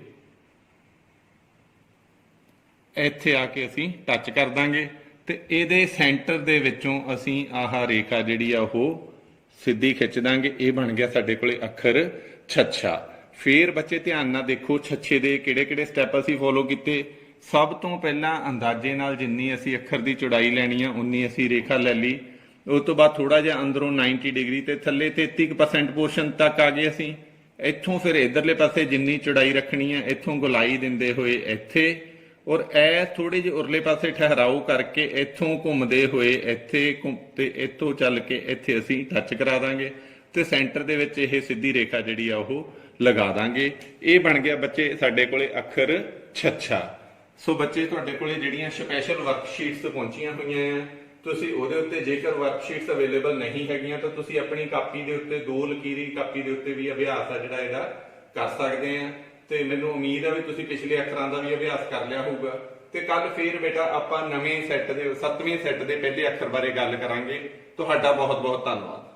ਇੱਥੇ ਆ ਕੇ ਅਸੀਂ ਟੱਚ ਕਰ ਦਾਂਗੇ ਤੇ ਇਹਦੇ ਸੈਂਟਰ ਦੇ ਵਿੱਚੋਂ ਅਸੀਂ ਆਹ ਰੇਖਾ ਜਿਹੜੀ ਆ ਉਹ ਸਿੱਧੀ ਖਿੱਚ ਦਾਂਗੇ। ਇਹ ਬਣ ਗਿਆ ਸਾਡੇ ਕੋਲੇ ਅੱਖਰ ਛੱਛਾ। ਫਿਰ ਬੱਚੇ ਧਿਆਨ ਨਾਲ ਦੇਖੋ ਛੱਛੇ ਦੇ ਕਿਹੜੇ ਕਿਹੜੇ ਸਟੈਪ ਅਸੀਂ ਫੋਲੋ ਕੀਤੇ। ਸਭ ਤੋਂ ਪਹਿਲਾਂ ਅੰਦਾਜ਼ੇ ਨਾਲ ਜਿੰਨੀ ਅਸੀਂ ਅੱਖਰ ਦੀ ਚੌੜਾਈ ਲੈਣੀ ਆ ਉਨੀ ਅਸੀਂ ਰੇਖਾ ਲੈ ਲਈ। ਉਸ ਤੋਂ ਬਾਅਦ ਥੋੜਾ ਜਿਹਾ ਅੰਦਰੋਂ 90 ਡਿਗਰੀ ਤੇ ਥੱਲੇ 33% ਪੋਰਸ਼ਨ ਤੱਕ ਆ ਗਏ ਅਸੀਂ। ਇੱਥੋਂ ਫਿਰ ਇਧਰਲੇ ਪਾਸੇ ਜਿੰਨੀ ਚੌੜਾਈ ਰੱਖਣੀ ਆ ਇੱਥੋਂ ਗੋਲਾਈ ਦਿੰਦੇ ਹੋਏ ਇੱਥੇ, ਔਰ ਇਹ ਥੋੜੇ ਜਿਹੇ ਉਰਲੇ ਪਾਸੇ ਠਹਿਰਾਓ ਕਰਕੇ ਇੱਥੋਂ ਘੁੰਮਦੇ ਹੋਏ ਇੱਥੇ ਤੇ ਇੱਥੋਂ ਚੱਲ ਕੇ ਇੱਥੇ ਅਸੀਂ ਟੱਚ ਕਰਾ ਦਾਂਗੇ ਤੇ ਸੈਂਟਰ ਦੇ ਵਿੱਚ ਇਹ ਸਿੱਧੀ ਰੇਖਾ ਜਿਹੜੀ ਆ ਉਹ ਲਗਾ ਦਾਂਗੇ। ਇਹ ਬਣ ਗਿਆ ਬੱਚੇ ਸਾਡੇ ਕੋਲੇ ਅੱਖਰ ਛੱਛਾ। ਸੋ ਬੱਚੇ ਤੁਹਾਡੇ ਕੋਲੇ ਜਿਹੜੀਆਂ ਸਪੈਸ਼ਲ ਵਰਕਸ਼ੀਟਸ ਪਹੁੰਚੀਆਂ ਹੋਈਆਂ ਆ, ਤੁਸੀਂ ਉਹਦੇ ਉੱਤੇ ਜੇਕਰ ਵਰਕਸ਼ੀਟਸ ਅਵੇਲੇਬਲ ਨਹੀਂ ਹੈਗੀਆਂ ਤਾਂ ਤੁਸੀਂ ਆਪਣੀ ਕਾਪੀ ਦੇ ਉੱਤੇ 2 ਲਕੀਰੀ ਕਾਪੀ ਦੇ ਉੱਤੇ ਵੀ ਅਭਿਆਸ ਆ ਜਿਹੜਾ ਇਹਦਾ ਕਰ ਸਕਦੇ ਆ। ਤੇ ਮੈਨੂੰ ਉਮੀਦ ਆ ਵੀ ਤੁਸੀਂ ਪਿਛਲੇ ਅੱਖਰਾਂ ਦਾ ਵੀ ਅਭਿਆਸ ਕਰ ਲਿਆ ਹੋਊਗਾ। ਤੇ ਕੱਲ ਫੇਰ ਬੇਟਾ ਆਪਾਂ ਨਵੇਂ ਸੈੱਟ ਦੇ 7ਵੇਂ ਸੈੱਟ ਦੇ ਪਹਿਲੇ ਅੱਖਰ ਬਾਰੇ ਗੱਲ ਕਰਾਂਗੇ। ਤੁਹਾਡਾ ਬਹੁਤ ਬਹੁਤ ਧੰਨਵਾਦ।